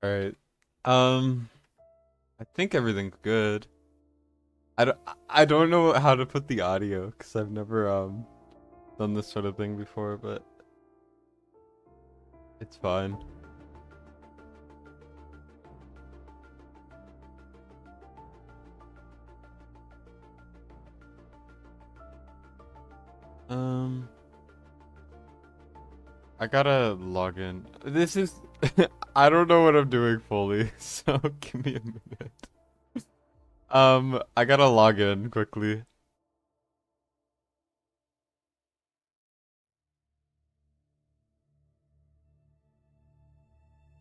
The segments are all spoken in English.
All right. Um, I think everything's good. I don't, I don't know how to put the audio because I've never done this sort of thing before, but it's fine. Um, I gotta log in. This is I don't know what I'm doing fully, so give me a minute. I gotta log in quickly.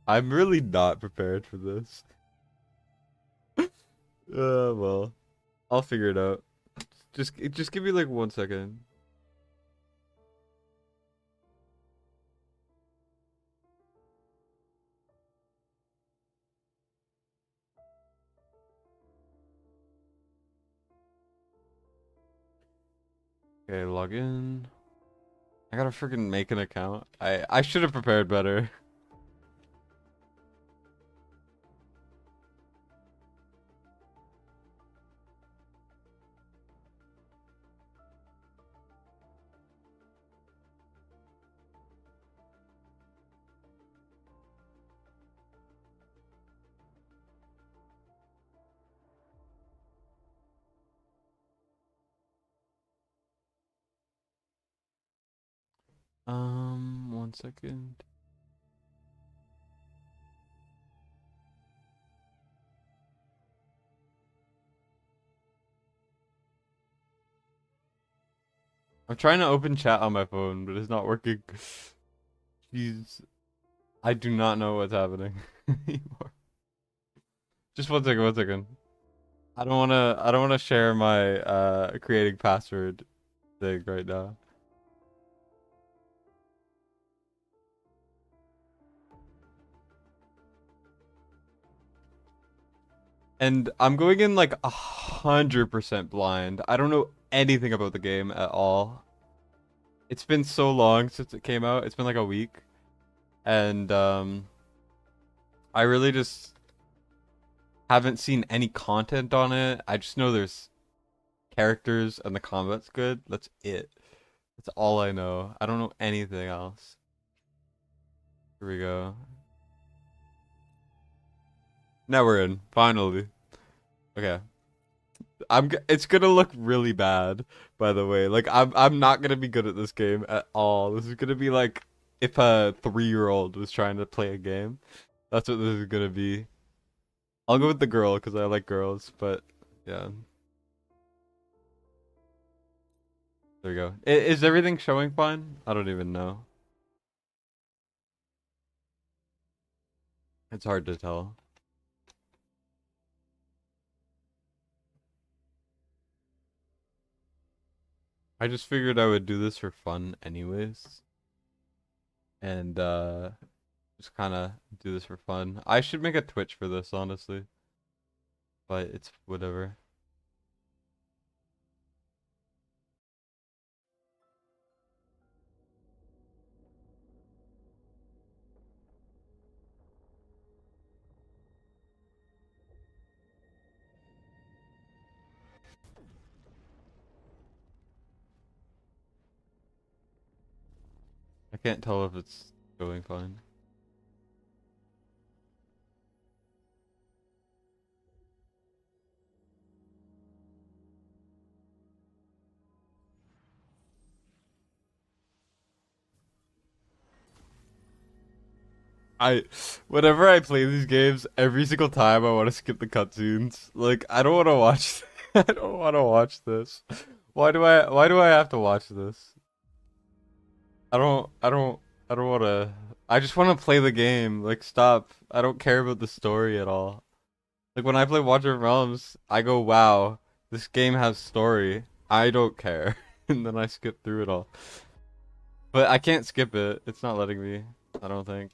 I'm really not prepared for this. Well, I'll figure it out. Just give me like 1 second. Okay, log in. I gotta freaking make an account. I should have prepared better. 1 second. I'm trying to open chat on my phone, but it's not working. Jeez, I do not know what's happening anymore. Just 1 second, 1 second. I don't wanna share my creating password thing right now. And I'm going in like 100% blind. I don't know anything about the game at all. It's been so long since it came out. It's been like a week. And I really just haven't seen any content on it. I just know there's characters and the combat's good. That's it. That's all I know. I don't know anything else. Here we go. Now we're in. Finally. Okay. It's gonna look really bad, by the way. Like I'm not gonna be good at this game at all. This is gonna be like if a 3-year-old was trying to play a game. That's what this is gonna be. I'll go with the girl because I like girls, but yeah. There we go. Is everything showing fine? I don't even know. It's hard to tell. I just figured I would do this for fun anyways. And just kind of do this for fun. I should make a Twitch for this, honestly. But it's whatever. I can't tell if it's going fine. I Whenever I play these games, every single time I want to skip the cutscenes. Like I don't want to watch I don't want to watch this. Why do I have to watch this? I don't I don't I don't want to I just want to play the game. Like stop. I don't care about the story at all. Like when I play Water Realms, I go, "Wow, this game has story." I don't care. And then I skip through it all. But I can't skip it. It's not letting me. I don't think.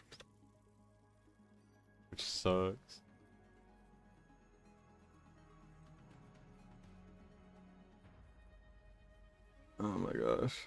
Which sucks. Oh my gosh.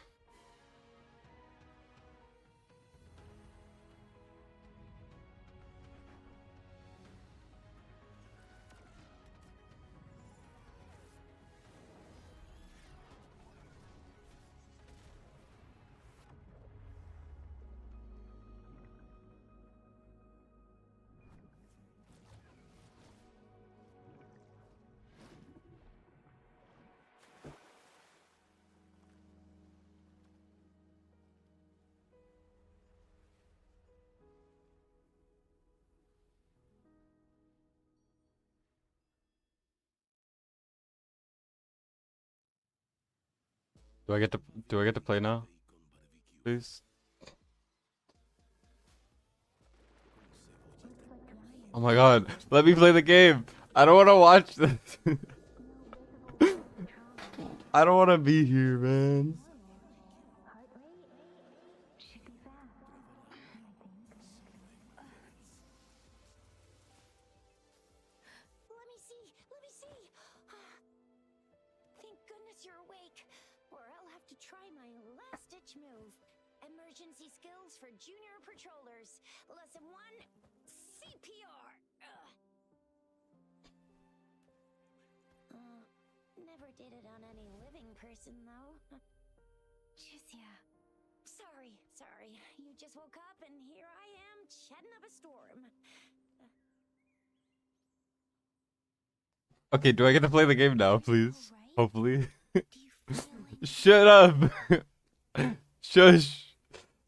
Do I get to play now? Please? Oh my god, let me play the game! I don't wanna watch this. I don't wanna be here, man. Let me see. Thank goodness you're awake, or I'll have to try my last-ditch move. Emergency skills for junior patrollers. Lesson 1, CPR. Never did it on any living person, though. Juicia. Sorry. You just woke up, and here I am, chatting up a storm. Okay, do I get to play the game now, please? Right? Hopefully. Do you feel like... Shut up! Shush!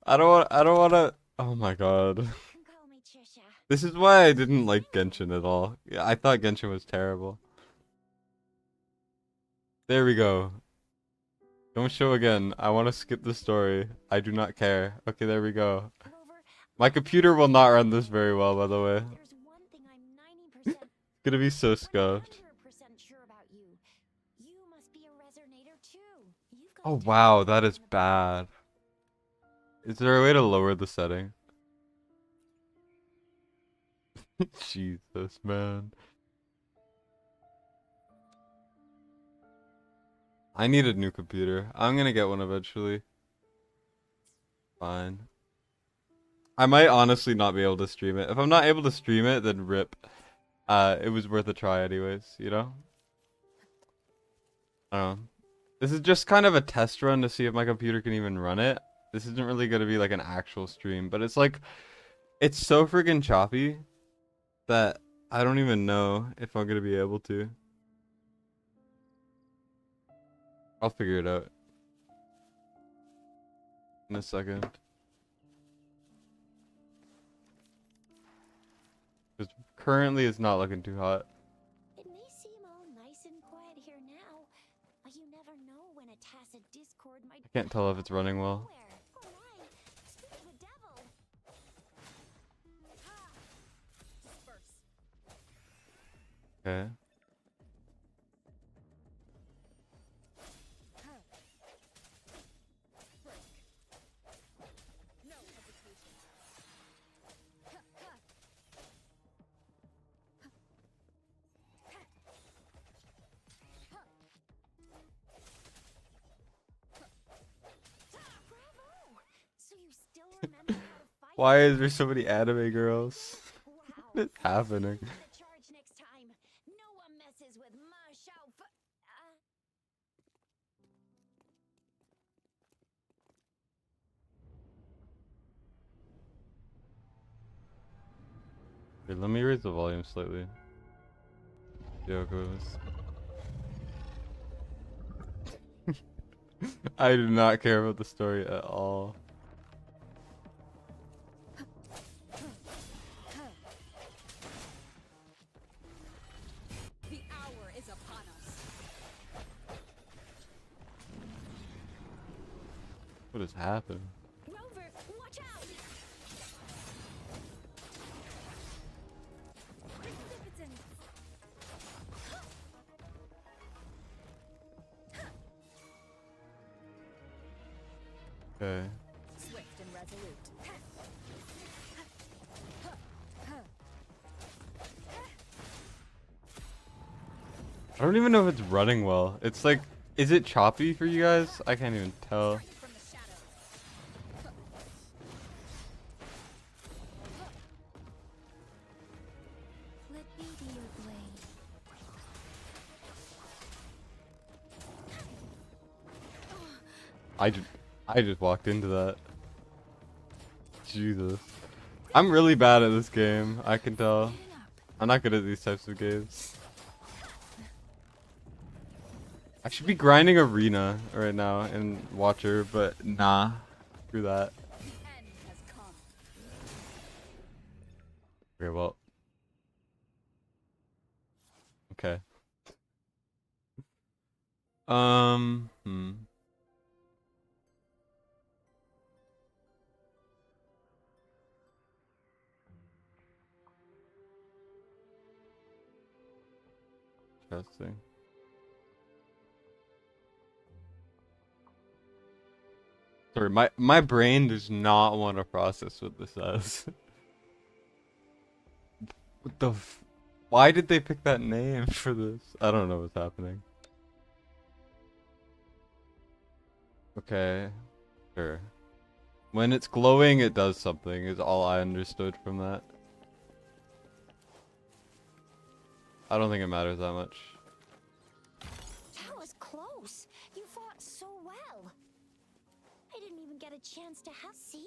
I don't wanna... Oh my god. Call me Trisha. This is why I didn't like Genshin at all. Yeah, I thought Genshin was terrible. There we go. Don't show again. I want to skip the story. I do not care. Okay, there we go. Clover, My computer will not run this very well, by the way. there's one thing I'm 90% It's gonna be so scuffed. 100% sure about you. You must be a resonator too. You've got Oh a wow, talent that is on the bad. Is there a way to lower the setting? Jesus, man. I need a new computer. I'm gonna get one eventually. Fine. I might honestly not be able to stream it. If I'm not able to stream it, then rip. It was worth a try anyways, you know? I don't know. This is just kind of a test run to see if my computer can even run it. This isn't really gonna be like an actual stream, but it's like, it's so freaking choppy that I don't even know if I'm gonna be able to. I'll figure it out in a second. Because currently it's not looking too hot. It may seem all nice and quiet here now, but you never know when a tacit discord might I can't tell if it's running well. nowhere. Oh my, speak of the devil. Ha! Disperse. Okay. No hesitation. Bravo! So you still remember how to fight? Why is there so many anime girls? Wow. What's happening? The charge next time. No one messes with my shelf. Okay, let me raise the volume slightly. See how it goes. I do not care about the story at all. The hour is upon us. What is happening? Rover, watch out! Precipitant. Okay. Swift and resolute. I don't even know if it's running well. It's like, is it choppy for you guys? I can't even tell. From the shadows. Let me be your blade. I just walked into that. Jesus. I'm really bad at this game, I can tell. I'm not good at these types of games. I should be grinding Arena right now and Watcher, but nah. Screw that. The end has come. Okay, well. Okay. Hmm. Interesting. Sorry, my brain does not want to process what this says. What the why did they pick that name for this? I don't know what's happening. Okay, sure. When it's glowing, it does something, is all I understood from that. I don't think it matters that much. That was close. You fought so well. I didn't even get a chance to have. See?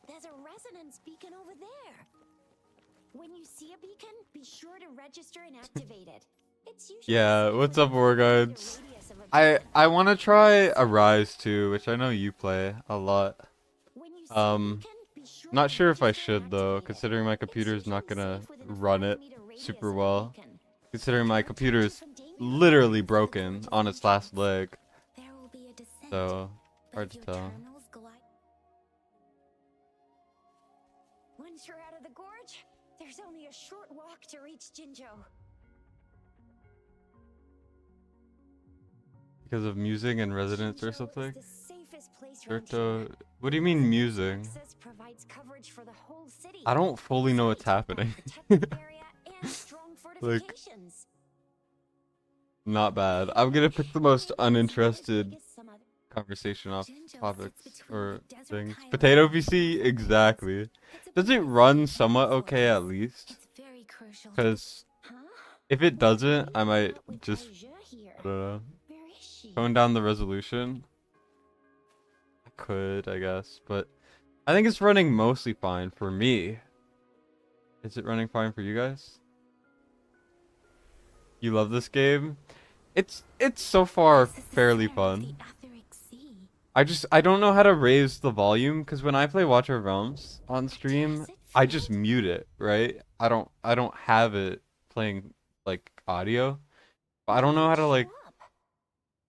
There's a resonance beacon over there. When you see a beacon, be sure to register and activate it. It's usually Yeah, safe what's for up, the War radius Guards? of a I beacon. want to try Arise too, which I know you play a lot. When you see a Um, beacon, be sure Not to sure if I register and should though, activate it. considering my It's computer's not usually gonna safe within a run it 5-meter radius super of a well. beacon. Considering my Protect you computer's from danger. literally The broken gorge's on its last entrance. leg, There will be a descent. so But hard if to your tell. terminals glide. Once you're out of the gorge, there's only a short walk to reach Jinjo. Because of musing and resonance or Jinjo is something? the safest place around Certo, here. what do you mean Resonance musing? access provides coverage for the whole city. I don't fully know what's Besides, you've got happening. a protected area and strong Like, fortifications. not bad. I'm gonna pick the most Maybe it's not as big uninterested as some other. conversation off Jinjo topics sits between or the desert things. Kyle Potato and the VC, Desert exactly. It's a Does it bit run of a somewhat safe okay at fortress. least? It's very crucial. Because Huh? if it What doesn't, I are you might at with just, Aja here? I don't know, Where is she? tone down the resolution. I could, I guess, but I think it's running mostly fine for me. Is it running fine for you guys? You love this game? It's so far This is the fairly center of the fun. Etheric Sea. I don't know how to raise the volume because when I play Watch of Realms on stream, Does it I feel just mute it, right? I don't have it playing like audio. But I don't know how to like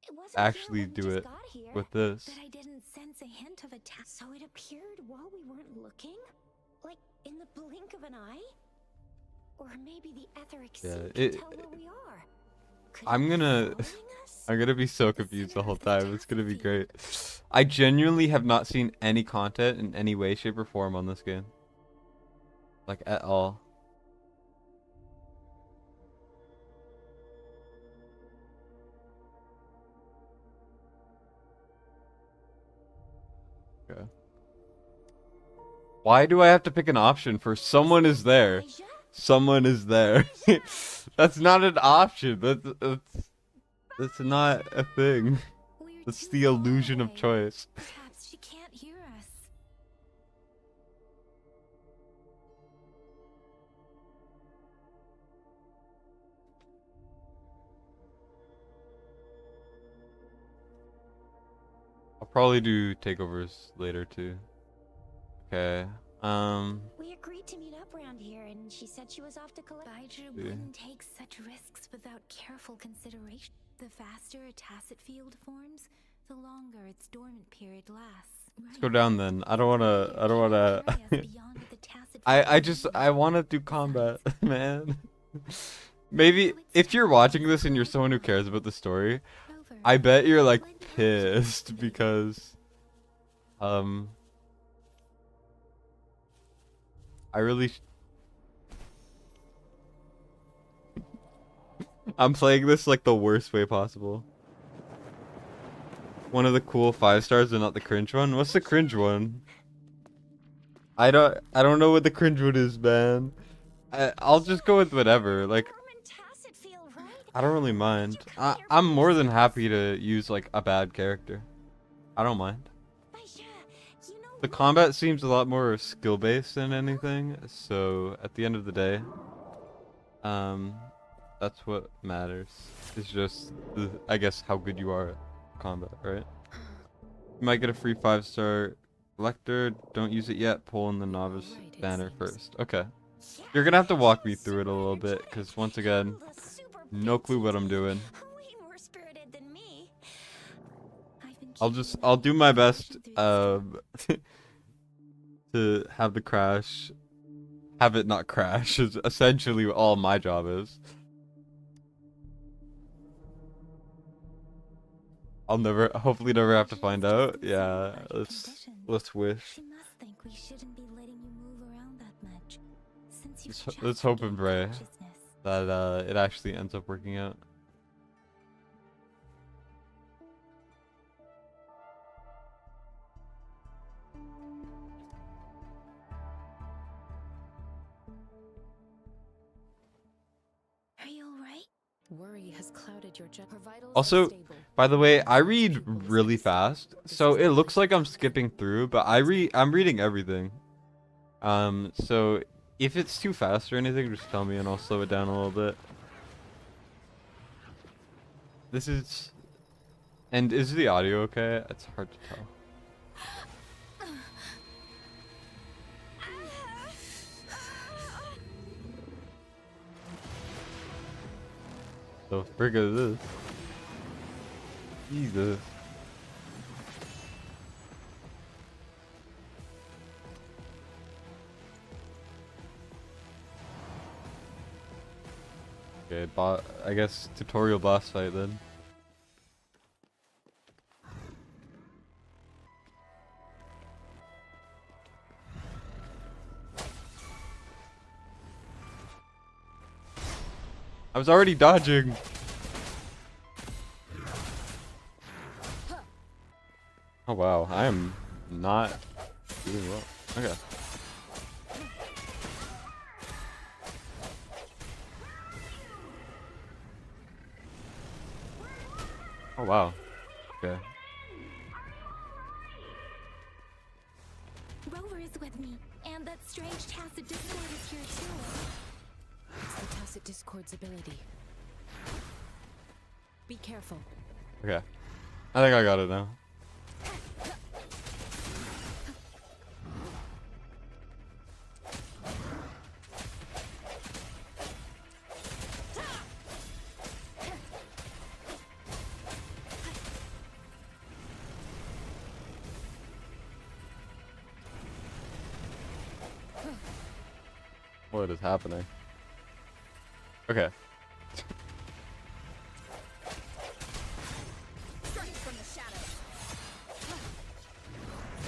It wasn't here actually when we do just it got here, with this. but I didn't sense a hint of attack. So it appeared while we weren't looking? Like in the blink of an eye? Or maybe the Etheric Sea Yeah, can tell where we are. Could I'm it be gonna following us? I'm gonna be so The confused the center whole of the time. It's gonna be battlefield. great. I genuinely have not seen any content in any way, shape, or form on this game. Like at all. Okay. Why do I have to pick an option for someone is there? Aja? Someone is there. That's not an option. That's not a thing. We're That's too the far illusion of away. choice. Perhaps she can't hear us. I'll probably do takeovers later too. Okay. We agreed to meet up around here, and she said she was off to collect. Aja Yeah. wouldn't take such risks without careful consideration. The faster a tacit field forms, the longer its dormant period lasts. Let's go down then. I don't wanna I wanna do combat, man. Maybe if you're watching this and you're someone who cares about the story, I bet you're like pissed because I really I'm playing this like the worst way possible. One of the cool 5 stars and not the cringe one. What's the cringe one? I don't know what the cringe one is, man. I'll just go with whatever. Like I don't really mind. I'm more than happy to use like a bad character. I don't mind. The combat seems a lot more skill based than anything, so at the end of the day, that's what matters. It's just I guess how good you are at combat, right? You might get a free 5-star collector. Don't use it yet. Pull in the novice banner first. Okay. You're gonna have to walk me through it a little bit, because once again, no clue what I'm doing. I'll do my best to have the crash, have it not crash is essentially all my job is. I'll never, hopefully never have to find out. Yeah, let's wish. She must think we shouldn't be letting you move around that much. Since you've Let's just hope and regained pray consciousness. that it actually ends up working out. Are you alright? Worry has clouded your judgment. Her vitals are Also, stable. by the way, I read really fast, so it looks like I'm skipping through, but I'm reading everything. So if it's too fast or anything, just tell me and I'll slow it down a little bit. This is, and is the audio okay? It's hard to tell. The frig is this? Jesus. Okay, I guess tutorial boss fight then. I was already dodging. Oh wow, I am not doing well. Okay. Oh wow. Okay. Rover is with me, and that strange tacit discord is here too. It's the tacit discord's ability. Be careful. Okay. I think I got it now. What is happening? Okay.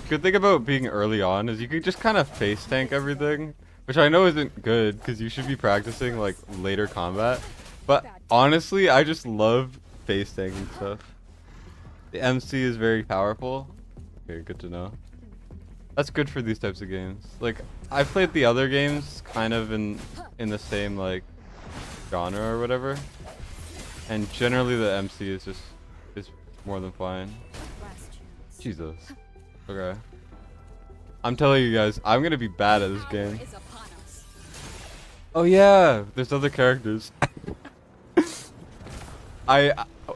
Good thing about being early on is you can just kind of face tank everything, which I know isn't good because you should be practicing like later combat. But honestly, I just love face tanking stuff. The MC is very powerful. Okay, good to know. That's good for these types of games. Like I've played the other games kind of in the same like genre or whatever, and generally the MC is more than fine. Jesus. Okay. I'm telling you guys, I'm gonna be bad at this game. Oh yeah, there's other characters.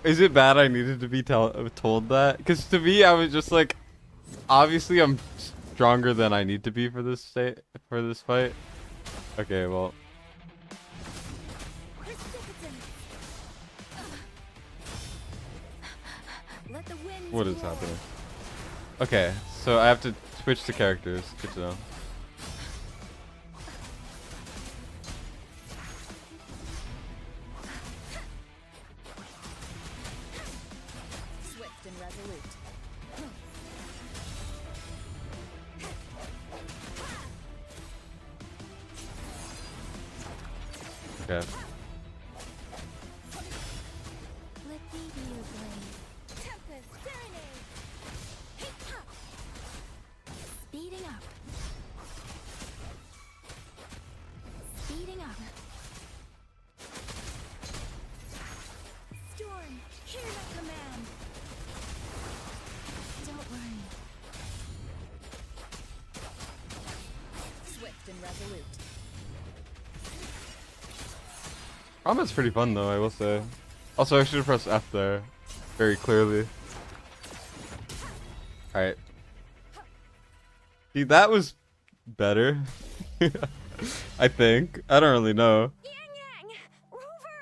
Is it bad I needed to be told that? Because to me, I was just like, obviously I'm stronger than I need to be for this fight. Okay, well. What is happening? Okay, so I have to switch to characters. Good to know. Swift and resolute. Okay. Let me be your blade. Tempest serenade. Speeding up. Speeding up. Storm, hear the command. Don't worry. Swift and resolute. Combat's pretty fun though, I will say. Also, I should have pressed F there, very clearly. Alright. See, that was better. I think. I don't really know. Yang Yang! Rover!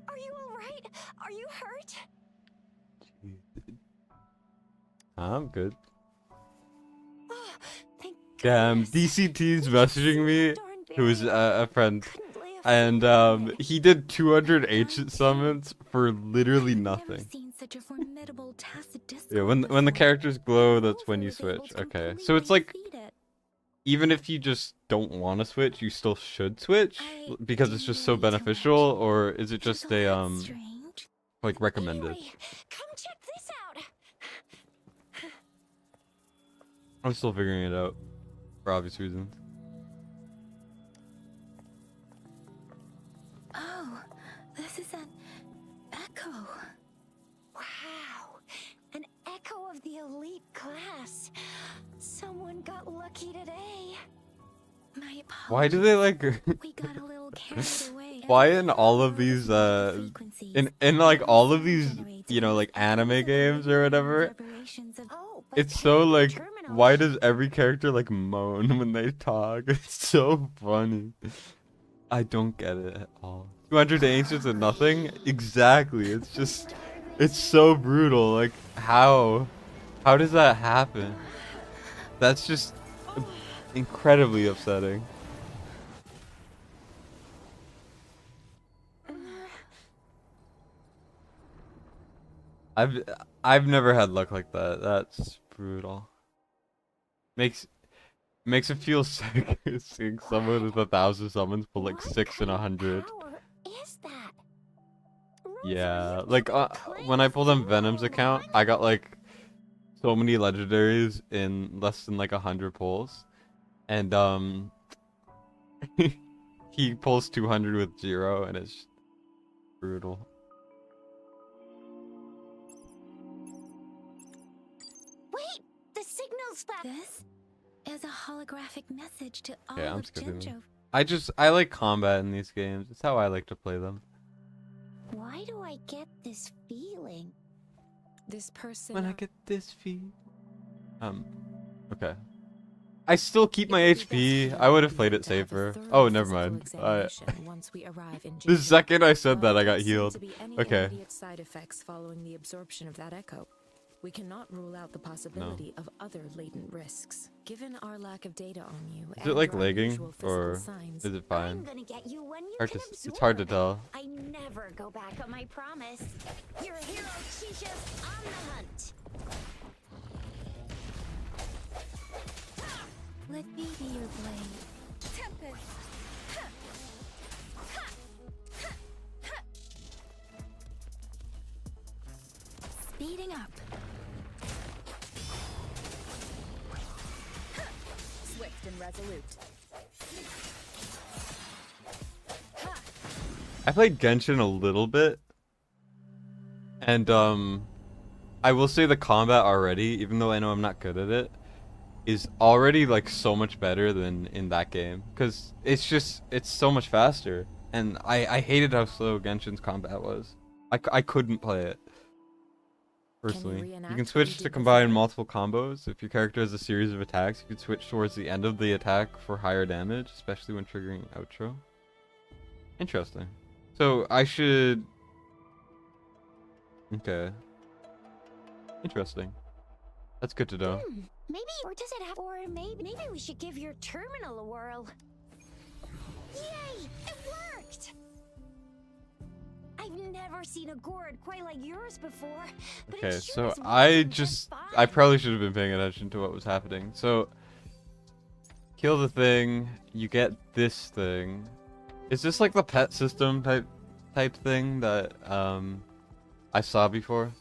Are you alright? Are you hurt? I'm good. Oh, thank Damn, goodness. DCT's messaging me, Darn who is barrier. a friend. Couldn't lay a and he did 200 ancient summons for literally I've never nothing. seen such a formidable tacit Yeah, discord when the before. characters glow, that's Both when you was able switch. to Okay, so it's completely like defeat it. even if you just don't want to switch, you still should switch I because it's did just so way too beneficial, much. or is it Wasn't just a that strange? like recommended? Anyway, come check this out. I'm still figuring it out for obvious reasons. Oh, this is an echo. Wow, an echo of the elite class. Someone got lucky today. My Why do they like? We got a little carried away. Why in all of these in like all of these, you know, like anime games or whatever, it's so like, why does every character like moan when they talk? It's so funny. I don't get it at all. 200 ancients and nothing? Exactly. It's just, it's so brutal. Like, how does that happen? That's just incredibly upsetting. I've never had luck like that. That's brutal. Makes it feel sick seeing someone with 1,000 summons pull like 6 and 100. Is that? Yeah, like when I pulled on Venom's account, I got like so many legendaries in less than like 100 pulls, and he pulls 200 with 0, and it's brutal. Wait, the signal's back. This is a holographic message to all Yeah, I'm of skipping Genjo. them. I like combat in these games. It's how I like to play them. Why do I get this feeling? This person. When I get this feed. Okay. I still keep my HP. I would have played it safer. Oh, never mind. Once we arrive in The Genjo. second I said that, I While got there seem healed. to be any Okay. immediate side effects following the absorption of that echo, we cannot rule out the possibility of other latent risks. Given our lack of data on you, Is it like and your lagging, unusual physical or signs, is it I'm fine? gonna get you when you Hard can to, it's absorb. hard to tell. I never go back on my promise. Your hero Chisha's on the hunt. Let me be your blade. Tempest. Speeding up. swift and resolute. I played Genshin a little bit, and I will say the combat already, even though I know I'm not good at it, is already like so much better than in that game, because it's so much faster, and I hated how slow Genshin's combat was. I couldn't play it personally. You reenact can what switch you to did combine before? multiple combos. If your character has a series of attacks, you can switch towards the end of the attack for higher damage, especially when triggering outro. Interesting. So I should... Okay. Interesting. That's good to know. Maybe, or does it have, or maybe we should give your terminal a whirl. Yay! It worked! I've never seen a gourd quite like yours before. But Okay, it sure so is I working just I fine. probably should have been paying attention to what was happening. So, kill the thing, you get this thing. Is this like the pet system type thing that I saw before?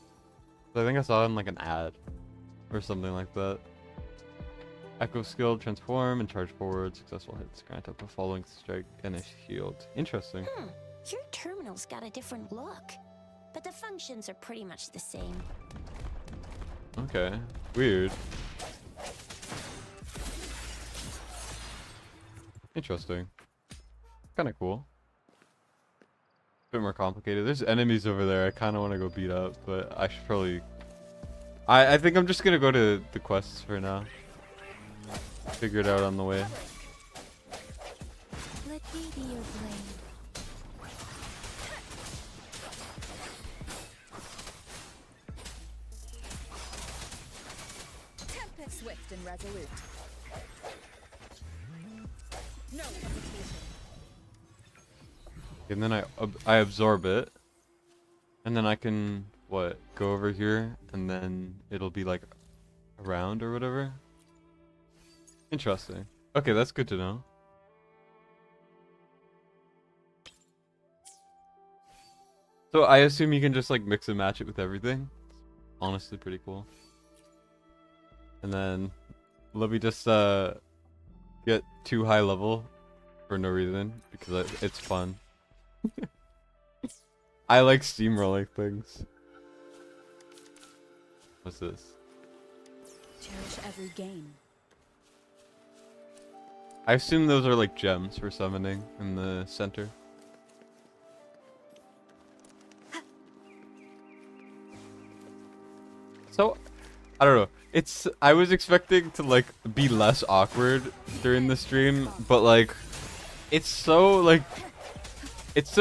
I think I saw it in like an ad or something like that. Echo skill, transform, and charge forward. Successful hits grant up a following strike and a shield. Interesting. Your terminal's got a different look, but the functions are pretty much the same. Okay, weird. Interesting. Kind of cool. Bit more complicated. There's enemies over there I kind of want to go beat up, but I should probably... I think I'm just going to go to the quests for now. Figure it out on the way. Let me be your blade. Swift and resolute. No hesitation. And then I absorb it. And then I can, what, go over here, and then it'll be like around or whatever. Interesting. Okay, that's good to know. So I assume you can just like mix and match it with everything. Honestly, pretty cool. And then let me just get too high level for no reason because it's fun. I like steamrolling things. What's this? Cherish every gain. I assume those are like gems for summoning in the center. So, I don't know. I was expecting to like be less awkward during the stream, but like it's so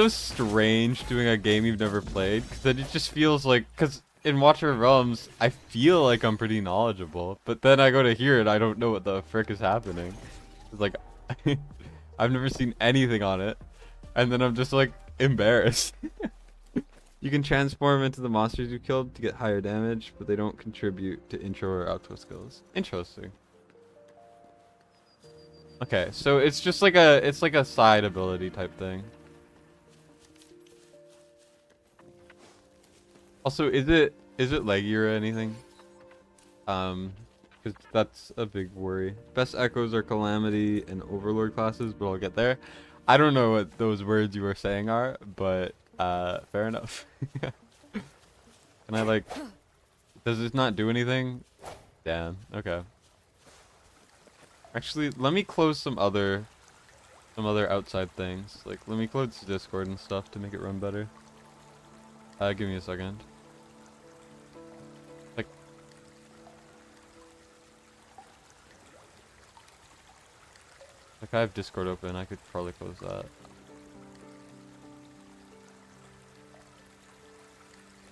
strange doing a game you've never played, cuz then it just feels like, cuz in Watcher of Realms I feel like I'm pretty knowledgeable, but then I go to hear it, I don't know what the frick is happening. It's like I've never seen anything on it, and then I'm just like embarrassed. You can transform into the monsters you killed to get higher damage, but they don't contribute to intro or outro skills. Interesting. Okay, so it's just like a side ability type thing. Also, is it leggy or anything? Because that's a big worry. Best echoes are Calamity and Overlord classes, but I'll get there. I don't know what those words you were saying are, but fair enough. Can I like, does this not do anything? Damn, okay. Actually, let me close some other outside things. Like, let me close Discord and stuff to make it run better. Give me a second. Like I have Discord open, I could probably close that.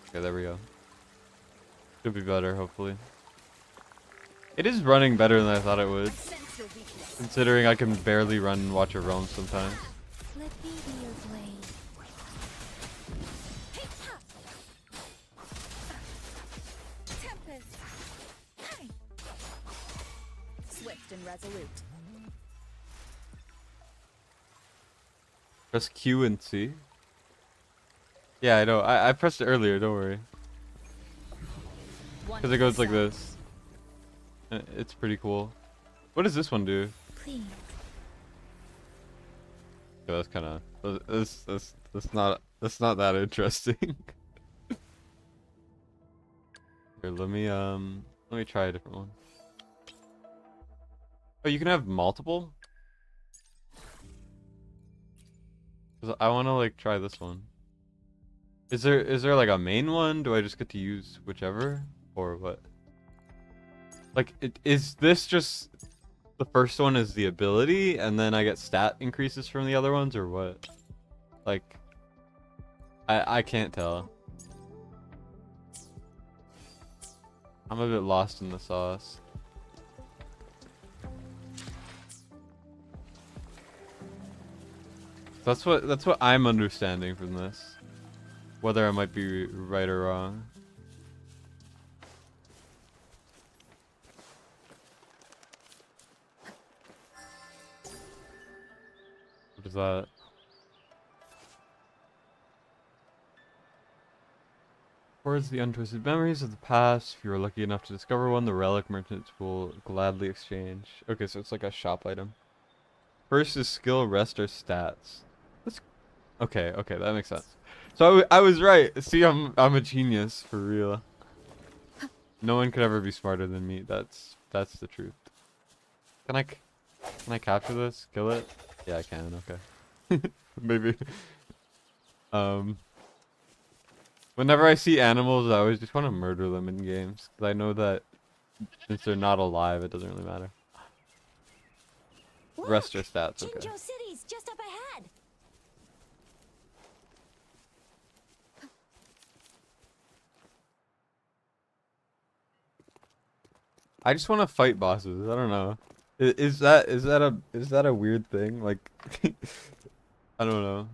Okay, there we go. Should be better, hopefully. It is running better than I thought it would, considering I can barely run Watch of Realms sometimes. Let me be your blade. Tempest. Swift and resolute. Press Q and C. Yeah, I know. I pressed it earlier, don't worry. Because it goes like this. It's pretty cool. What does this one do? Please. Yeah, that's kind of that's not that interesting. Here, let me try a different one. Oh, you can have multiple? 'Cause I want to like try this one. Is there like a main one? Do I just get to use whichever or what? Like is this just the first one is the ability and then I get stat increases from the other ones or what? Like I can't tell. I'm a bit lost in the sauce. That's what I'm understanding from this. Whether I might be right or wrong. What is that? Towards the untwisted memories of the past. If you are lucky enough to discover one, the relic merchants will gladly exchange. Okay, so it's like a shop item. First is skill, rest, or stats. That's okay. Okay, that makes sense. So I was right. See, I'm a genius for real. No one could ever be smarter than me. That's the truth. Can I capture this? Kill it? Yeah, I can. Okay. Maybe. Whenever I see animals, I always just want to murder them in games because I know that since they're not alive, it doesn't really matter. Look, Rest or stats. Okay. Jinjo City's just up ahead. I just want to fight bosses. I don't know. Is that a weird thing? Like, I don't know.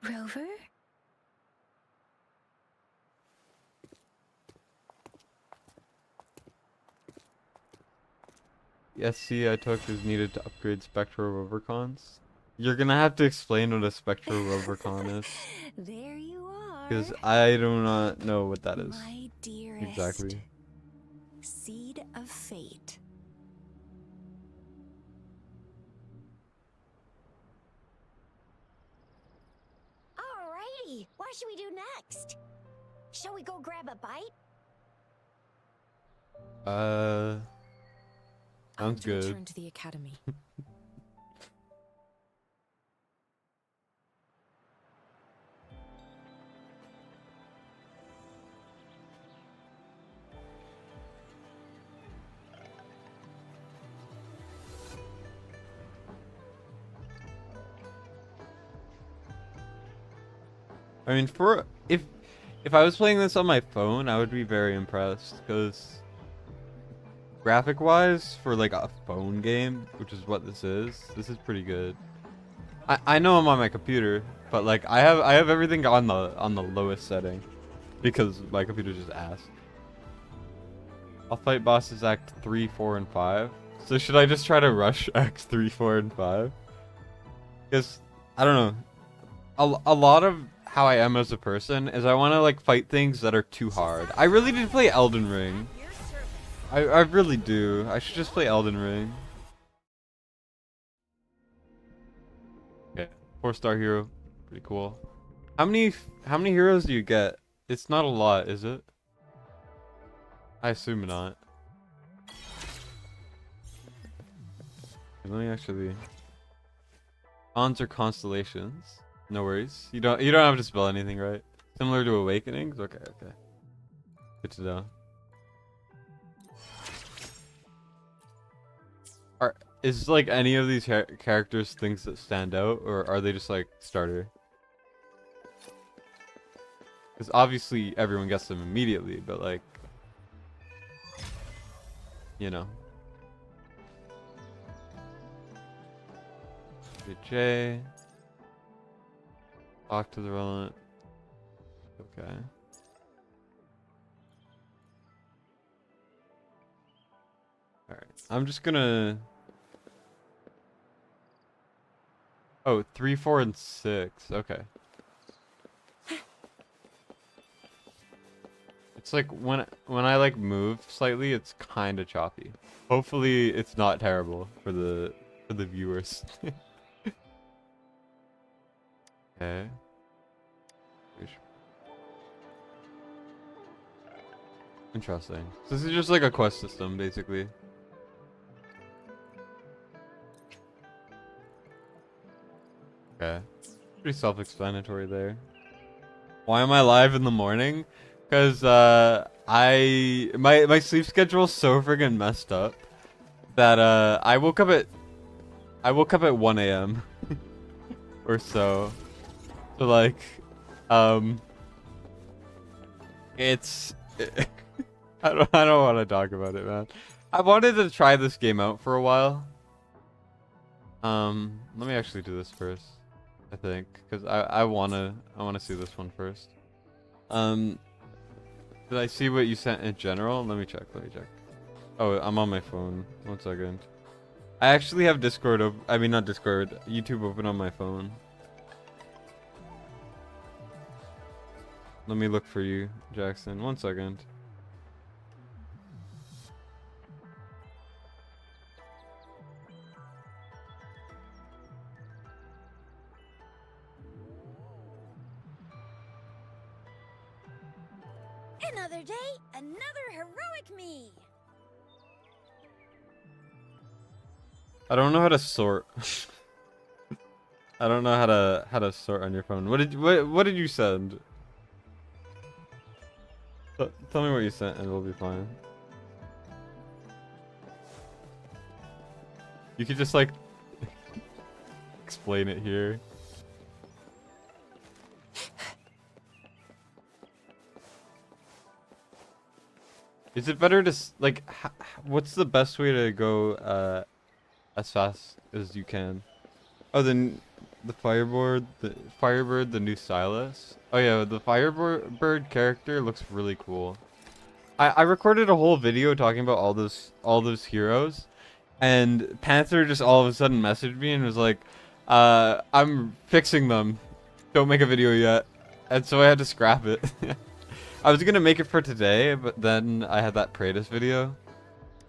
Rover? The SC I took is needed to upgrade Spectral Rovercons. You're gonna have to explain what a Spectral Rovercon is. There you are. Because I do not know what that is. My dearest. Exactly. Seed of fate. Alrighty, what should we do next? Shall we go grab a bite? I want Sounds to good. return to the academy. I mean, for if I was playing this on my phone, I would be very impressed because graphic-wise, for like a phone game, which is what this is pretty good. I know I'm on my computer, but like I have everything on the lowest setting because my computer just ass. I'll fight bosses Act 3, 4, and 5. So should I just try to rush Acts 3, 4, and 5? Because I don't know. A lot of how I am as a person is I want to like fight things that are too hard. I really did play Elden Ring. I really do. I should just play Elden Ring. Okay, 4-star hero, pretty cool. How many heroes do you get? It's not a lot, is it? I assume not. Let me actually. Cons or constellations? No worries. You don't have to spell anything, right? Similar to Awakenings? Okay, okay. Good to know. Is like any of these characters things that stand out, or are they just like starter? Because obviously everyone gets them immediately, but like, you know. J. Talk to the relevant. Okay. Alright. I'm just gonna. Oh, 3, 4, and 6. Okay. It's like when I like move slightly, it's kind of choppy. Hopefully, it's not terrible for the viewers. Okay. Interesting. So this is just like a quest system, basically. Okay. Pretty self-explanatory there. Why am I live in the morning? Because my sleep schedule is so friggin' messed up that I woke up at 1 a.m. or so. So like it's I don't want to talk about it, man. I wanted to try this game out for a while. Let me actually do this first, I think, because I wanna see this one first. Did I see what you sent in general? Let me check. Oh, I'm on my phone. 1 second. I actually have Discord I mean, not Discord. YouTube open on my phone. Let me look for you, Jackson. 1 second. Another day, another heroic me. I don't know how to sort. I don't know how to sort on your phone. What did you send? Tell me what you sent and we'll be fine. You could just like explain it here. Is it better to like what's the best way to go as fast as you can? Oh, then The Firebird, the new stylus. Oh yeah, the Firebird character looks really cool. I recorded a whole video talking about all those heroes, and Panther just all of a sudden messaged me and was like, I'm fixing them. Don't make a video yet. And so I had to scrap it. I was gonna make it for today, but then I had that Praetus video.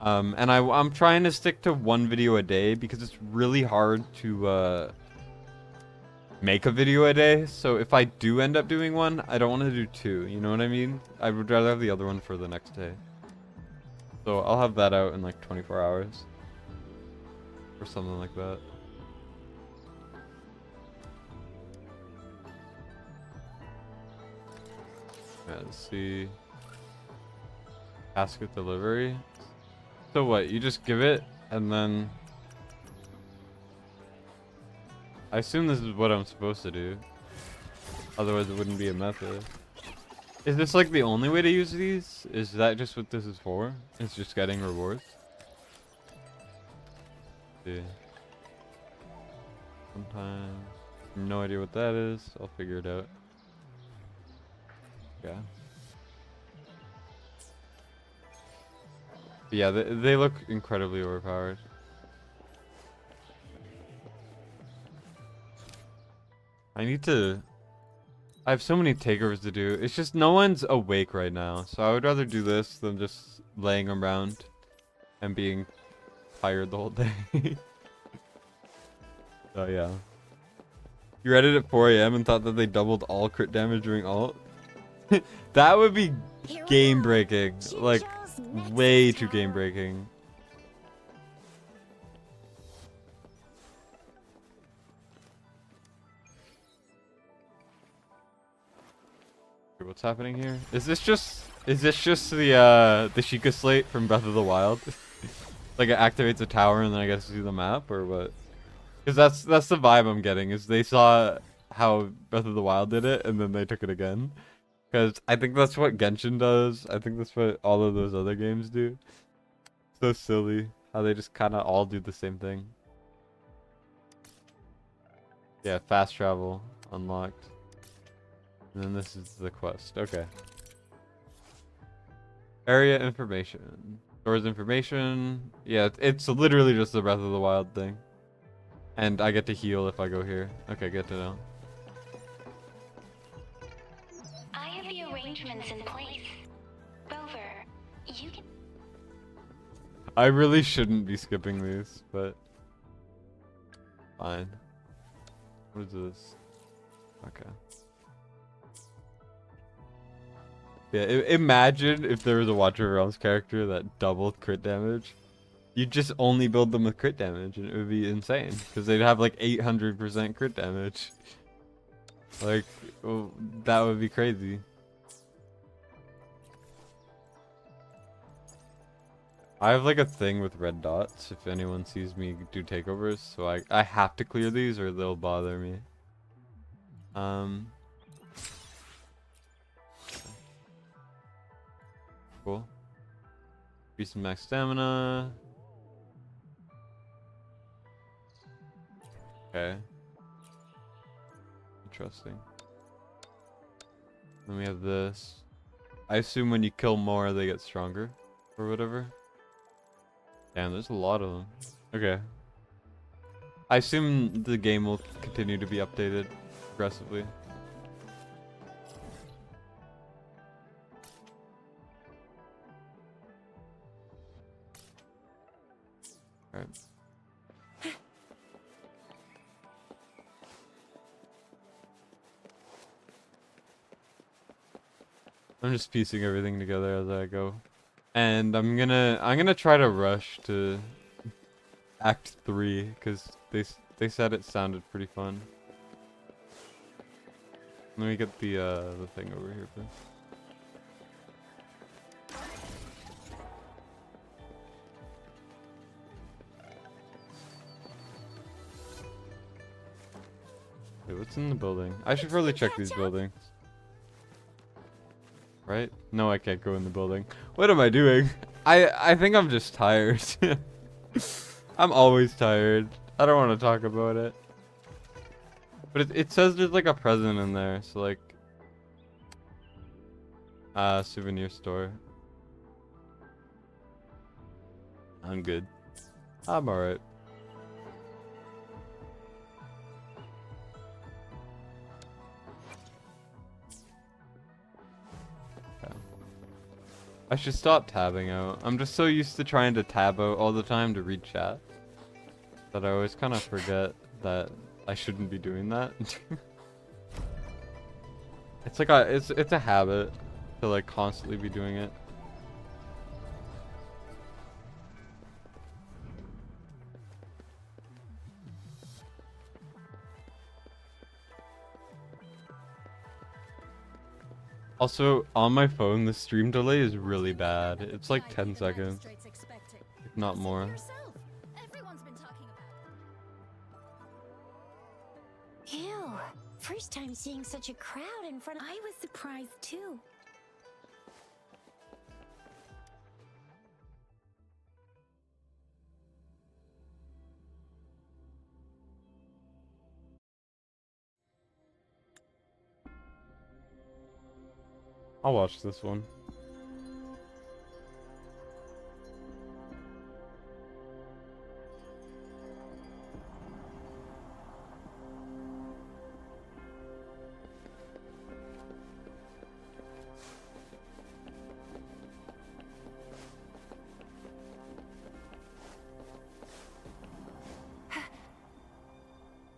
And I'm trying to stick to one video a day because it's really hard to make a video a day. So if I do end up doing one, I don't want to do two. You know what I mean? I would rather have the other one for the next day. So I'll have that out in like 24 hours. Or something like that. Yeah, let's see. Basket delivery. So what? You just give it and then... I assume this is what I'm supposed to do. Otherwise it wouldn't be a method. Is this like the only way to use these? Is that just what this is for? It's just getting rewards? Yeah. Sometimes. No idea what that is. I'll figure it out. Yeah. But yeah, they look incredibly overpowered. I have so many takeovers to do. It's just no one's awake right now. So I would rather do this than just laying around and being tired the whole day. So yeah. You read it at 4 AM and thought that they doubled all crit damage during ult? That would be game breaking. Like, way too game breaking. What's happening here? Is this just the Sheikah slate from Breath of the Wild? Like it activates a tower and then I guess see the map or what? Because that's the vibe I'm getting, is they saw how Breath of the Wild did it and then they took it again. Because I think that's what Genshin does. I think that's what all of those other games do. So silly how they just kind of all do the same thing. Yeah, fast travel unlocked. And then this is the quest. Okay. Area information. Stores information. Yeah, it's literally just the Breath of the Wild thing. And I get to heal if I go here. Okay, good to know. I have the arrangements in place. Rover, you can... I really shouldn't be skipping these, but... Fine. What is this? Okay. Yeah, imagine if there was a Watcher Realms character that doubled crit damage. You'd just only build them with crit damage and it would be insane. Because they'd have like 800% crit damage. Like, well, that would be crazy. I have like a thing with red dots if anyone sees me do takeovers. So I have to clear these or they'll bother me. Cool. Increase some max stamina. Okay. Interesting. Then we have this. I assume when you kill more, they get stronger. Or whatever. Damn, there's a lot of them. Okay. I assume the game will continue to be updated progressively. Alright. I'm just piecing everything together as I go. And I'm gonna try to rush to Act 3 because they said it sounded pretty fun. Let me get the thing over here first. Wait, what's in the building? I should probably check these buildings. Right? No, I can't go in the building. What am I doing? I think I'm just tired. I'm always tired. I don't want to talk about it. But it says there's like a present in there, so like souvenir store. I'm good. I'm alright. Okay. I should stop tabbing out. I'm just so used to trying to tab out all the time to read chat that I always kind of forget that I shouldn't be doing that. It's like it's a habit to like constantly be doing it. Also, on my phone, the stream delay is really bad. It's like 10 seconds, if not more. Ew. First time seeing such a crowd in front of— I was surprised too. I'll watch this one.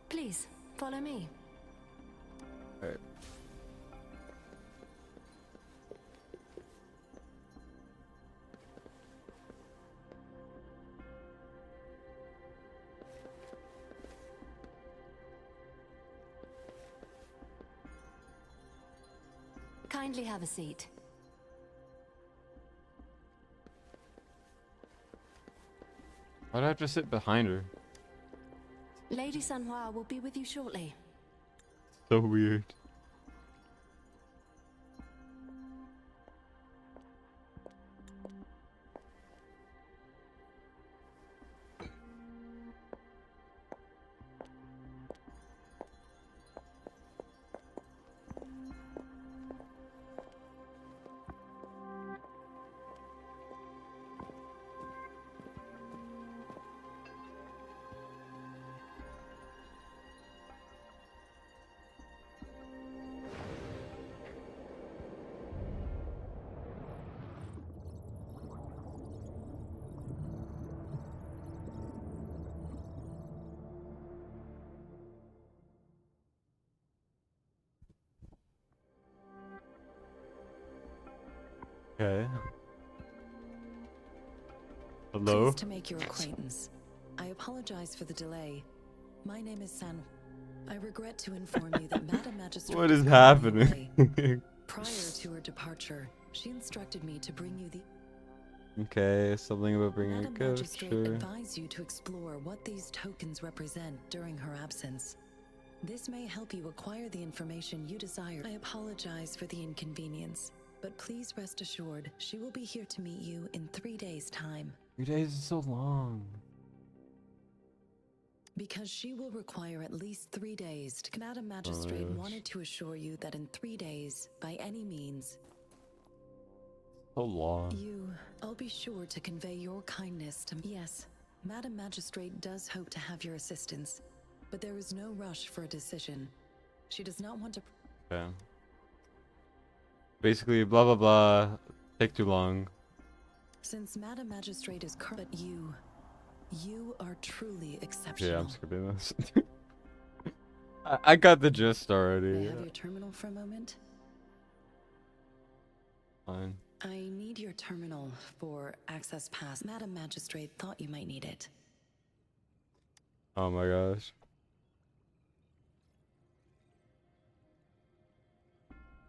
Please, follow me. Alright. Kindly have a seat. Why'd I have to sit behind her? Lady Sanhua will be with you shortly. So weird. Okay. Hello? Pleased to make your acquaintance. I apologize for the delay. My name is San. I regret to inform you that Madam Magistrate What is currently happening? away. Prior to her departure, she instructed me to bring you the Okay, something about bringing a Madam gift, Magistrate sure. advised you to explore what these tokens represent during her absence. This may help you acquire the information you desire. I apologize for the inconvenience, but please rest assured she will be here to meet you in 3 days' time. 3 days is so long. Because she will require at least 3 days to Madam Magistrate yes. wanted to assure you that in 3 days, by any means, So long. I'll be sure to convey your kindness to— Yes, Madam Magistrate does hope to have your assistance, but there is no rush for a decision. She does not want to— Okay. Basically, blah blah blah. Take too long. Since Madam Magistrate is but you are truly exceptional. Yeah, I'm skipping this. I got the gist May already. I have your terminal for a moment? Fine. I need your terminal for access pass. Madam Magistrate thought you might need it. Oh my gosh.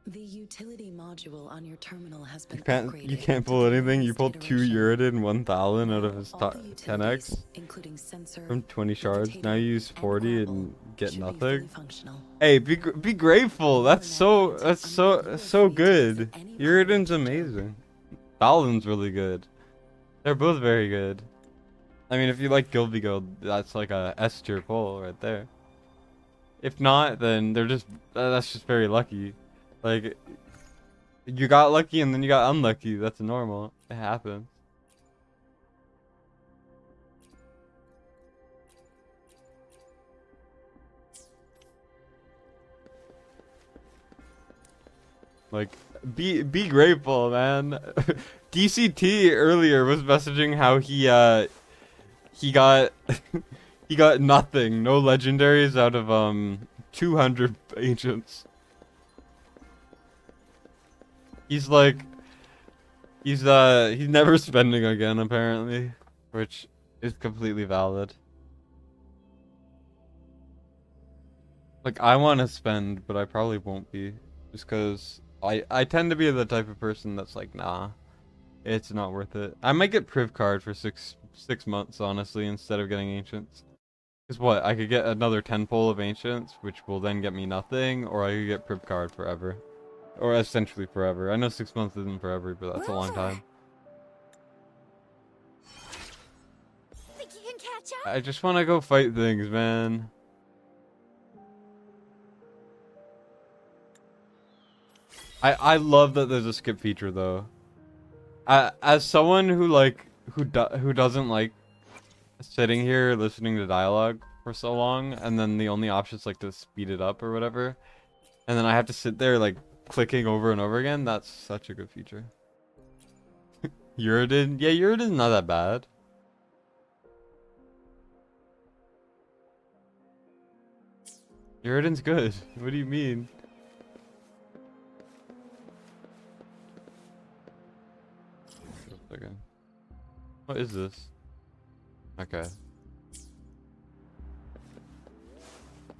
The utility module on your terminal has been You upgraded. can't to pull the anything. You latest pulled 2 iteration. Uridin 1000 out of Now, his all the 10x utilities, including sensor, from 20 shards. potato, Now you use and 40 grapple, and get should be nothing. fully functional. Hey, be grateful. That's so good. Uridin's amazing. Balin's really good. They're both very good. I mean, if you like Gilby Gold, that's like a S tier pull right there. If not, then they're just that's just very lucky. Like you got lucky and then you got unlucky. That's normal. It happens. Like be grateful, man. DCT earlier was messaging how he got he got nothing, no legendaries out of 200 ancients. He's like he's never spending again apparently, which is completely valid. Like I want to spend, but I probably won't be, just cuz I tend to be the type of person that's like, nah, it's not worth it. I might get Priv card for six months, honestly, instead of getting Ancients. Because what, I could get another 10 pull of Ancients, which will then get me nothing, or I could get Priv card forever. Or essentially forever. I know 6 months isn't forever, but that's a long time. Think you can catch up? I just want to go fight things, man. I love that there's a skip feature though. As someone who who doesn't like sitting here listening to dialogue for so long, and then the only option is like to speed it up or whatever, and then I have to sit there like clicking over and over again. That's such a good feature. Uridin, yeah, Uridin's not that bad. Uridin's good. What do you mean? Again. What is this? Okay.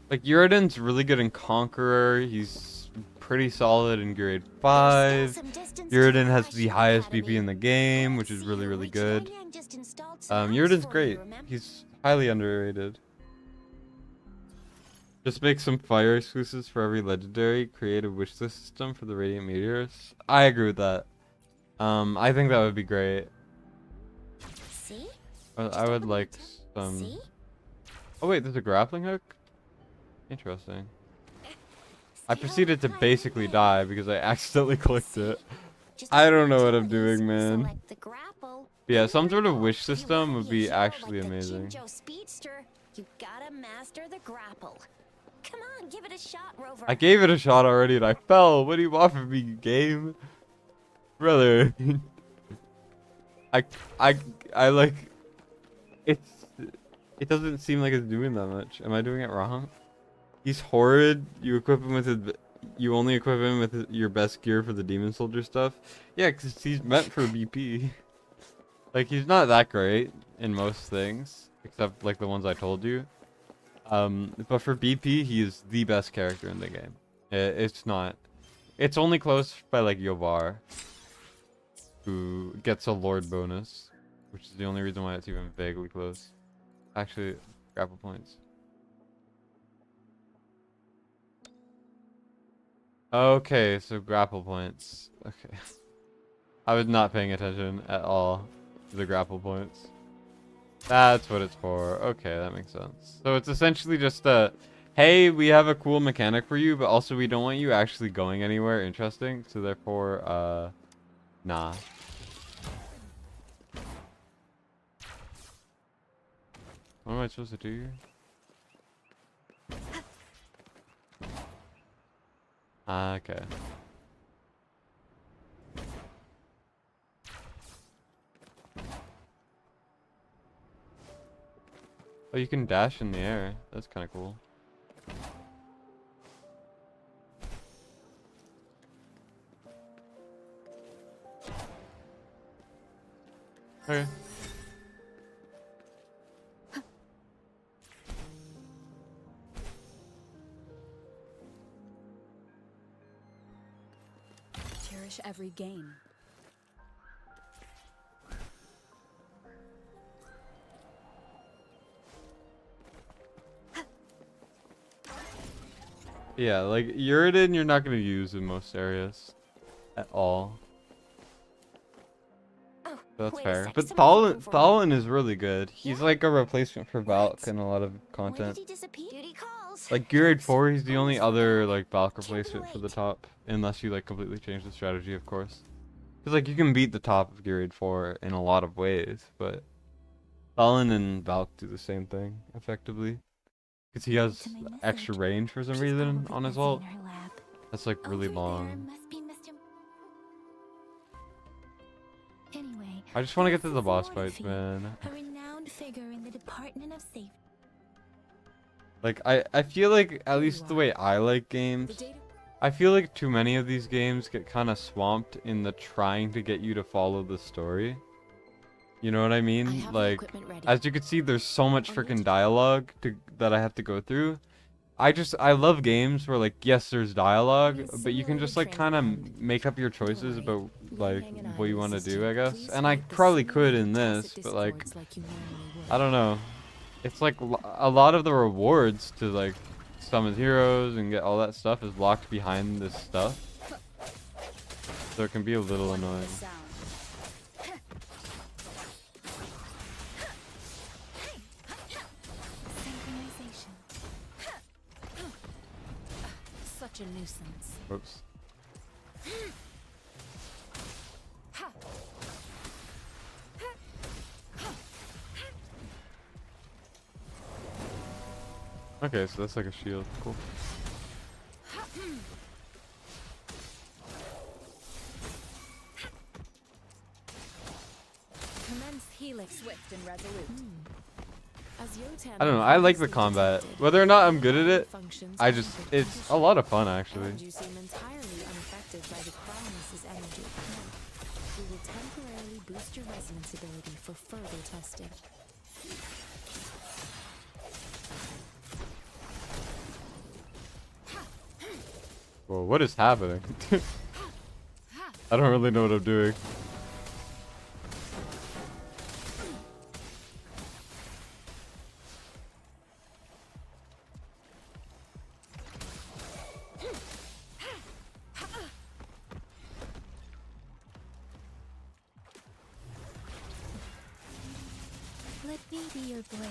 Like Uridin's really good in Conqueror. He's pretty solid in grade 5. Uridin has the highest BP in the game, which is really good. Uridin's great. He's highly underrated. Just make some fire exclusives for every legendary. Create a wish list system for the Radiant Meteors. I agree with that. I think that would be great. See? I would like some. See? Oh wait, there's a grappling hook? Interesting. I proceeded to basically die because I accidentally clicked it. I don't know what I'm doing, man. Yeah, some sort of wish system would be actually amazing. You gotta master the grapple. Come on, give it a shot, Rover. I gave it a shot already and I fell. What do you want from me, game? Brother. I like it doesn't seem like it's doing that much. Am I doing it wrong? He's horrid. You equip him with you only equip him with your best gear for the demon soldier stuff. Yeah, cuz he's meant for BP. Like he's not that great in most things except like the ones I told you. But for BP he is the best character in the game. It's not. It's only close by like Yovar, who gets a Lord bonus, which is the only reason why it's even vaguely close. Actually, grapple points. Okay, so grapple points. Okay. I was not paying attention at all to the grapple points. That's what it's for. Okay, that makes sense. So it's essentially just a, hey, we have a cool mechanic for you, but also we don't want you actually going anywhere interesting, so therefore, nah. What am I supposed to do here? Okay. Oh, you can dash in the air. That's kind of cool. Okay. Cherish every gain. Yeah, like Uridin you're not going to use in most areas at all. Oh, That's wait a fair. sec, But someone's looking for me. Thalin is really good. He's Yeah? like a replacement for Valk What? in a lot of When content. did he disappear? Duty calls. resistance. Like Gear Raid 4, he's the only other like Valk replacement for the top, unless you like completely change the strategy, of course. Because like you can beat the top of Gear Raid 4 in a lot of ways, but Stalin and Valk do the same thing effectively. Because he has To my message. extra range for some She's reason probably on his busy ult. in her lab. That's like really Over there long. must be Mr. Anyway, I just want to get to this the is boss Warden fights, Fee, man. a renowned figure in the Department of Safety. Like I feel like at Here you least the are. way I like The games, data. I feel like too many of these games get kind of swamped in the trying to get you to follow the story. You know what I I mean? have the Like, equipment ready. as you can see, there's so much On your freaking turn. dialogue that I have to go through. I love games where like, yes, there's dialogue, Need a but you can just like simulated kind training of make up your choices worry. about Leave like hanging eye what you on want the to do, system. I guess. Please And I fight the probably could in simulated this, tacit but like, discords you normally would. I don't know. It's like a lot of the rewards to like summon heroes and get all that stuff is locked behind this stuff. So it can be a little annoying. Synchronization. Such a nuisance. Oops. Okay, so that's like a shield. Cool. Commence helix swift and resolute. As Yotan I don't know. I like the previously combat. detected, Whether or not I'm good at it, functions I just under it's a condition. lot of fun actually. And you seem entirely unaffected by the Primus's energy. We will temporarily boost your resonance ability for further testing. Whoa, what is happening? I don't really know what I'm doing. Let me be your blade.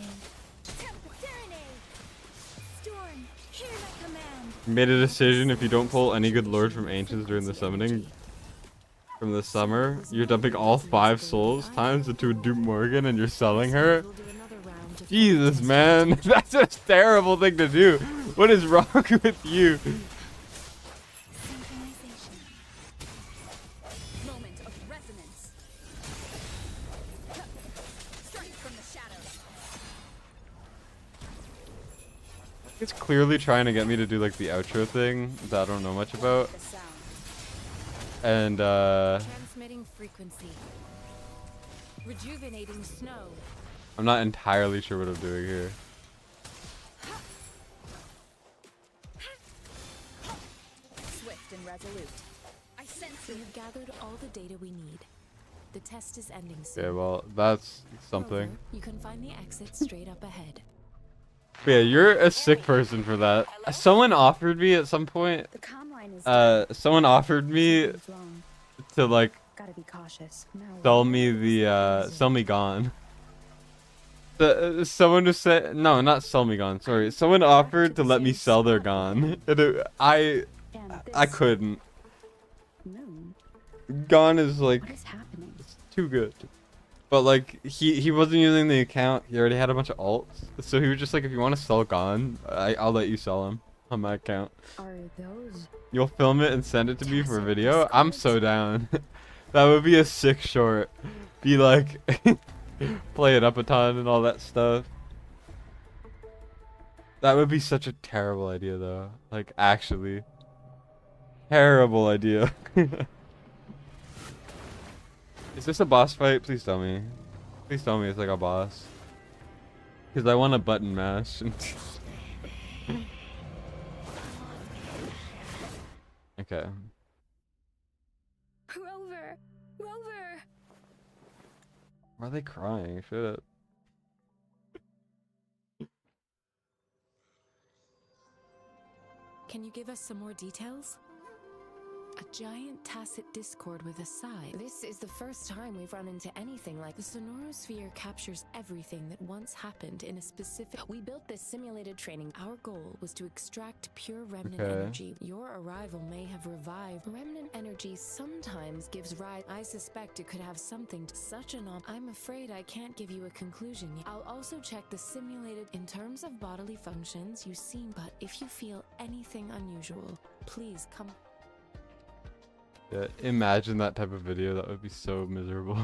Serenade! Storm, hear my command! Made a decision: if you don't pull any good lord from ancients during the summoning from the summer, you're dumping all 5 souls times into a Duke Morgan and you're selling her. We'll do another round of Jesus, testing. man, that's a terrible thing to do. What is wrong with you? Synchronization. Moment of resonance. Strike from the shadows. It's clearly trying to get me to do like the outro thing that I don't know much about. The sound. And Transmitting frequency. Rejuvenating snow. I'm not entirely sure what I'm doing here. Swift and resolute. I sense we have gathered all the data we need. The test is ending soon. Okay, well, that's something. Moreover, you can find the exit straight up ahead. Yeah, you're a sick person for that. Someone offered me at some point, The comm line is someone offered me long. to like Gotta be cautious. Now sell me the sell me gone. Someone just said no, not sell me gone. Sorry, someone offered to let me sell their gone. And I couldn't. Moon. Gone is like What is happening? it's too good. But like he wasn't using the account. He already had a bunch of alts, so he was just like, if you want to sell gone, I'll let you sell him on my account. Are those? You'll film it and send it to me for a video. I'm so down. That would be a sick short. Be like, play it up a ton and all that stuff. That would be such a terrible idea though. Like actually. Terrible idea. Is this a boss fight? Please tell me. Please tell me it's like a boss. Because I want a button mash. Okay. Rover! Rover! Why are they crying? Shit. Can you give us some more details? A giant tacit discord with a side. This is the first time we've run into anything like the sonorosphere captures everything that once happened in a specific. We built this simulated training. Our goal was to extract pure remnant energy. Your arrival may have revived. Remnant energy sometimes gives rise. I suspect it could have something to such an I'm afraid I can't give you a conclusion yet. I'll also check the simulated in terms of bodily functions you seem, but if you feel anything unusual, please come. Yeah, imagine that type of video. That would be so miserable.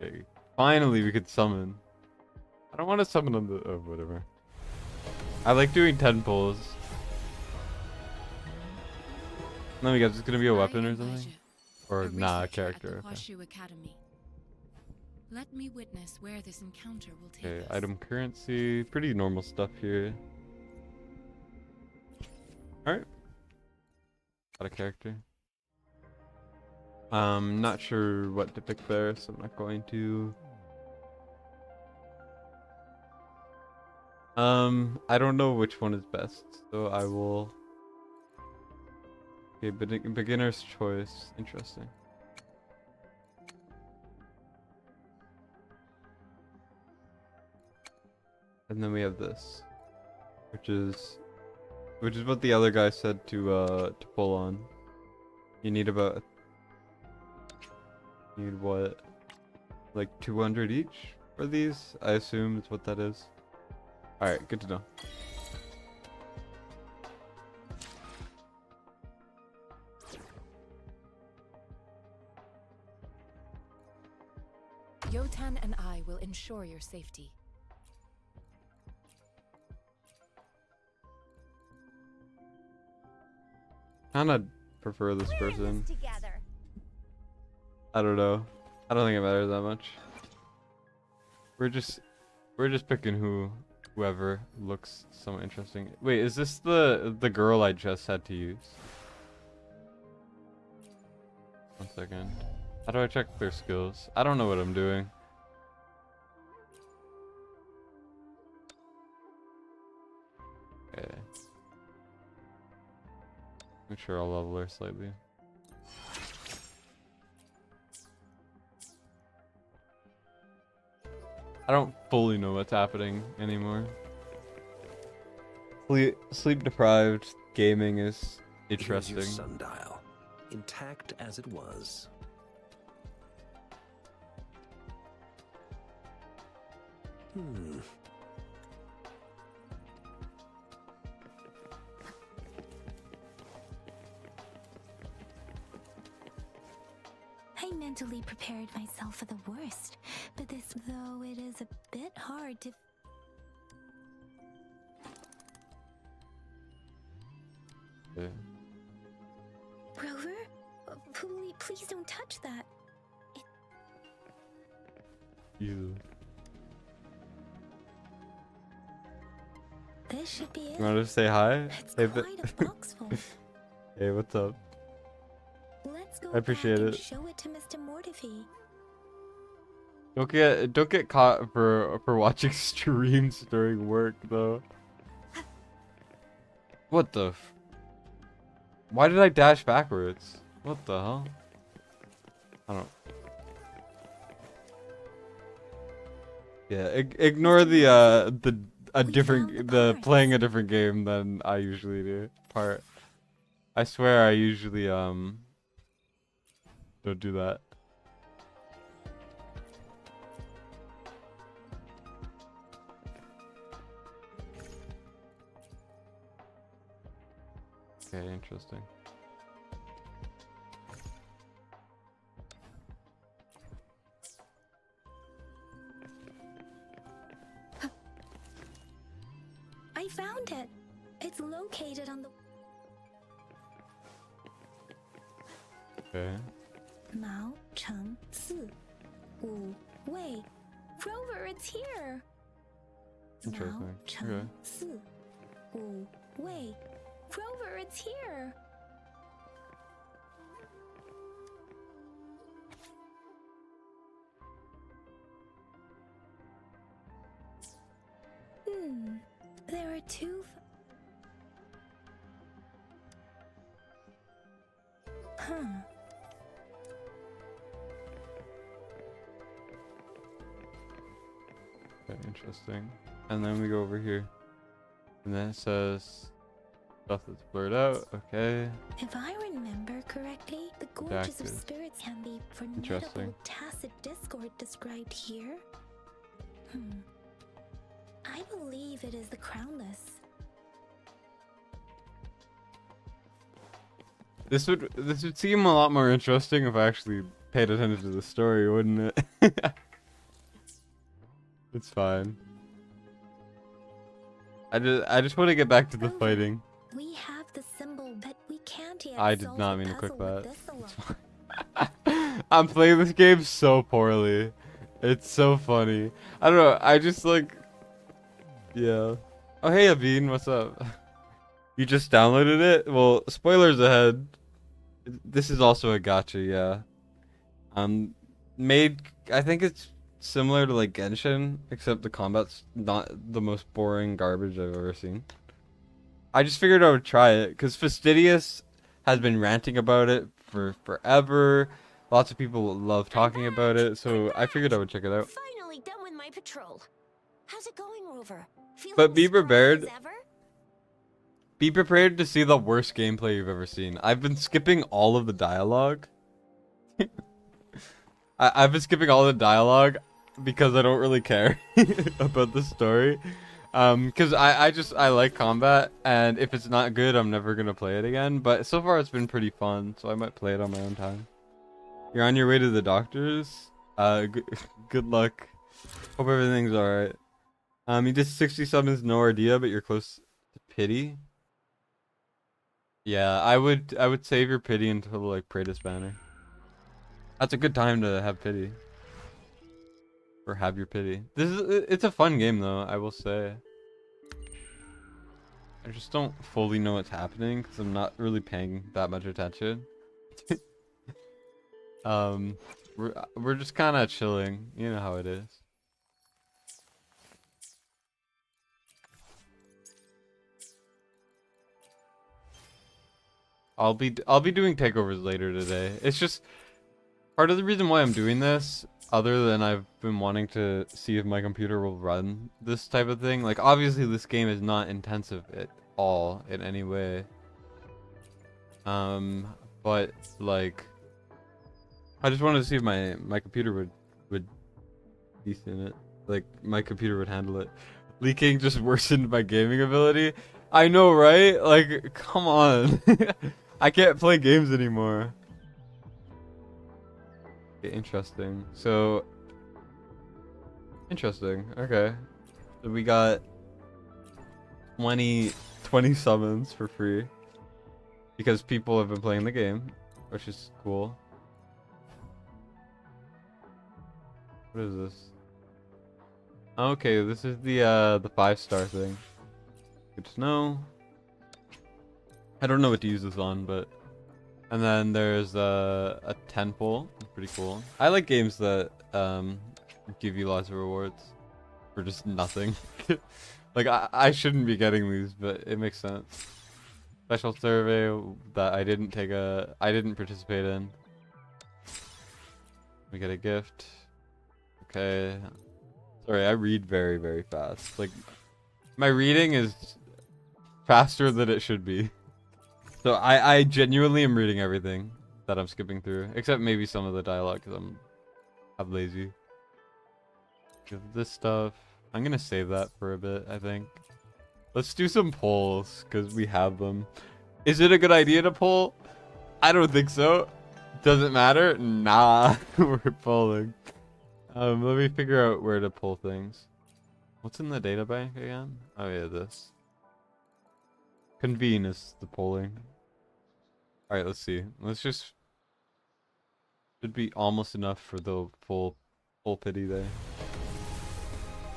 Okay, finally we could summon. I don't want to summon on the... Oh, whatever. I like doing 10 pulls. Let me guess, it's gonna be a weapon or something? Or nah, a character. Okay. Academy. Let me witness where this encounter will take Okay, us. item currency. Pretty normal stuff here. Alright. Got a character. Not sure what to pick there, so I'm not going to. I don't know which one is best, so I will. Okay, beginner's choice. Interesting. And then we have this, which is what the other guy said to pull on. You need about what, like 200 each for these? I assume it's what that is. All right, good to know. Yotan and I will ensure your safety. Kinda prefer this We're in person. this together. I don't know. I don't think it matters that much. We're just picking whoever looks somewhat interesting. Wait, is this the girl I just had to use? 1 second. How do I check their skills? I don't know what I'm doing. Okay. Make sure I'll level her slightly. I don't fully know what's happening anymore. Sleep deprived gaming is interesting. Here's your sundial, intact as it was. I mentally prepared myself for the worst, but this, though it is a bit hard to... Yeah. Rover? Please don't touch that. You This should be it. want to say hi? It's Hey, quite a box full. hey, what's up? Let's go I appreciate back and it. show it to Mr. Mortifee. Don't get caught for watching streams during work though. What the? Why did I dash backwards? What the hell? I don't. Yeah, ignore the playing a different game than I usually do part. I swear I usually don't do that. Okay, interesting. I found it. It's located on the... Okay. Mao Cheng Si Wu Wei. Rover, it's here. Mao Interesting. Cheng Okay. Si Wu Wei. Rover, it's here. There are two... Okay, interesting. And then we go over here. And then it says stuff that's blurred out. Okay. If I remember correctly, the gorges of Redacted. spirits can be Interesting. formidable tacit discord described here. I believe it is the crownless. This would seem a lot more interesting if I actually paid attention to the story, wouldn't it? It's fine. I just want to get back to the Over. fighting. We have the symbol, but we can't yet I did solve not the mean to click puzzle with that. this alone. I'm playing this game so poorly. It's so funny. I don't know. I just like, yeah. Oh hey Aveen, what's up? You just downloaded it? Well, spoilers ahead. This is also a gacha, yeah. Made, I think it's similar to like Genshin, except the combat's not the most boring garbage I've ever seen. I just figured I would try it because Fastidious has been ranting about it for forever. Lots of people love talking about it, so I figured I would check it out. Finally done with my patrol. How's it going, Rover? Feeling But be as strong prepared. as ever? Be prepared to see the worst gameplay you've ever seen. I've been skipping all of the dialogue. I've been skipping all the dialogue because I don't really care about the story. Because I like combat, and if it's not good, I'm never gonna play it again. But so far, it's been pretty fun, so I might play it on my own time. You're on your way to the doctors. Good luck. Hope everything's alright. You did 60 summons, no idea, but you're close to pity. Yeah, I would save your pity until like Praetus banner. That's a good time to have pity. Or have your pity. It's a fun game though, I will say. I just don't fully know what's happening because I'm not really paying that much attention. We're just kind of chilling, you know how it is. I'll be doing takeovers later today. It's just part of the reason why I'm doing this, other than I've been wanting to see if my computer will run this type of thing. Like obviously this game is not intensive at all in any way. But like I just wanted to see if my computer would decent it. Like my computer would handle it. Leaking just worsened my gaming ability. I know, right? Like come on. I can't play games anymore. Okay, interesting. So interesting. Okay. So we got 20 summons for free because people have been playing the game, which is cool. What is this? Okay, this is the 5-star thing. Good to know. I don't know what to use this on, but and then there's a 10 pull. Pretty cool. I like games that give you lots of rewards for just nothing. Like I shouldn't be getting these, but it makes sense. Special survey that I didn't participate in. We get a gift. Okay. Sorry, I read very, very fast. Like my reading is faster than it should be. So I genuinely am reading everything that I'm skipping through, except maybe some of the dialogue because I'm lazy. Give this stuff. I'm gonna save that for a bit, I think. Let's do some polls because we have them. Is it a good idea to poll? I don't think so. Does it matter? Nah, we're polling. Let me figure out where to pull things. What's in the data bank again? Oh yeah, this. Convene is the polling. Alright, let's see. Let's just... Should be almost enough for the full pity there.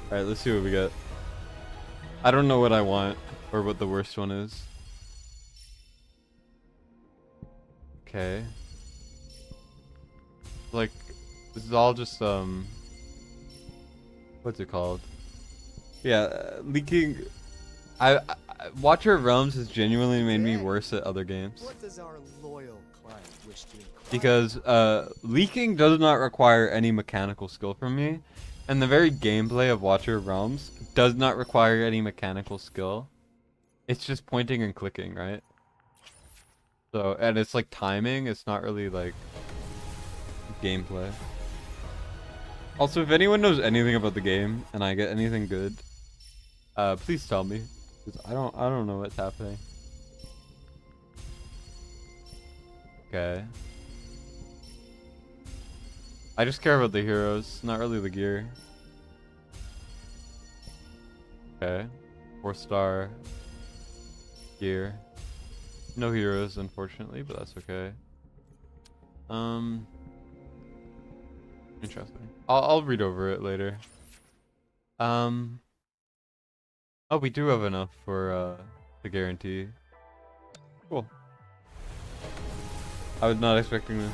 Alright, let's see what we get. I don't know what I want, or what the worst one is. Okay. Like, this is all just, what's it called? Yeah, leaking... Watcher of Realms has genuinely made me worse at other games. What does our loyal client wish to inquire? Because leaking does not require any mechanical skill from me. And the very gameplay of Watcher of Realms does not require any mechanical skill. It's just pointing and clicking, right? So, and it's like timing, it's not really like gameplay. Also, if anyone knows anything about the game and I get anything good, please tell me, because I don't know what's happening. Okay. I just care about the heroes, not really the gear. Okay. 4-star gear. No heroes, unfortunately, but that's okay. Interesting. I'll read over it later. Oh, we do have enough for the guarantee. Cool. I was not expecting this.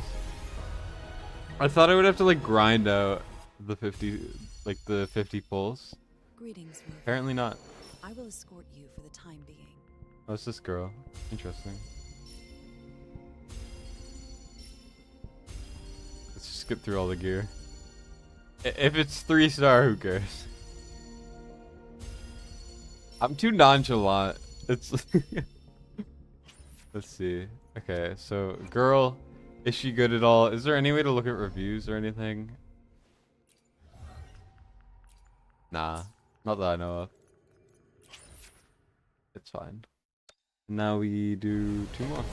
I thought I would have to like grind out the 50, like the 50 pulls. Greetings, Wuthering. Apparently not. I will escort you for the time being. Oh, it's this girl. Interesting. Let's just skip through all the gear. If it's 3-star, who cares? I'm too nonchalant. It's let's see. Okay, so girl, is she good at all? Is there any way to look at reviews or anything? Nah, not that I know of. It's fine. Now we do 2 more.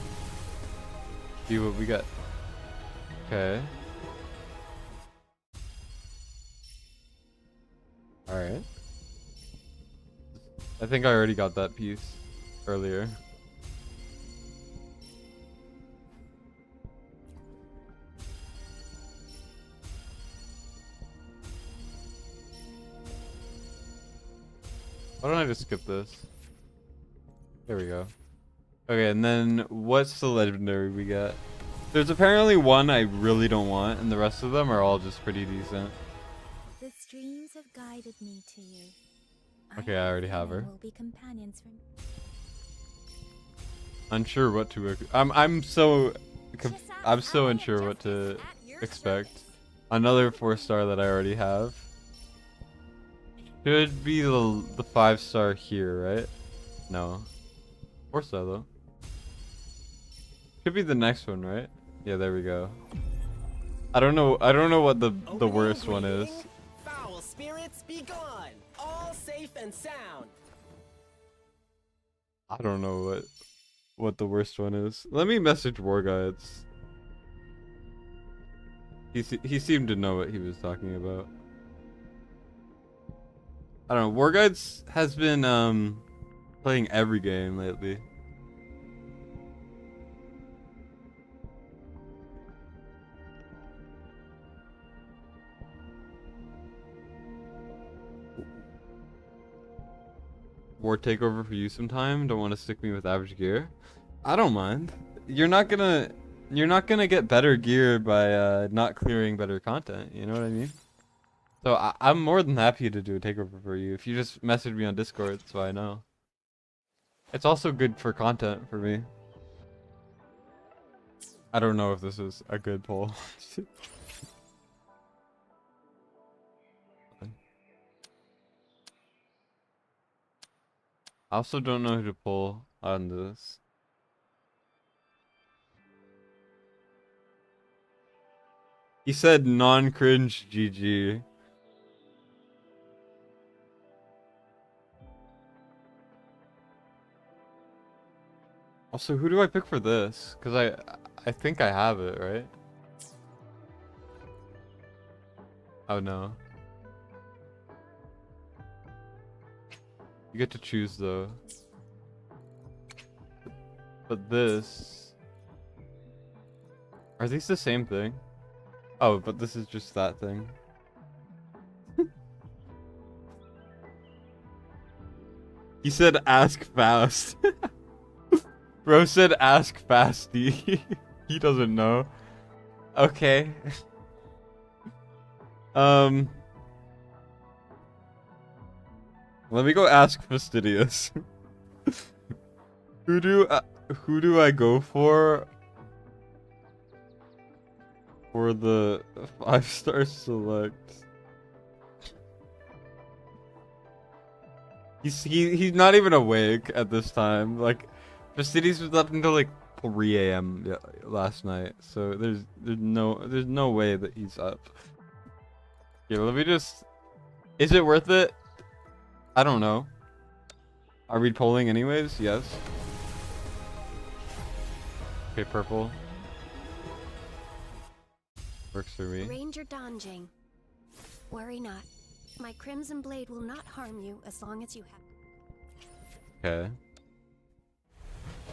See what we got. Okay. Alright. I think I already got that piece earlier. Why don't I just skip this? There we go. Okay, and then what's the legendary we got? There's apparently one I really don't want, and the rest of them are all just pretty decent. The streams have guided me to you. Okay, I already have her. Will be companions from Unsure what to. I'm so unsure what to expect. Another 4-star that I already have. Should be the 5-star here, right? No. 4-star though. Should be the next one, right? Yeah, there we go. I don't know what the worst one is. Foul spirits be gone. All safe and sound. I don't know what the worst one is. Let me message War Guides. He seemed to know what he was talking about. I don't know. War Guides has been playing every game lately. War takeover for you sometime. Don't want to stick me with average gear. I don't mind. You're not gonna get better gear by not clearing better content. You know what I mean? So I'm more than happy to do a takeover for you. If you just message me on Discord, so I know. It's also good for content for me. I don't know if this is a good poll. I also don't know who to pull on this. He said non-cringe GG. Also, who do I pick for this? Because I think I have it, right? Oh no. You get to choose though. But this... Are these the same thing? Oh, but this is just that thing. He said ask fast. Bro said ask fasty. He doesn't know. Okay. Let me go ask Fastidious. Who do I go for the 5-star select? He's not even awake at this time. Like, Fastidious was up until like 3 a.m. last night, so there's no way that he's up. Yeah, let me just. Is it worth it? I don't know. Are we polling anyways? Yes. Okay, purple. Works for me. Ranger Donjing. Worry not. My Crimson Blade will not harm you as long as you have. Okay.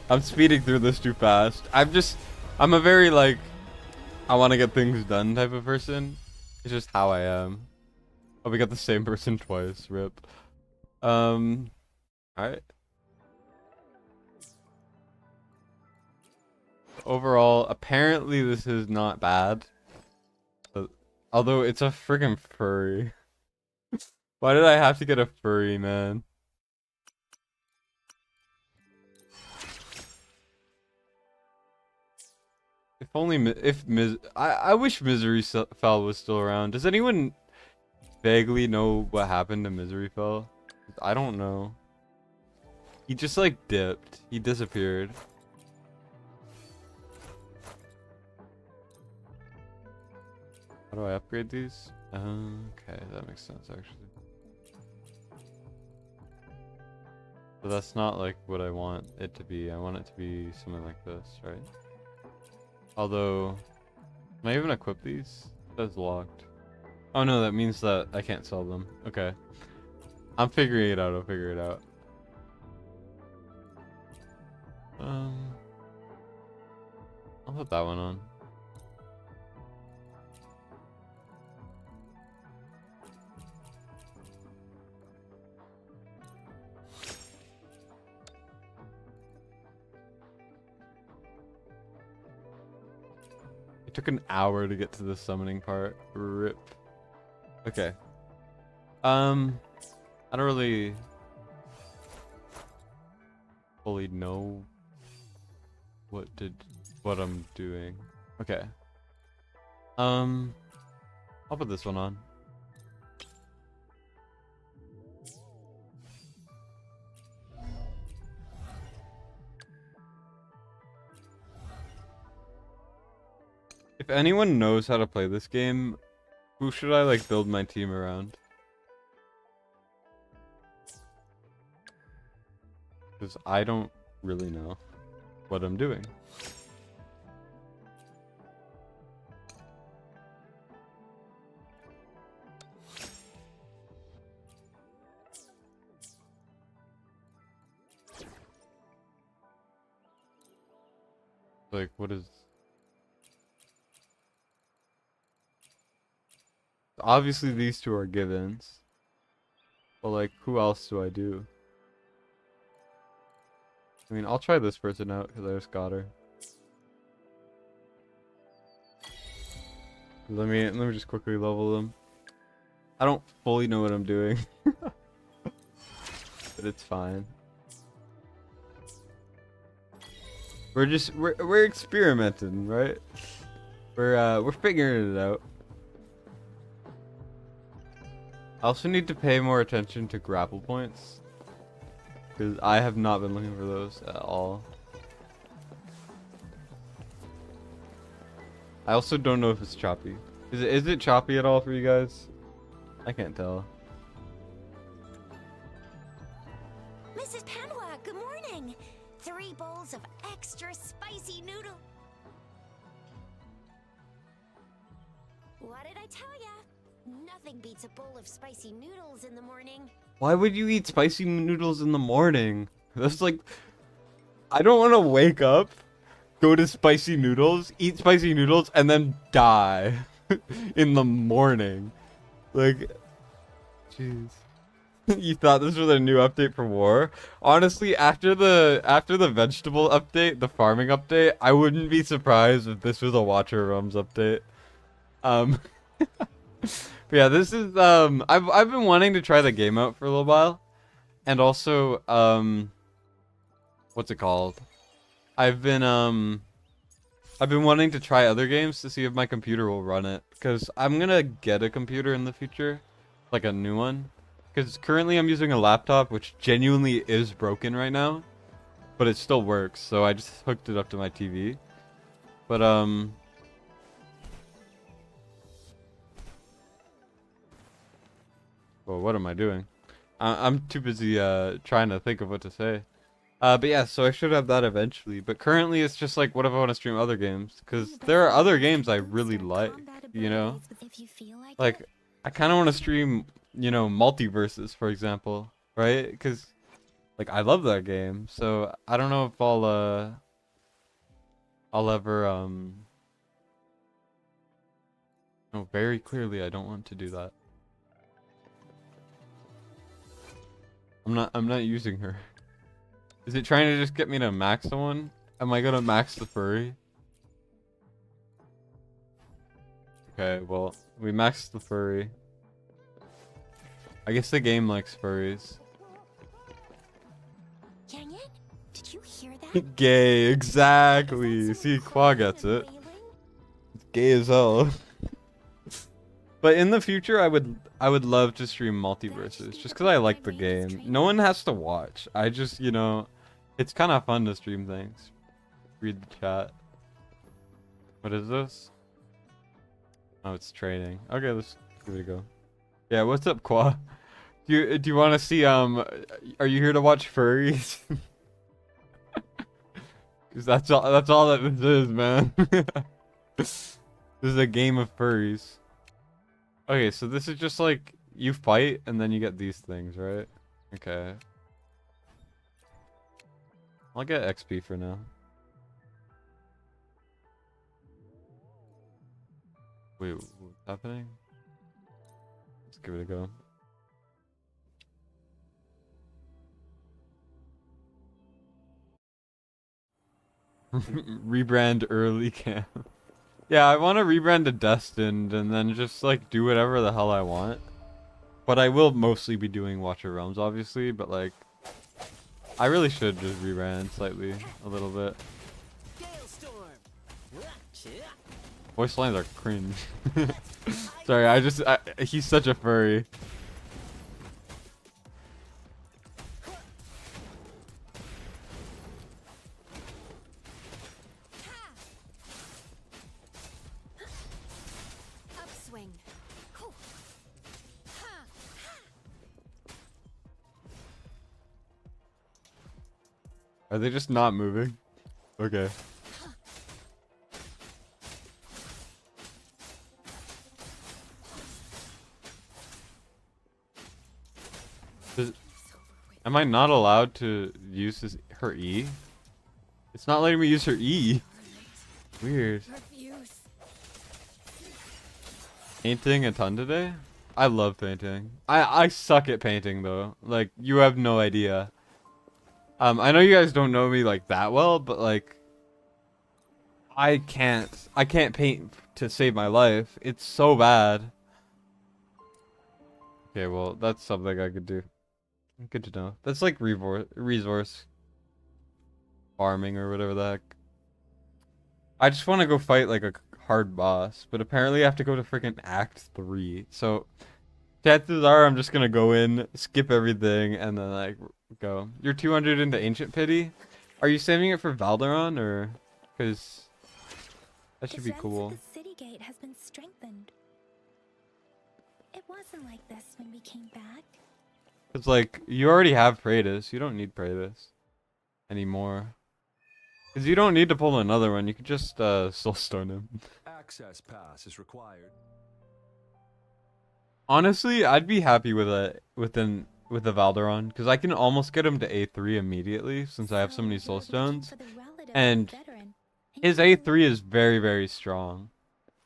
I'm speeding through this too fast. I'm a very like, I want to get things done type of person. It's just how I am. Oh, we got the same person twice. Rip. Alright. Overall, apparently this is not bad. Although it's a friggin' furry. Why did I have to get a furry, man? If only I wish Misery Fell was still around. Does anyone vaguely know what happened to Misery Fell? I don't know. He just like dipped. He disappeared. How do I upgrade these? Okay, that makes sense actually. But that's not like what I want it to be. I want it to be something like this, right? Although, can I even equip these? It says locked. Oh no, that means that I can't sell them. Okay. I'm figuring it out. I'll figure it out. I'll put that one on. It took an hour to get to the summoning part. Rip. Okay. I don't really fully know what I'm doing. Okay. I'll put this one on. If anyone knows how to play this game, who should I like build my team around? Because I don't really know what I'm doing. Like, what is... Obviously these two are givens. But like, who else do I do? I mean, I'll try this person out because I just got her. Let me just quickly level them. I don't fully know what I'm doing. But it's fine. We're experimenting, right? We're figuring it out. I also need to pay more attention to grapple points, because I have not been looking for those at all. I also don't know if it's choppy. Is it choppy at all for you guys? I can't tell. Mrs. Panwa, good morning. 3 bowls of extra spicy noodle. What did I tell ya? Nothing beats a bowl of spicy noodles in the morning. Why would you eat spicy noodles in the morning? That's like... I don't want to wake up, go to spicy noodles, eat spicy noodles, and then die in the morning. Like... Jeez. You thought this was a new update for war? Honestly, after the vegetable update, the farming update, I wouldn't be surprised if this was a Watcher Realms update. But yeah, this is I've been wanting to try the game out for a little while. And also what's it called? I've been wanting to try other games to see if my computer will run it, because I'm gonna get a computer in the future, like a new one. Because currently I'm using a laptop, which genuinely is broken right now. But it still works, so I just hooked it up to my TV. But, well, what am I doing? I'm too busy, trying to think of what to say. But yeah, so I should have that eventually. But currently it's just like, what if I want to stream other games? Because there are other games I really like, you know? If you feel Like, I kind of want to stream, you know, Multiverses, for example, right? Because, like, I love that game. So, I don't know if I'll ever, no, very clearly I don't want to do that. I'm not using her. Is it trying to just get me to max someone? Am I gonna max the furry? Okay, well, we maxed the furry. I guess the game likes furries. Dang it! Did you hear that? Gay, exactly. See, Qua gets it. It's gay as hell. But in the future, I would love to stream Multiverses just because I like the game. No one has to watch. I just, you know, it's kind of fun to stream things. Read the chat. What is this? Oh, it's training. Okay, let's give it a go. Yeah, what's up, Qua? Do you want to see are you here to watch furries? Cuz that's all that this is, man. This is a game of furries. Okay, so this is just like you fight and then you get these things, right? Okay. I'll get XP for now. Wait, what's happening? Let's give it a go. Rebrand early camp. Yeah, I want to rebrand to Destined and then just like do whatever the hell I want. But I will mostly be doing Watcher Realms, obviously, but like I really should just rebrand slightly a little bit. Voice lines are cringe. Sorry, he's such a furry. Upswing. Are they just not moving? Okay. Am I not allowed to use her E? It's not letting me use her E. Weird. Painting a ton today? I love painting. I suck at painting though. Like, you have no idea. I know you guys don't know me like that well, but like I can't paint to save my life. It's so bad. Okay, well, that's something I could do. Good to know. That's like resource farming or whatever the heck. I just want to go fight like a hard boss, but apparently I have to go to freaking Act 3. So chances are I'm just gonna go in, skip everything, and then like go. You're 200 into Ancient Pity? Are you saving it for Valderon or? Because that should be cool. The city gate has been strengthened. It wasn't like this when we came back. It's like, you already have Praetus. You don't need Praetus anymore. Because you don't need to pull another one. You could just soulstone him. Access pass is required. Honestly, I'd be happy with the Valderon. Because I can almost get him to A3 immediately since I have so many soulstones. And his A3 is very, very strong.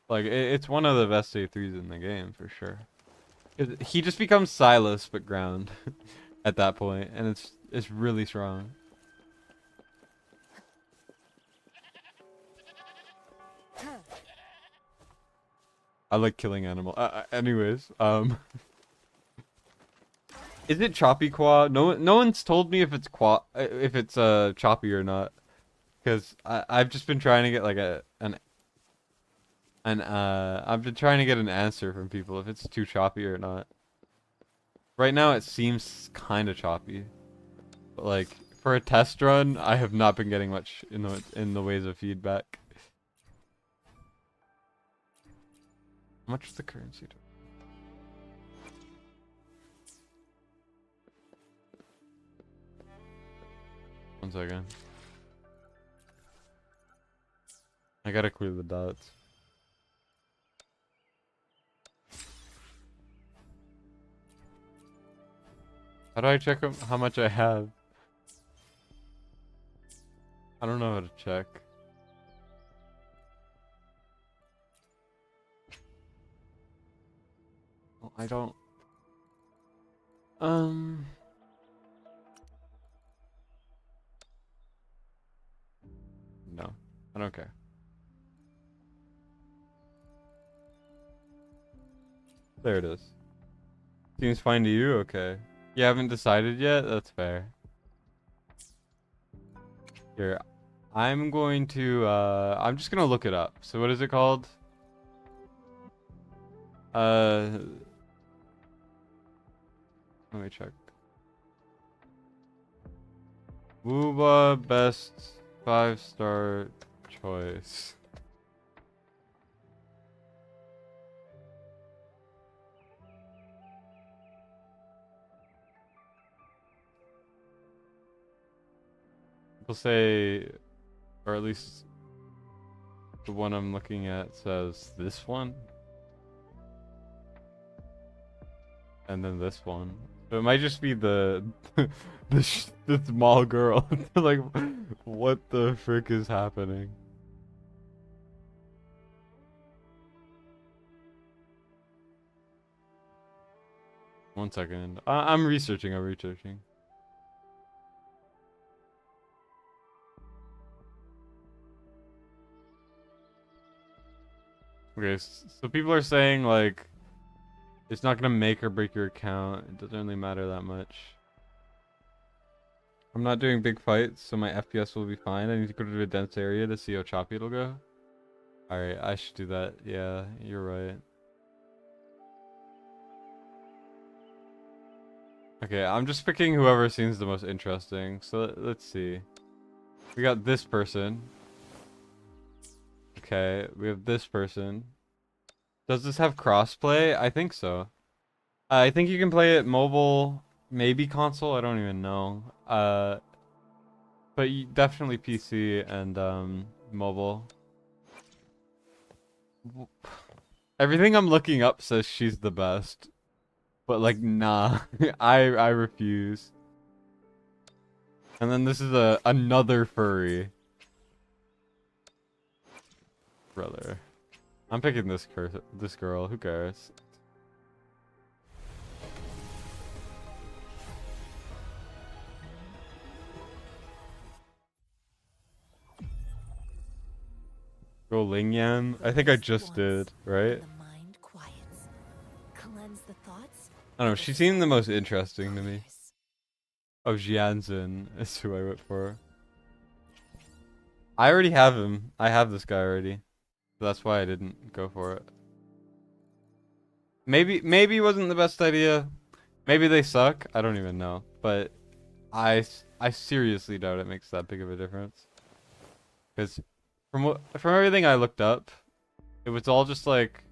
Like, it's one of the best A3s in the game, for sure. He just becomes Silas, but ground at that point, and it's really strong. I like killing animals. Anyways, is it choppy Qua? No one's told me if it's choppy or not, because I've just been trying to get like I've been trying to get an answer from people if it's too choppy or not. Right now it seems kind of choppy, but like for a test run, I have not been getting much in the ways of feedback. How much is the currency? 1 second. I gotta clear the dots. How do I check how much I have? I don't know how to check. Well, I don't. No, I don't care. There it is. Seems fine to you? Okay. You haven't decided yet? That's fair. Here, I'm going to, I'm just gonna look it up. So what is it called? Let me check. Wooba best 5-star choice. People say, or at least the one I'm looking at says this one. And then this one. So it might just be the the small girl. Like, what the frick is happening? One second. I'm researching. I'm researching. Okay, so people are saying like it's not gonna make or break your account. It doesn't really matter that much. I'm not doing big fights, so my FPS will be fine. I need to go to a dense area to see how choppy it'll go. Alright, I should do that. Yeah, you're right. Okay, I'm just picking whoever seems the most interesting. So let's see. We got this person. Okay, we have this person. Does this have crossplay? I think so. I think you can play it mobile, maybe console, I don't even know. But definitely PC and mobile. Everything I'm looking up says she's the best. But like, nah, I refuse. And then this is another furry. Brother. I'm picking this girl, who cares? Go Ling Yan? I think I just did, right? The mind quiets. Cleanse the thoughts. I don't know, she seemed the most interesting to me. Oh, Jianzhen is who I went for. I already have him. I have this guy already. So that's why I didn't go for it. Maybe it wasn't the best idea. Maybe they suck. I don't even know. But I seriously doubt it makes that big of a difference. Because from everything I looked up, it was all just like,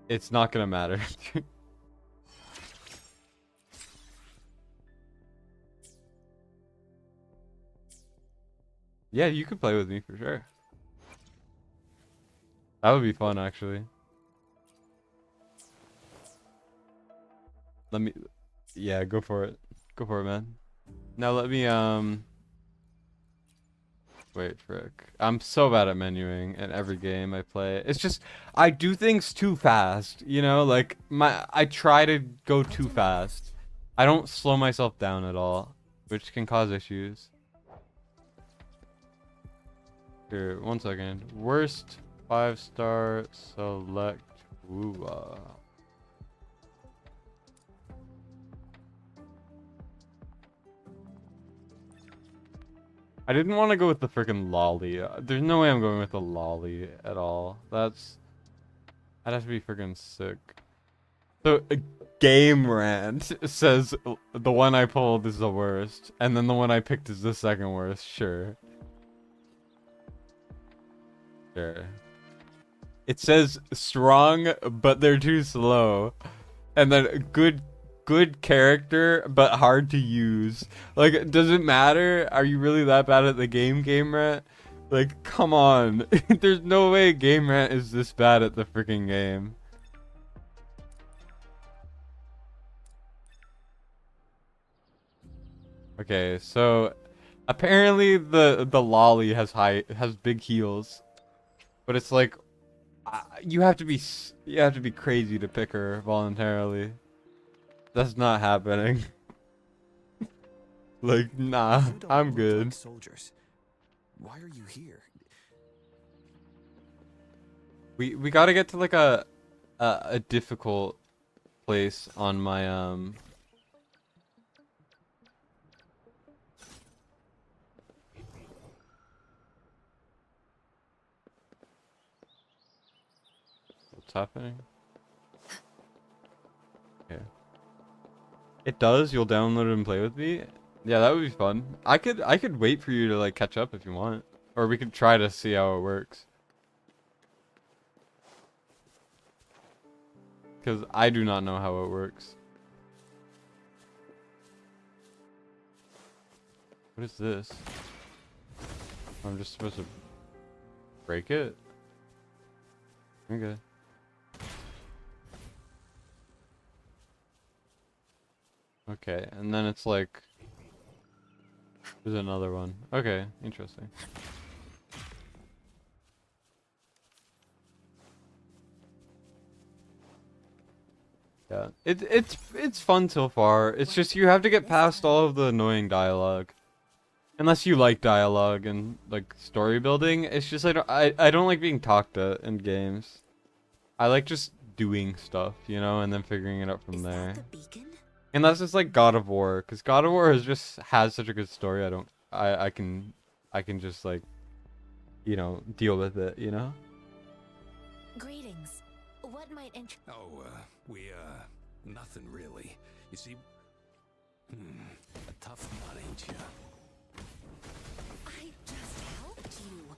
it's not gonna matter. Yeah, you could play with me for sure. That would be fun, actually. Let me... Yeah, go for it. Go for it, man. Now let me, Wait, frick. I'm so bad at menuing in every game I play. It's just, I do things too fast, you know? Like, I try to go too fast. I don't slow myself down at all, which can cause issues. Here, 1 second. Worst 5-star select Woowa. I didn't want to go with the freaking lolly. There's no way I'm going with the lolly at all. I'd have to be freaking sick. So Game Rant says the one I pulled is the worst, and then the one I picked is the second worst. Sure. Sure. It says strong, but they're too slow. And then good character, but hard to use. Like, does it matter? Are you really that bad at the Game Rant? Like, come on. There's no way Game Rant is this bad at the freaking game. Okay, so apparently the lolly has big heels, but it's like you have to be crazy to pick her voluntarily. That's not happening. Like, nah, You don't I'm look good. like soldiers. Why are you here? We gotta get to like a difficult place on my What's happening? Okay. It does. You'll download it and play with me. Yeah, that would be fun. I could wait for you to like catch up if you want, or we could try to see how it works. Because I do not know how it works. What is this? I'm just supposed to break it? Okay. Okay, and then it's like... There's another one. Okay, interesting. Yeah, it's fun so far. It's just you have to get past all of the annoying dialogue. Unless you like dialogue and like story building, it's just I don't like being talked at in games. I like just doing stuff, you know, and then figuring it out from there. And that's just like God of War, because God of War has such a good story. I can just like, you know, deal with it, you know. Greetings. What might Oh, nothing really. You see, a tough nut, ain't you? I just helped you.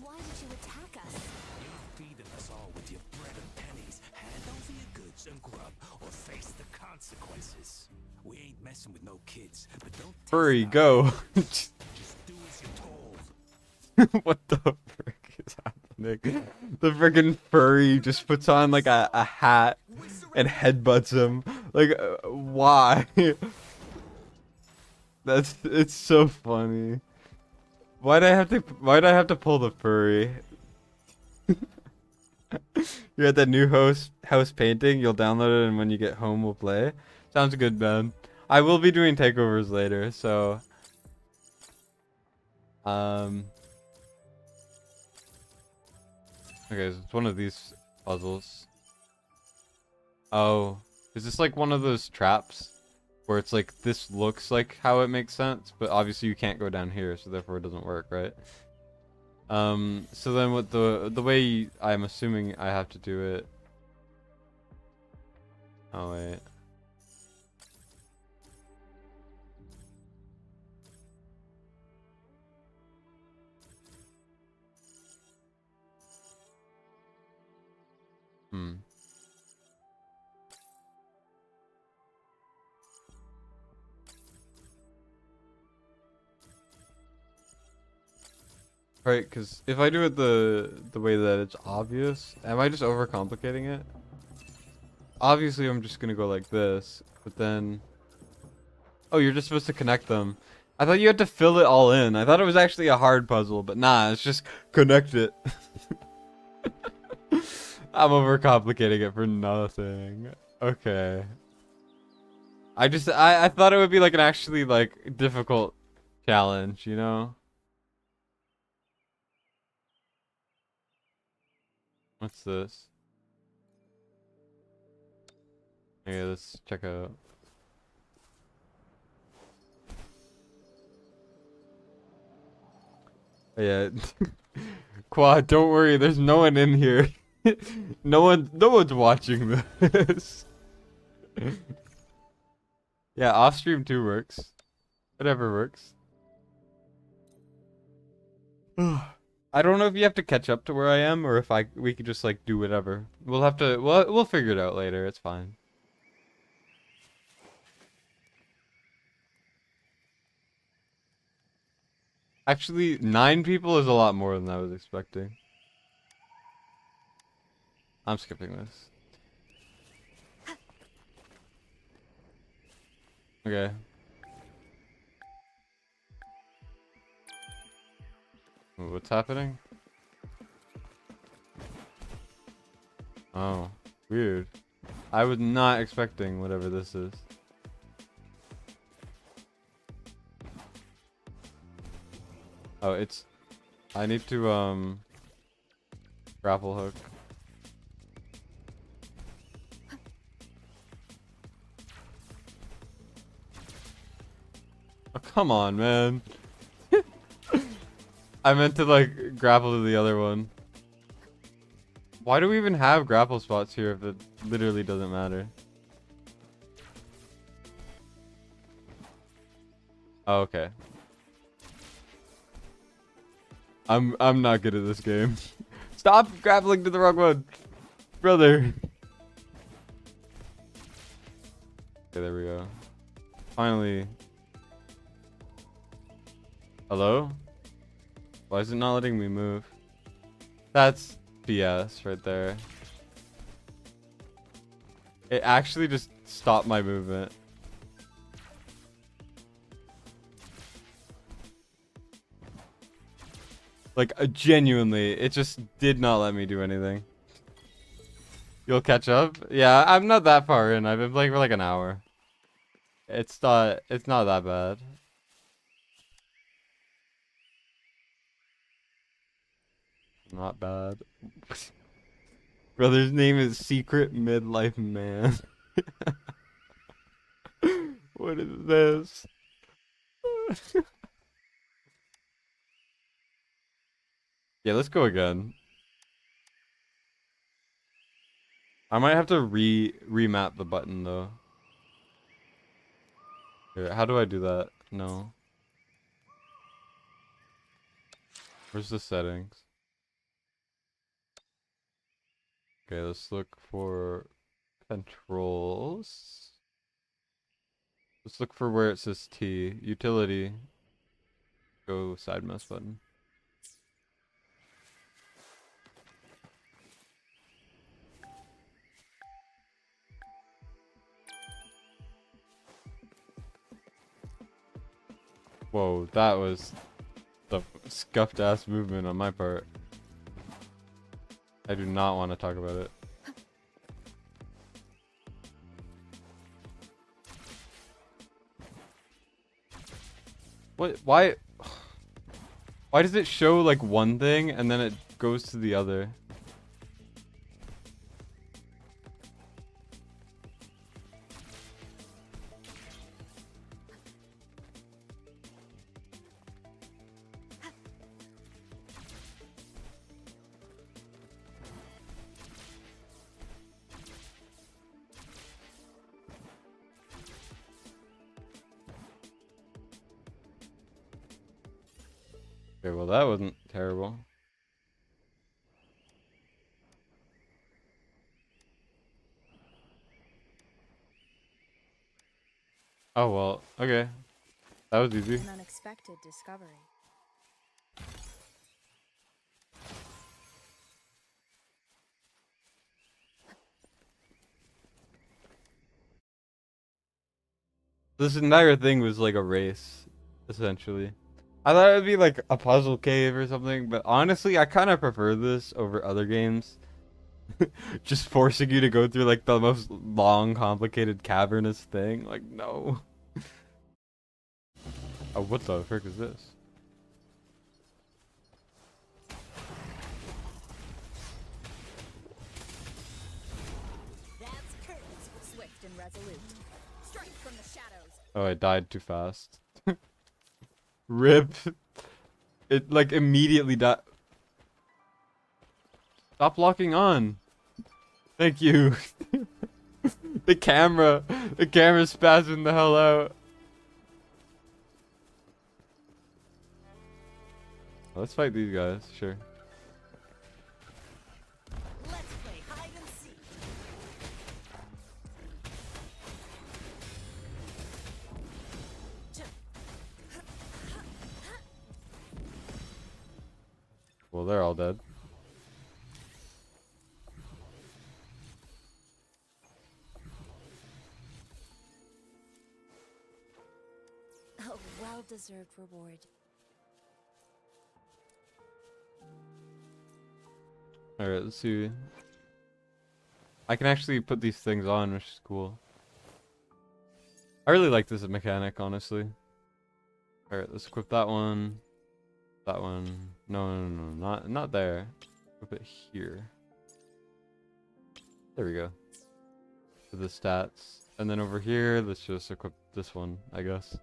Why did you attack us? You're feeding us all with your bread and pennies. Hand over your goods and grub, or face the consequences. We ain't messing with no kids, but don't. Furry, go. Just do as you're told. What the frick is happening? The freaking furry just puts on like a hat and headbutts him. Like, why? It's so funny. Why'd I have to pull the furry? You're at that new house painting. You'll download it, and when you get home, we'll play. Sounds good, man. I will be doing takeovers later, so okay, so it's one of these puzzles. Oh, is this like one of those traps where it's like this looks like how it makes sense, but obviously you can't go down here, so therefore it doesn't work, right? So then what the way I'm assuming I have to do it. Oh wait. Right, because if I do it the way that it's obvious, am I just overcomplicating it? Obviously, I'm just gonna go like this, but then... Oh, you're just supposed to connect them. I thought you had to fill it all in. I thought it was actually a hard puzzle, but nah, it's just connect it. I'm overcomplicating it for nothing. Okay. I thought it would be like an actually like difficult challenge, you know? What's this? Okay, let's check out. Yeah. Quad, don't worry, there's no one in here. No one's watching this. Yeah, off stream too works. Whatever works. I don't know if you have to catch up to where I am or if we could just like do whatever. We'll have to we'll figure it out later. It's fine. Actually, 9 people is a lot more than I was expecting. I'm skipping this. Okay. What's happening? Oh, weird. I was not expecting whatever this is. Oh, it's... I need to, grapple hook. Oh, come on, man. I meant to, like, grapple to the other one. Why do we even have grapple spots here if it literally doesn't matter? Oh, okay. I'm not good at this game. Stop grappling to the wrong one, brother. Okay, there we go. Finally. Hello? Why is it not letting me move? That's BS right there. It actually just stopped my movement. Like, genuinely, it just did not let me do anything. You'll catch up? Yeah, I'm not that far in. I've been playing for like an hour. It's not that bad. Not bad. Brother's name is Secret Midlife Man. What is this? Yeah, let's go again. I might have to remap the button though. Here, how do I do that? No. Where's the settings? Okay, let's look for controls. Let's look for where it says T. Utility. Go side mouse button. Whoa, that was the scuffed ass movement on my part. I do not want to talk about it. What? Why? Why does it show like one thing and then it goes to the other? Okay, well that wasn't terrible. Oh well, okay. That was easy. An unexpected discovery. This entire thing was like a race, essentially. I thought it would be like a puzzle cave or something, but honestly, I kind of prefer this over other games. Just forcing you to go through like the most long, complicated, cavernous thing. Like, no. Oh, what the frick is this? That's curtains, swift and resolute. Strike from the shadows. Oh, I died too fast. Rip. It like immediately died. Stop locking on. Thank you. The camera's spazzing the hell out. Let's fight these guys, sure. Let's play hide and seek. Well, they're all dead. A well-deserved reward. Alright, let's see. I can actually put these things on, which is cool. I really like this mechanic, honestly. Alright, let's equip that one. That one. No, not there. Equip it here. There we go. For the stats. And then over here, let's just equip this one, I guess.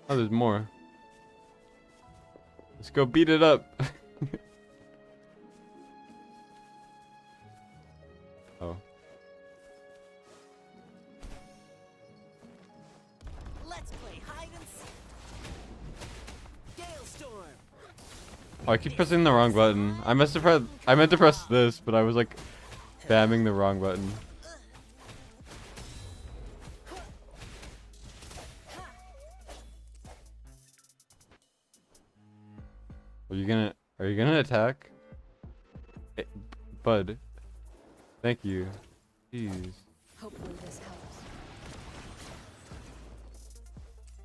Oh, there's more. Let's go beat it up. Oh. Let's play hide and seek. Galestorm. Oh, I keep pressing the wrong button. I meant to press this, but I was like spamming the wrong button. Are you gonna attack? Bud. Thank you. Jeez. Hopefully this helps.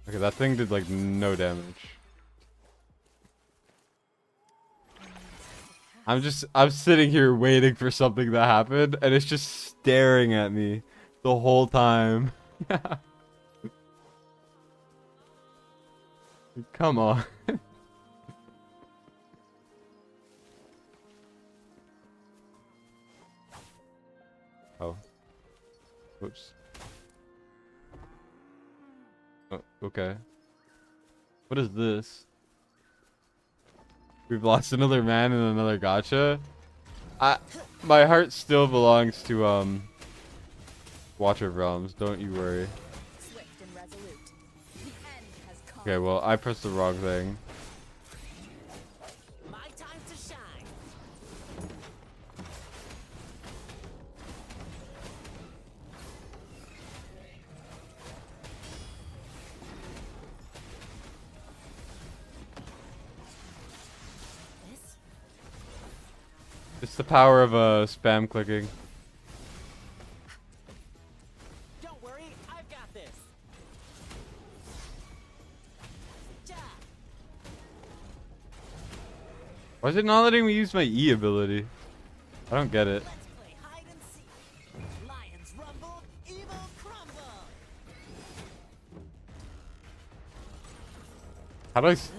Okay, that thing did like no damage. I'm sitting here waiting for something to happen, and it's just staring at me the whole time. Come on. Oh. Whoops. Oh, okay. What is this? We've lost another man and another gacha. My heart still belongs to Watcher of Realms, don't you worry. Swift and resolute. The end has come. Okay, well I pressed the wrong thing. My time to shine. This? It's the power of spam clicking. Don't worry, I've got this. Ja. Why is it not letting me use my E ability? I don't get it. Let's play hide and seek. Lions rumble, evil crumble.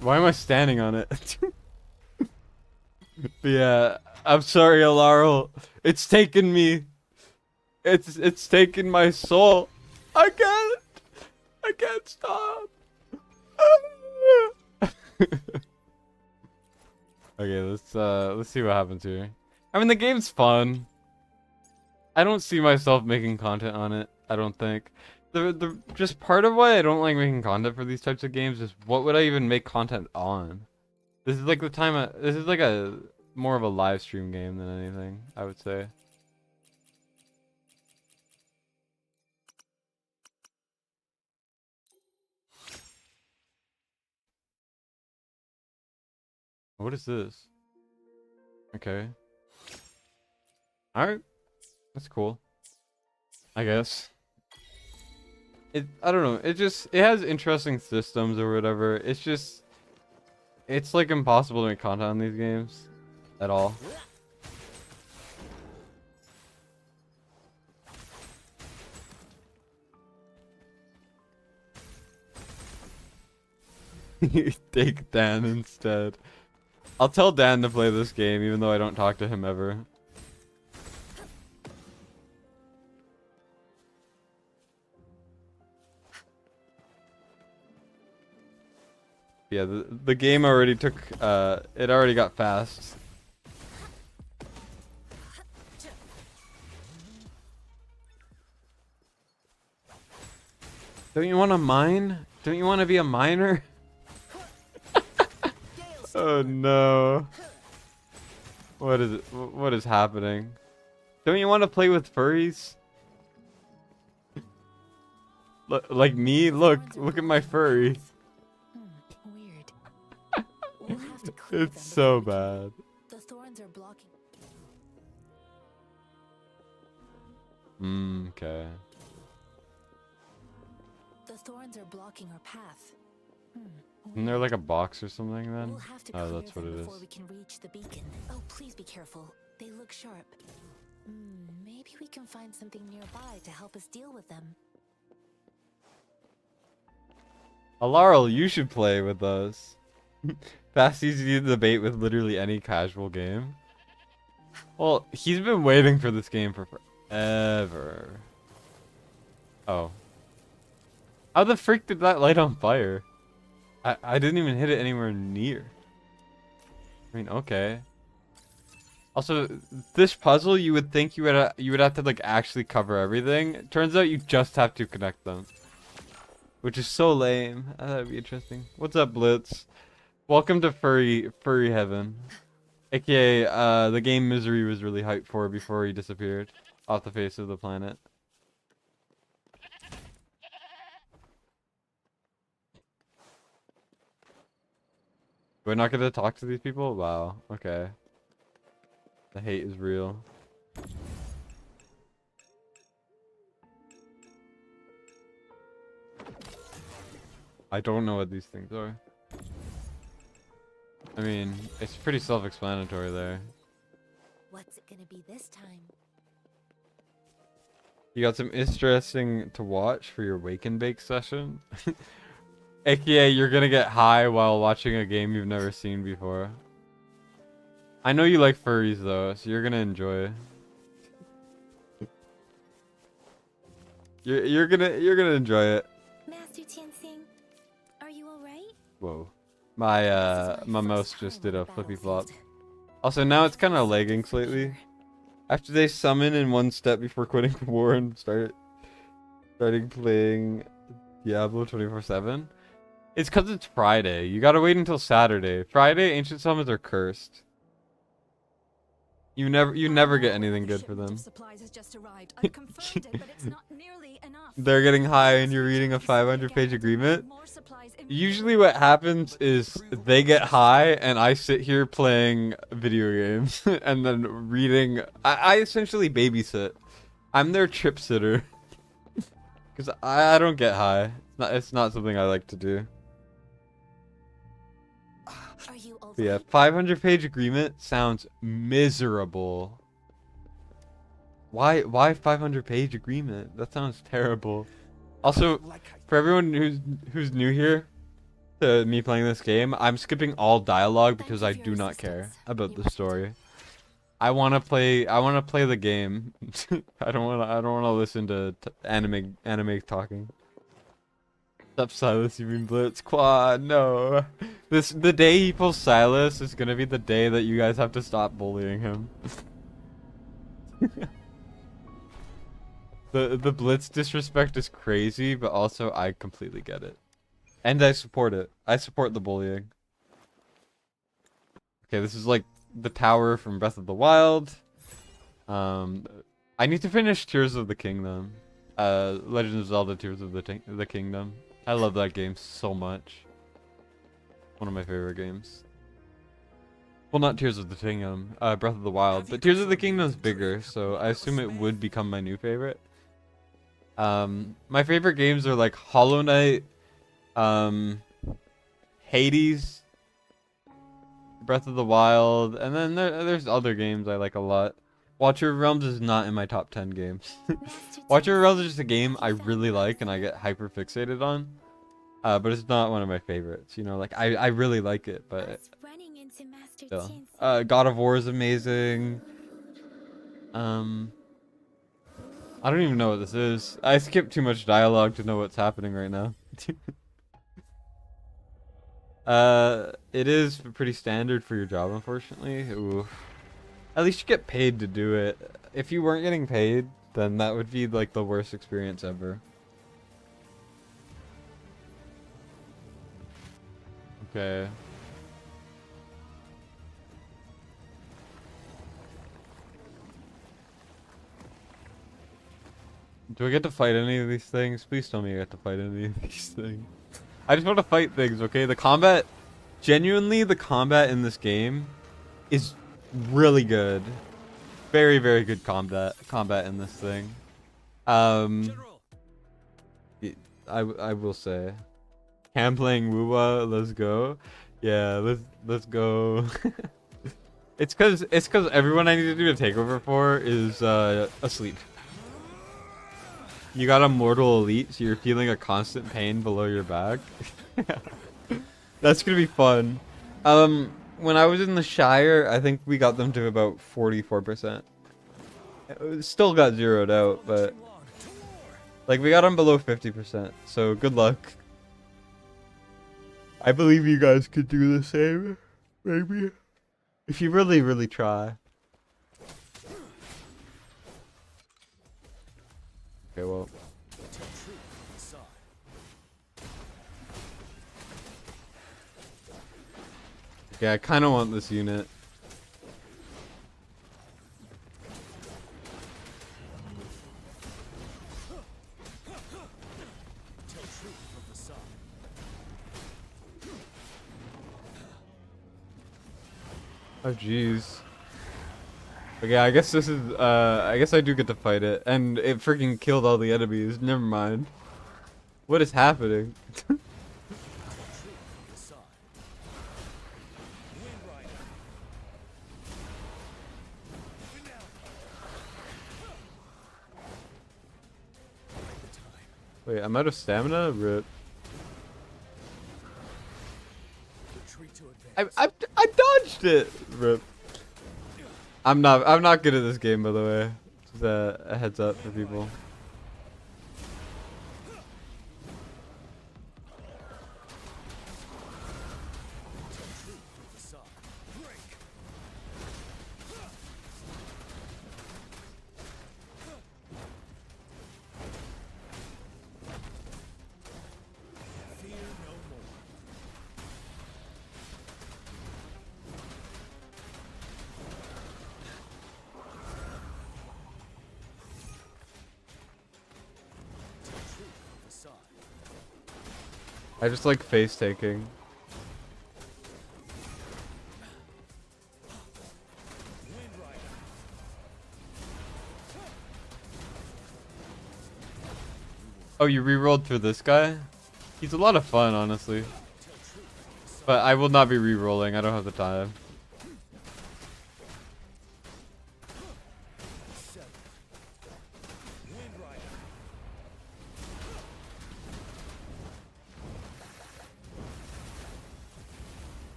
Why am I standing on it? But yeah, I'm sorry, Alarl. It's taken me. It's taken my soul. I can't stop. Okay, let's see what happens here. I mean, the game's fun. I don't see myself making content on it. I don't think. The just part of why I don't like making content for these types of games is what would I even make content on? This is like the time. This is like a more of a live stream game than anything, I would say. What is this? Okay. Alright. That's cool. I guess. I don't know. It has interesting systems or whatever. It's like impossible to make content on these games at all. Take Dan instead. I'll tell Dan to play this game even though I don't talk to him ever. Yeah, the game already took it already got fast. Don't you want to mine? Don't you want to be a miner? Oh no. What is it? What is happening? Don't you want to play with furries? Like me? Look at my furry. Weird. We'll have to clear It's them so before we can- bad. The thorns are blocking. Okay. The thorns are blocking our path. Isn't there like a box or something then? We'll have to Oh, clear that's what them it before is. we can reach the beacon. Oh, please be careful. They look sharp. Maybe we can find something nearby to help us deal with them. Alarl, you should play with us. Fast, easy to debate with literally any casual game. Well, he's been waiting for this game for forever. Oh. How the frick did that light on fire? I didn't even hit it anywhere near. I mean, okay. Also, this puzzle, you would think you would have to like actually cover everything. It turns out you just have to connect them, which is so lame. That'd be interesting. What's up, Blitz? Welcome to furry heaven, aka the game Misery was really hyped for before he disappeared off the face of the planet. We're not gonna talk to these people? Wow. Okay. The hate is real. I don't know what these things are. I mean, it's pretty self-explanatory there. What's it gonna be this time? You got some interesting to watch for your wake and bake session? AKA, you're gonna get high while watching a game you've never seen before. I know you like furries though, so you're gonna enjoy it. You're gonna enjoy it. Master Tianxing, are you alright? Whoa. My mouse just did a flippy flop. Also now it's kinda lagging slightly. After they summon in one step before quitting war and starting playing Diablo 24/7. It's cause it's Friday. You gotta wait until Saturday. Friday, ancient summons are cursed. You never get anything good for them. Supplies has just arrived. I've confirmed it, but it's not nearly enough. They're getting high and you're reading a 500-page agreement. Usually what happens is they get high and I sit here playing video games and then reading. I essentially babysit. I'm their trip sitter. Because I don't get high. It's not something I like to do. Are you all But yeah, right? 500-page agreement sounds miserable. Why 500-page agreement? That sounds terrible. Also, for everyone who's new here to me playing this game, I'm skipping all dialogue because I do not care about the story. I want to play the game. I don't want to listen to anime talking. Stop Silas, you mean Blitz Quad? No. The day he pulls Silas is gonna be the day that you guys have to stop bullying him. The Blitz disrespect is crazy, but also I completely get it. And I support it. I support the bullying. Okay, this is like the tower from Breath of the Wild. I need to finish Tears of the Kingdom. Legend of Zelda Tears of the Kingdom. I love that game so much. One of my favorite games. Well, not Tears of the Kingdom, Breath of the Wild, but Tears of the Kingdom is bigger, so I assume it would become my new favorite. My favorite games are like Hollow Knight, Hades, Breath of the Wild, and then there's other games I like a lot. Watcher of Realms is not in my top 10 games. Watcher of Realms is just a game I really like and I get hyper fixated on. But it's not one of my favorites, you know, like I really like it, but Running into Master still. Tianxing. God of War is amazing. I don't even know what this is. I skipped too much dialogue to know what's happening right now. It is pretty standard for your job, unfortunately. Ooh. At least you get paid to do it. If you weren't getting paid, then that would be like the worst experience ever. Okay. Do I get to fight any of these things? Please tell me I get to fight any of these things. I just want to fight things, okay? The combat, genuinely, the combat in this game is really good. Very, very good combat in this thing. I will say. Cam playing Wuwa, let's go. Yeah, let's go. It's cause everyone I need to do a takeover for is asleep. You got a mortal elite, so you're feeling a constant pain below your back. That's gonna be fun. When I was in the Shire, I think we got them to about 44%. It still got zeroed out, but like we got them below 50%. So good luck. I believe you guys could do the same, maybe, if you really, really try. Okay, well. Yeah, I kind of want this unit. Oh jeez. Okay, I guess this is I guess I do get to fight it, and it freaking killed all the enemies. Never mind. What is happening? Wait, I'm out of stamina? Rip. I dodged it! Rip. I'm not good at this game, by the way. Just a heads up for people. I just like face taking. Oh, you re-rolled through this guy? He's a lot of fun, honestly. But I will not be re-rolling. I don't have the time.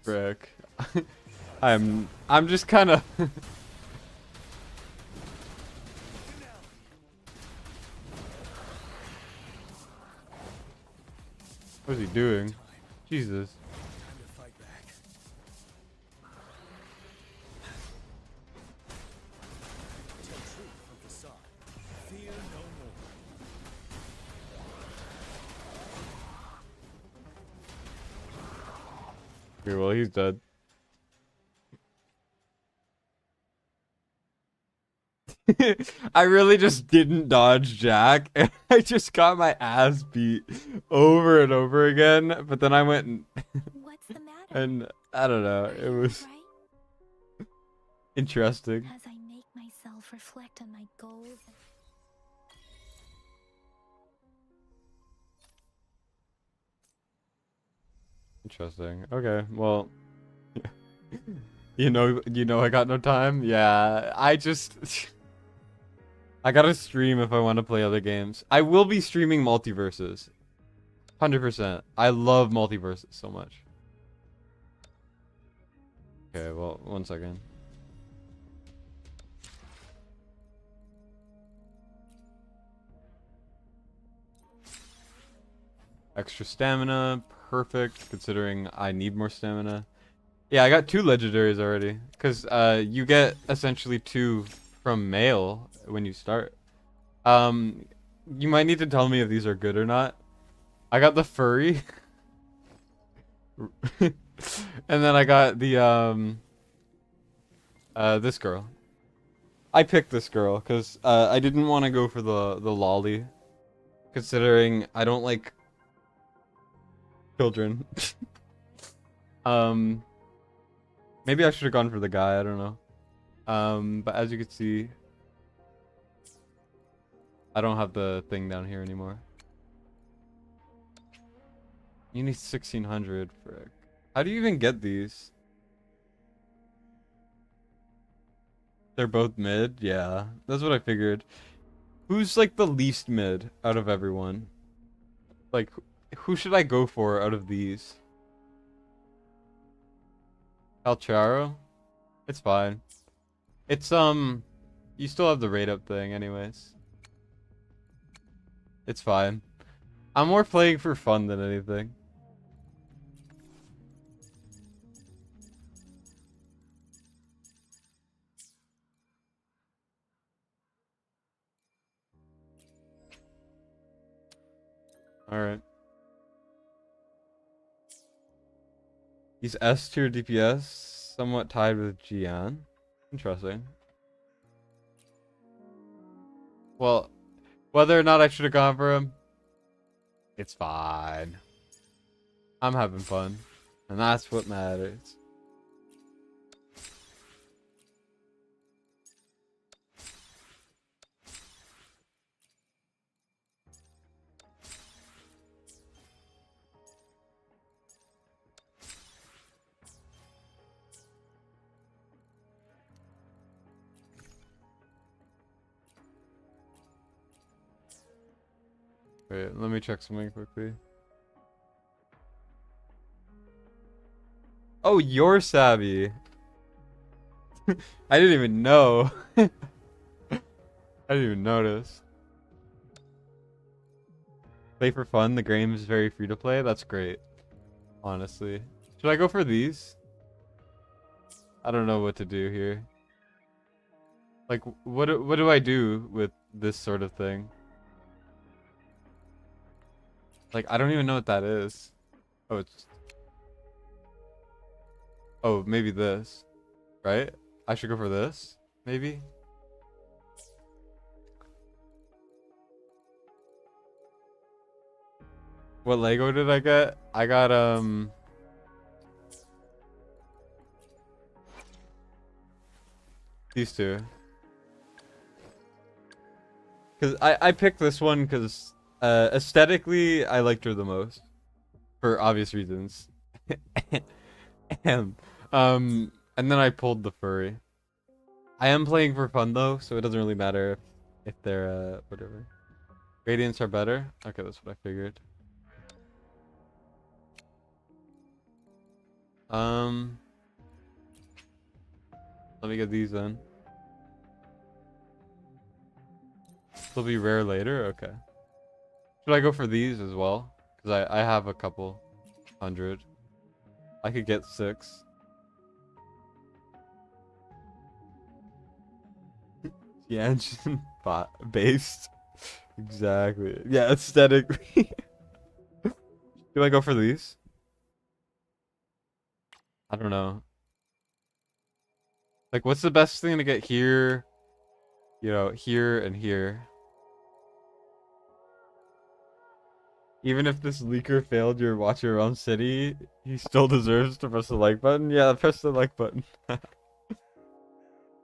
Frick. I'm just kind of What is he doing? Jesus. Okay, well, he's dead. I really just didn't dodge Jack, and I just got my ass beat over and over again, but then I went and What's the matter? and I don't know, it was Right? interesting. As I make myself reflect on my goals. Interesting. Okay, well, you know I got no time. Yeah, I just I gotta stream if I want to play other games. I will be streaming multiverses. 100%. I love multiverses so much. Okay, well, one second. Extra stamina, perfect, considering I need more stamina. Yeah, I got 2 legendaries already. Because you get essentially 2 from male when you start. Um, you might need to tell me if these are good or not. I got the furry. And then I got the, this girl. I picked this girl because I didn't want to go for the lolly. Considering I don't like children. Maybe I should have gone for the guy, I don't know. But as you can see, I don't have the thing down here anymore. You need 1600, frick. How do you even get these? They're both mid? Yeah, that's what I figured. Who's like the least mid out of everyone? Like, who should I go for out of these? Alcharo? It's fine. It's, you still have the rate up thing anyways. It's fine. I'm more playing for fun than anything. Alright. He's S tier DPS, somewhat tied with Gian. Interesting. Well, whether or not I should have gone for him, it's fine. I'm having fun. And that's what matters. Wait, let me check something quickly. Oh, you're savvy. I didn't even know. I didn't even notice. Play for fun. The game is very free to play. That's great. Honestly. Should I go for these? I don't know what to do here. Like, what do I do with this sort of thing? Like, I don't even know what that is. Oh, it's... Oh, maybe this. Right? I should go for this? Maybe? What Lego did I get? I got, these two. Because I picked this one because aesthetically I liked her the most. For obvious reasons. And then I pulled the furry. I am playing for fun though, so it doesn't really matter if they're whatever. Gradients are better? Okay, that's what I figured. Let me get these then. They'll be rare later? Okay. Should I go for these as well? Because I have a couple hundred. I could get 6. The engine based. Exactly. Yeah, aesthetically. Do I go for these? I don't know. Like, what's the best thing to get here? You know, here and here. Even if this leaker failed your watch your own city, he still deserves to press the like button. Yeah, press the like button.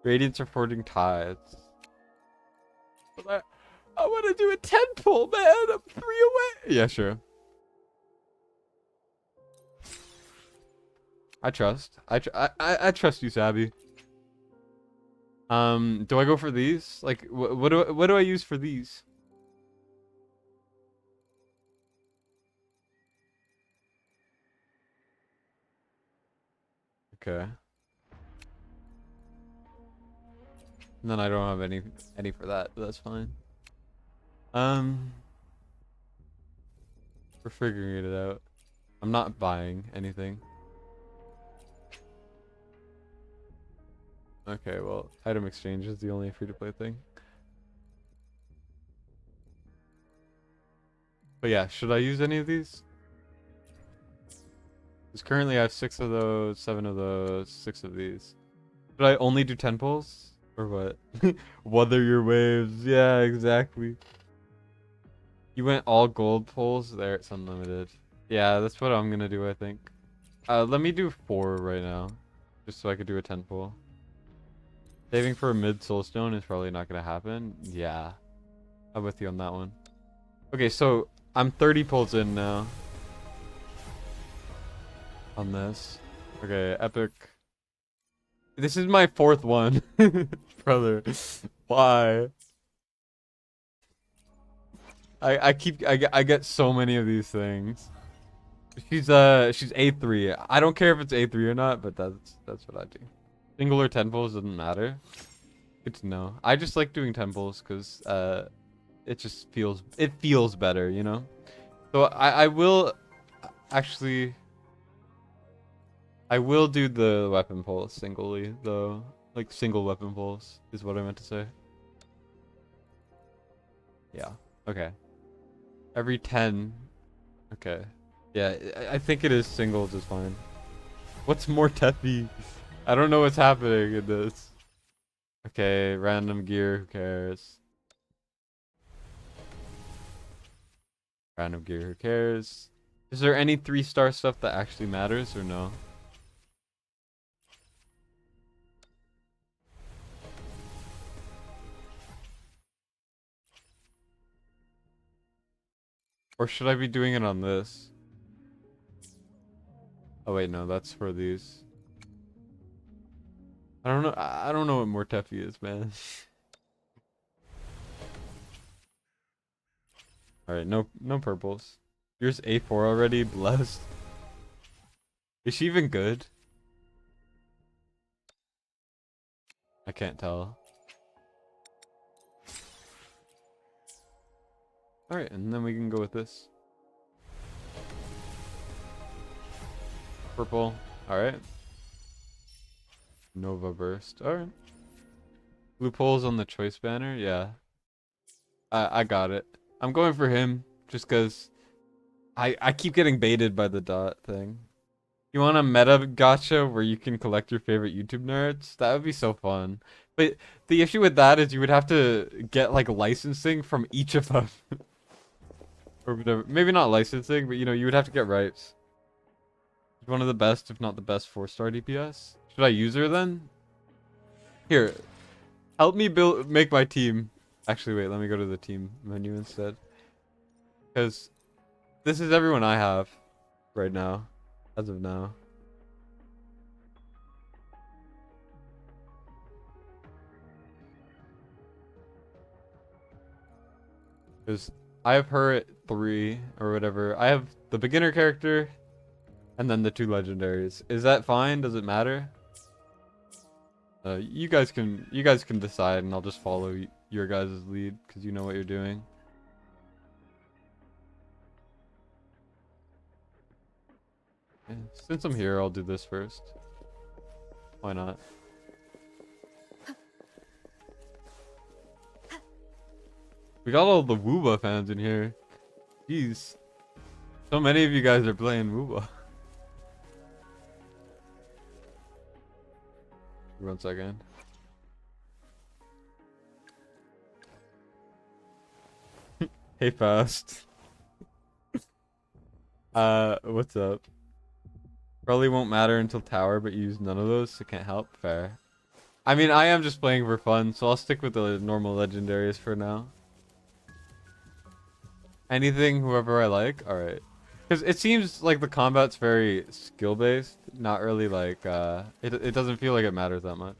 Radiant's are forging tides. But I want to do a 10 pull, man. I'm 3 away. Yeah, sure. I trust. I trust you, Sabby. Do I go for these? Like, what do I use for these? Okay. And then I don't have any for that, but that's fine. We're figuring it out. I'm not buying anything. Okay, well, item exchange is the only free-to-play thing. But yeah, should I use any of these? Because currently I have 6 of those, 7 of those, 6 of these. Should I only do 10 pulls? Or what? Weather your waves. Yeah, exactly. You went all gold pulls? There, it's unlimited. Yeah, that's what I'm gonna do, I think. Let me do 4 right now. Just so I could do a 10 pull. Saving for a mid soulstone is probably not gonna happen. Yeah. I'm with you on that one. Okay, so I'm 30 pulls in now. On this. Okay, epic. This is my 4th one. Brother. Why? I get so many of these things. She's A3. I don't care if it's A3 or not, but that's what I do. Single or 10 pulls doesn't matter. Good to know. I just like doing 10 pulls because it just feels better, you know? So I will actually I will do the weapon pulls singly though. Like single weapon pulls is what I meant to say. Yeah. Okay. Every 10. Okay. Yeah, I think it is singles is fine. What's more Teffy? I don't know what's happening in this. Okay, random gear, who cares? Random gear, who cares? Is there any 3-star stuff that actually matters or no? Or should I be doing it on this? Oh wait, no, that's for these. I don't know. I don't know what more Teffy is, man. All right, no purples. Here's A4 already. Blessed. Is she even good? I can't tell. All right, and then we can go with this. Purple. All right. Nova burst. All right. Blue poles on the choice banner. Yeah. I got it. I'm going for him just because I keep getting baited by the dot thing. You want a meta gacha where you can collect your favorite YouTube nerds? That would be so fun. But the issue with that is you would have to get like licensing from each of them. Or whatever. Maybe not licensing, but you know, you would have to get rights. She's one of the best, if not the best 4-star DPS. Should I use her then? Here. Help me make my team. Actually, wait, let me go to the team menu instead. Because this is everyone I have right now. As of now. Because I have her at 3 or whatever. I have the beginner character and then the 2 legendaries. Is that fine? Does it matter? You guys can decide, and I'll just follow your guys' lead because you know what you're doing. Yeah, since I'm here, I'll do this first. Why not? We got all the Wooba fans in here. Jeez. So many of you guys are playing Wooba. 1 second. Hey, Fast. What's up? Probably won't matter until tower, but you use none of those, so can't help. Fair. I mean, I am just playing for fun, so I'll stick with the normal legendaries for now. Anything, whoever I like? Alright. Because it seems like the combat's very skill-based, not really like, it doesn't feel like it matters that much.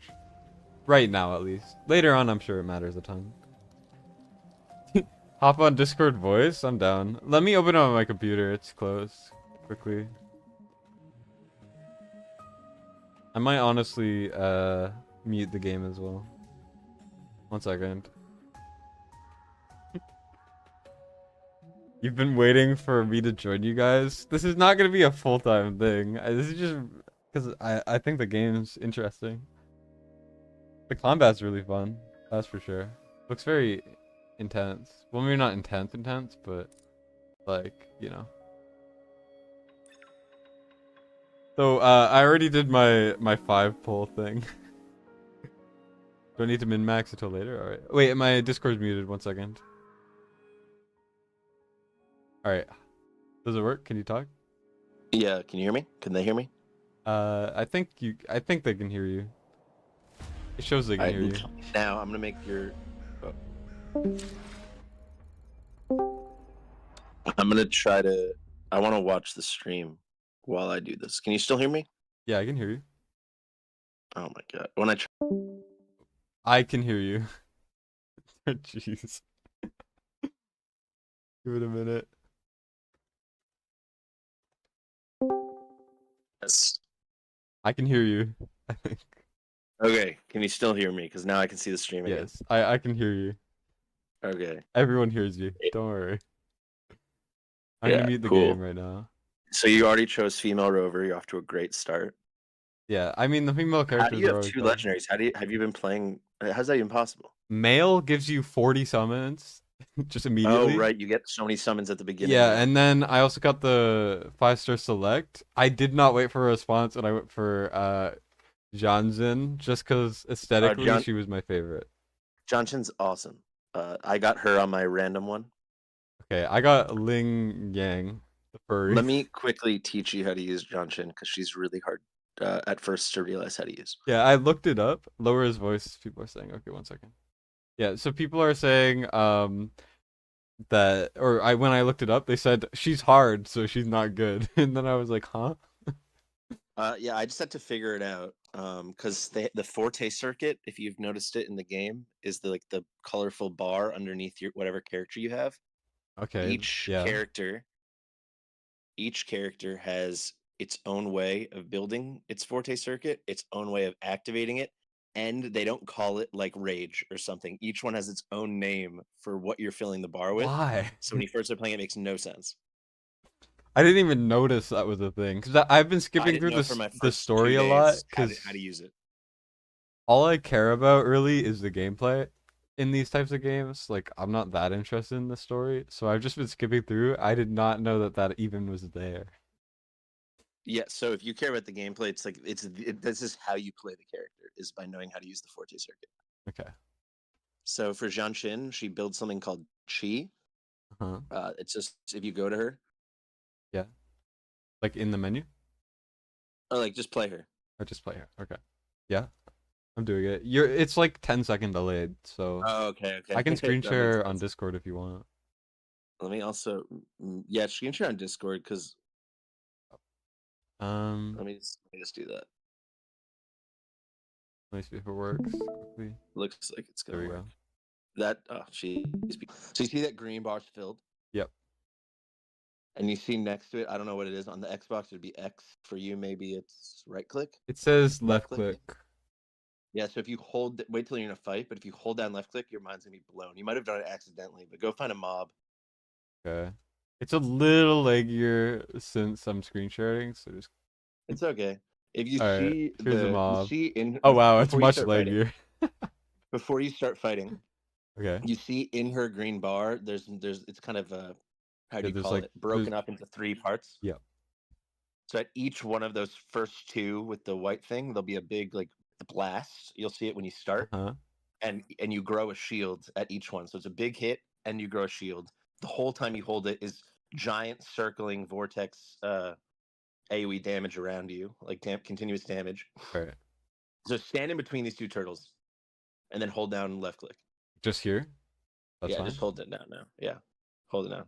Right now, at least. Later on, I'm sure it matters a ton. Hop on Discord voice? I'm down. Let me open it on my computer. It's closed. Quickly. I might honestly, mute the game as well. 1 second. You've been waiting for me to join you guys? This is not going to be a full-time thing. This is just because I think the game's interesting. The combat's really fun. That's for sure. Looks very intense. Well, maybe not intense, but like, you know. So, I already did my 5 pull thing. Do I need to min-max until later? Alright. Wait, my Discord's muted. 1 second. Alright. Does it work? Can you talk? Yeah, can you hear me? Can they hear me? I think they can hear you. It shows they can hear you. Now I'm gonna make your. I'm gonna try to. I want to watch the stream while I do this. Can you still hear me? Yeah, I can hear you. Oh my god! When I try. I can hear you. Jeez. Give it a minute. Yes. I can hear you, I think. Okay. Can you still hear me? Because now I can see the stream again. Yes, I can hear you. Okay. Everyone hears you. Don't worry. I'm gonna mute the game right now. So you already chose female rover. You're off to a great start. Yeah, I mean the female characters. How do you are have 2 fun. legendaries? Have you been playing? How's that even possible? Male gives you 40 summons just immediately. Oh right, you get so many summons at the beginning. Yeah, and then I also got the 5-star select. I did not wait for a response, and I went for Janzen just because aesthetically she was my favorite. Johnson's awesome. I got her on my random one. Okay, I got Ling Yang, the furry. Let me quickly teach you how to use Johnson because she's really hard at first to realize how to use. Yeah, I looked it up. Lower his voice. People are saying, okay, 1 second. Yeah, so people are saying that, or when I looked it up, they said she's hard, so she's not good. And then I was like, huh? Yeah, I just had to figure it out because the Forte circuit, if you've noticed it in the game, is the colorful bar underneath your whatever character you have. Okay. Each character has its own way of building its Forte circuit, its own way of activating it, and they don't call it like Rage or something. Each one has its own name for what you're filling the bar with. Why? So when you first start playing, it makes no sense. I didn't even notice that was a thing because I've been skipping through the story a lot because how to use it. All I care about really is the gameplay in these types of games. Like I'm not that interested in the story, so I've just been skipping through. I did not know that even was there. Yeah, so if you care about the gameplay, it's like this is how you play the character is by knowing how to use the Forte circuit. Okay. So for Zhang Xin, she builds something called Qi. It's just if you go to her. Yeah. Like in the menu? Or like just play her. I just play her. Okay. Yeah. I'm doing it. It's like 10-second delayed, so okay. I can screen share on Discord if you want. Let me also screen share on Discord because let me just do that. Let me see if it works quickly. Looks like it's gonna work. Go. That so you see that green bar's filled? Yep. And you see next to it, I don't know what it is. On the Xbox, it'd be X. For you, maybe it's right click. It says left click. Yeah, so if you wait till you're in a fight, but if you hold down left click, your mind's gonna be blown. You might have done it accidentally, but go find a mob. Okay. It's a little leggier since I'm screen sharing, so just. It's okay. If you see here's the mob. You see in. Oh wow, it's much leggier. Before you start fighting. Okay. You see in her green bar, there's it's kind of how do you call it? Broken up into 3 parts. Yeah. So at each one of those first 2 with the white thing, there'll be a big blast. You'll see it when you start, and you grow a shield at each one. So it's a big hit, and you grow a shield. The whole time you hold it is giant circling vortex AoE damage around you, like continuous damage. Right. So stand in between these 2 turtles, and then hold down left click. Just here? That's fine. Just hold it down now. Yeah, hold it down.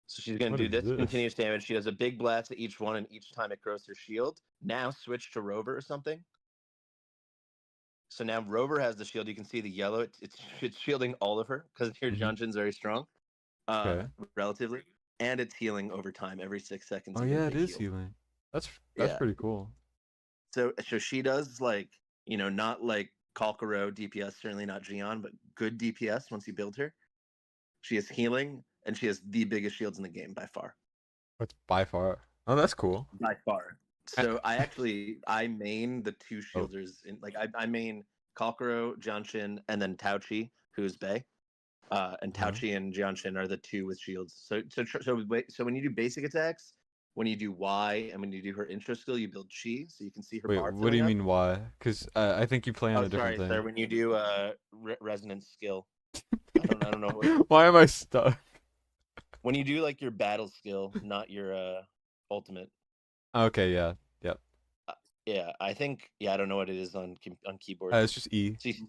So she's going to do this continuous damage. She does a big blast at each one, and each time it grows her shield. Now switch to Rover or something. So now Rover has the shield. You can see the yellow. It's shielding all of her because your Junjin's very strong, relatively, and it's healing over time every 6 seconds. Oh yeah, it is healing. That's pretty cool. So she does not like Kalkaro DPS, certainly not Gion, but good DPS once you build her. She has healing, and she has the biggest shields in the game by far. What's by far? Oh, that's cool. By far. So I main the two Oh, shielders in like I main Kalkuro, Jianshin, and then Taochi, who's Bei. And huh? Taochi and Jianshin are the two with shields. So when you do basic attacks, when you do Y, and when you do her intro skill, you build Chi, so you can see her Wait, bar what do filling you up. mean why? Because I think you play on Oh, a different sorry, sir. thing. When you do resonance skill, I don't know what. Why am I stuck? When you do like your battle skill, not your ultimate. Okay, yeah, yep. Uh, yeah, I think I don't know what it is on keyboard. It's just E. See,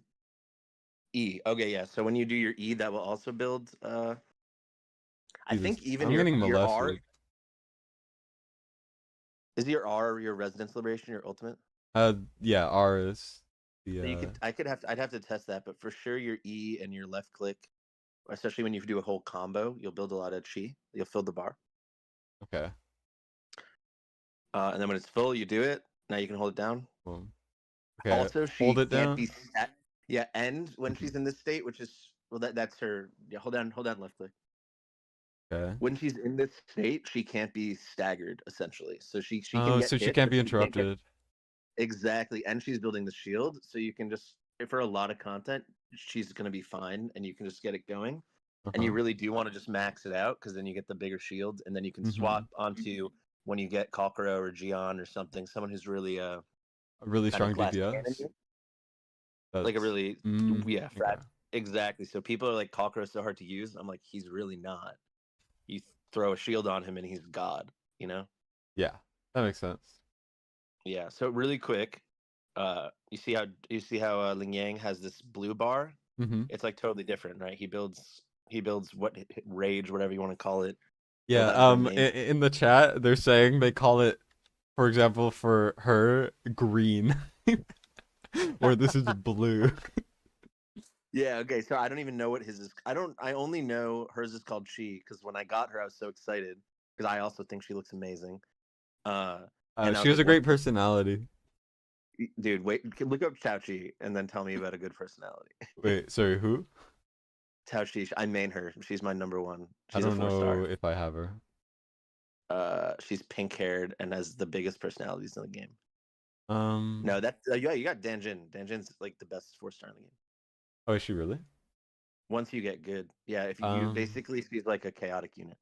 E. Okay, yeah. So when you do your E, that will also build. I Jesus, think even I'm getting your R molested. is your R your resonance liberation your ultimate. Yeah, R is So you the. could I'd have to test that, but for sure your E and your left click, especially when you do a whole combo, you'll build a lot of chi. You'll fill the bar. Okay. And then when it's full, you do it. Now you can hold it down. Boom. Okay. Also, Hold she it can't down. be stat. Yeah, and when Mhm. she's in this state, which is well, that's her. Yeah, hold down, left click. Okay. When she's in this state, she can't be staggered essentially. So she can Oh, get so she hit, can't but be she can't get interrupted. exactly. And she's building the shield, so you can just for a lot of content, she's gonna be fine, and you can just get it going. And you Uh-huh. really do want to just max it out because then you get the bigger shield, and then you can Mm-hmm. swap onto when you get Kalkuro or Gian or something, someone who's really A really kind of strong glass cannon, DPS. like a That's. really Okay. exactly. So people are like Kalkuro is so hard to use. I'm like he's really not. You throw a shield on him and he's god. You know. Yeah, that makes sense. Yeah. So really quick, you see how Ling Yang has this blue bar. Mm-hmm. It's like totally different, right? He builds what rage, whatever you want to call it, Yeah. without her name. In the chat, they're saying they call it, for example, for her, green, or this is blue. Yeah, okay. So I don't even know what his is. I only know hers is called Chi because when I got her, I was so excited because I also think she looks amazing. Uh, and I She was has like, a what, great personality. dude? Wait, look up Chao Chi and then tell me about a good personality. Wait, sorry, who? Chao Chi, I main her. She's my number one. I She's a don't know 4-star. if I have her. She's pink haired and has the biggest personalities in the game. Um. No, that yeah, you got Danjin. Danjin's like the best 4-star in the game. Oh, is she really? Once you get good, yeah. If you Um. basically she's like a chaotic unit.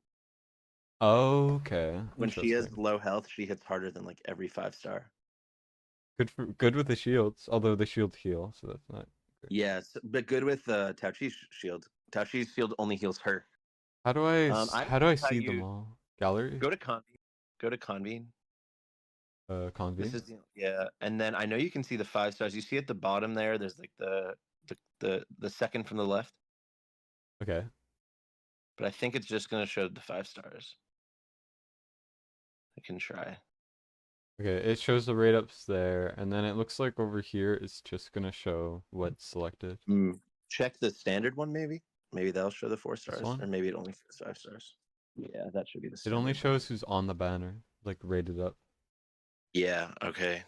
Okay. When she has Interesting. low health, she hits harder than like every 5-star. Good with the shields, although the shield heal, so that's not great. Yes, but good with Taochi's shield. Taochi's shield only heals her. How do I I how do I how see them you all? Gallery? go to convene. Go to convene. This Convene? is yeah, and then I know you can see the 5-stars. You see at the bottom there. There's like the second from the left, Okay. but I think it's just gonna show the 5-stars. I can try. Okay, it shows the rate ups there, and then it looks like over here it's just gonna show what's selected. Check the standard one, maybe. Maybe that'll show the 4 This stars, or one? maybe it only shows 5-stars. Yeah, that should be the It only standard one. shows who's on the banner, like rated up. Yeah. Okay.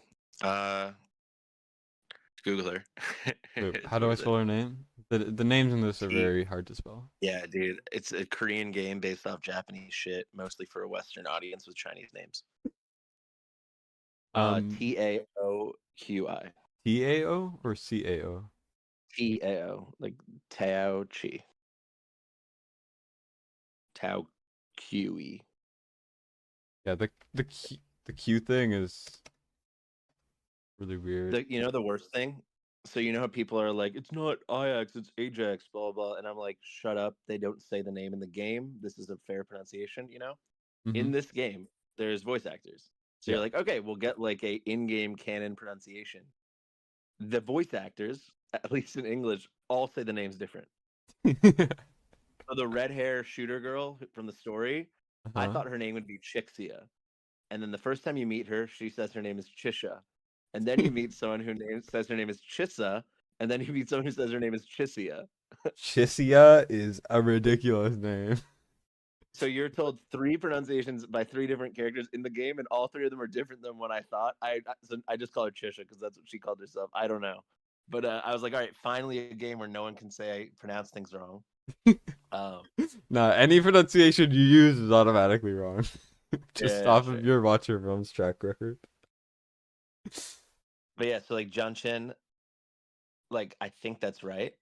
Google her. Wait, It's how do I worth it. spell her name? The names in this are T. very hard to spell. Yeah, dude. It's a Korean game based off Japanese shit, mostly for a Western audience with Chinese names. Taoqi. TAO or CAO? Tao, like Tao Chi. Tao QE. Yeah, the Q thing is really weird. The worst thing. So you know how people are like, it's not Ajax, it's Ajax, blah blah. And I'm like, shut up. They don't say the name in the game. This is a fair pronunciation. Mm-hmm. In this game, there's voice actors. So Yeah. you're like, okay, we'll get like a in-game canon pronunciation. The voice actors, at least in English, all say the names different. So the red hair shooter girl from the story, I Uh-huh. thought her name would be Chixia. And then the first time you meet her, she says her name is Chisha. And then you meet someone who says her name is Chissa. And then you meet someone who says her name is Chissia. Chisia is a ridiculous name. So you're told 3 pronunciations by 3 different characters in the game, and all 3 of them are different than what I thought. I just call her Chisha because that's what she called herself. I don't know, but I was like, all right, finally a game where no one can say I pronounce things wrong. Nah, any pronunciation you use is automatically wrong. Just Yeah, off sure. of your Watcher Realms track record. But yeah, so like John Chen, like I think that's right.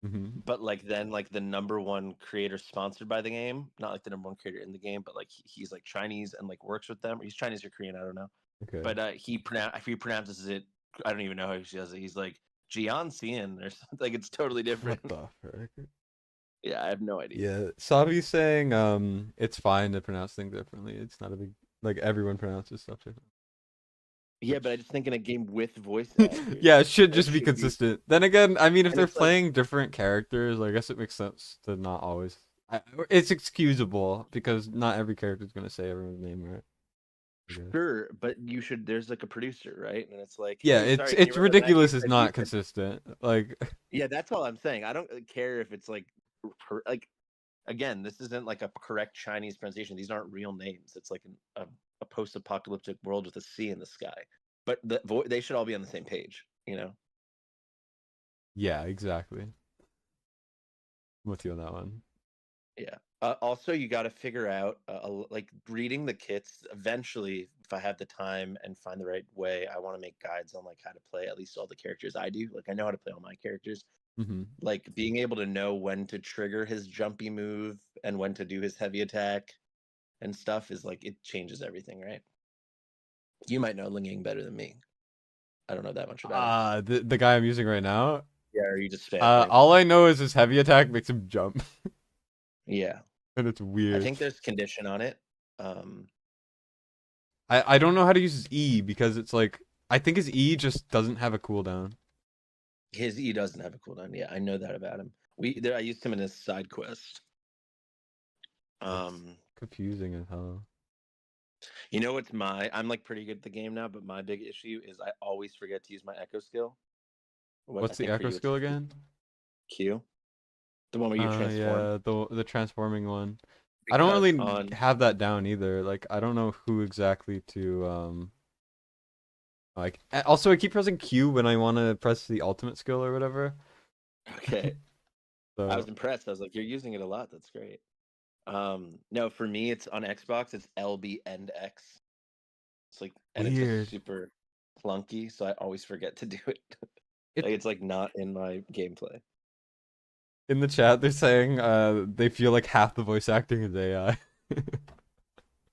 Hmm. But like then like the number one creator sponsored by the game, not like the number one creator in the game, but like he's like Chinese and like works with them. Or he's Chinese or Korean, I don't know. Okay. But if he pronounces it, I don't even know how he does it. He's like Jian Xian or something. Like it's totally different. What the frick? Yeah, I have no idea. Yeah, Savi's saying it's fine to pronounce things differently. It's not a big like everyone pronounces stuff different. Yeah, but I just think in a game with voice actors, Yeah, it should it just be should consistent. Then again, I mean, if and they're it's like playing different characters, I guess it makes sense to not always. It's excusable because not every character is gonna say everyone's name right. I guess. sure, but you should. There's like a producer, right? And it's like, Yeah, hey, it's sorry, can you it's run that back again? ridiculous. It's And you not said, consistent. Like, yeah, that's all I'm saying. I don't care if it's like, like again, this isn't like a correct Chinese pronunciation. These aren't real names. It's like a post-apocalyptic world with a C in the sky. But they should all be on the same page, you know? yeah, exactly. I'm with you on that one. Yeah. Also, you got to figure out, like reading the kits. Eventually, if I have the time and find the right way, I want to make guides on like how to play at least all the characters I do. Like I know how to play all my characters. Hmm. Like being able to know when to trigger his jumpy move and when to do his heavy attack and stuff is like it changes everything, right? You might know Ling Ying better than me. I don't know that much about him. The guy I'm using right now. Yeah, are you just spamming? All I know is his heavy attack makes him jump, Yeah, and it's I weird. think there's condition on it. I don't know how to use his E because it's like I think his E just doesn't have a cooldown. His E doesn't have a cooldown. Yeah, I know that about him. I used him in his side quest. That's confusing as hell. You know what's I'm like pretty good at the game now, but my big issue is I always forget to use my echo skill. What I What's the think for echo you skill it's again? Q, the one where you transform. Yeah, the transforming one. I don't Because really have that down either. Like I don't know who exactly to like. Also, I keep pressing Q when I want to press the ultimate skill or whatever. Okay, I was So impressed. I was like, you're using it a lot. That's great. No, for me, it's on Xbox. It's LB and X. It's like, and it's just weird. super clunky, so I always forget to do it. It Like it's like not in my gameplay. in the chat they're saying they feel like half the voice acting is AI.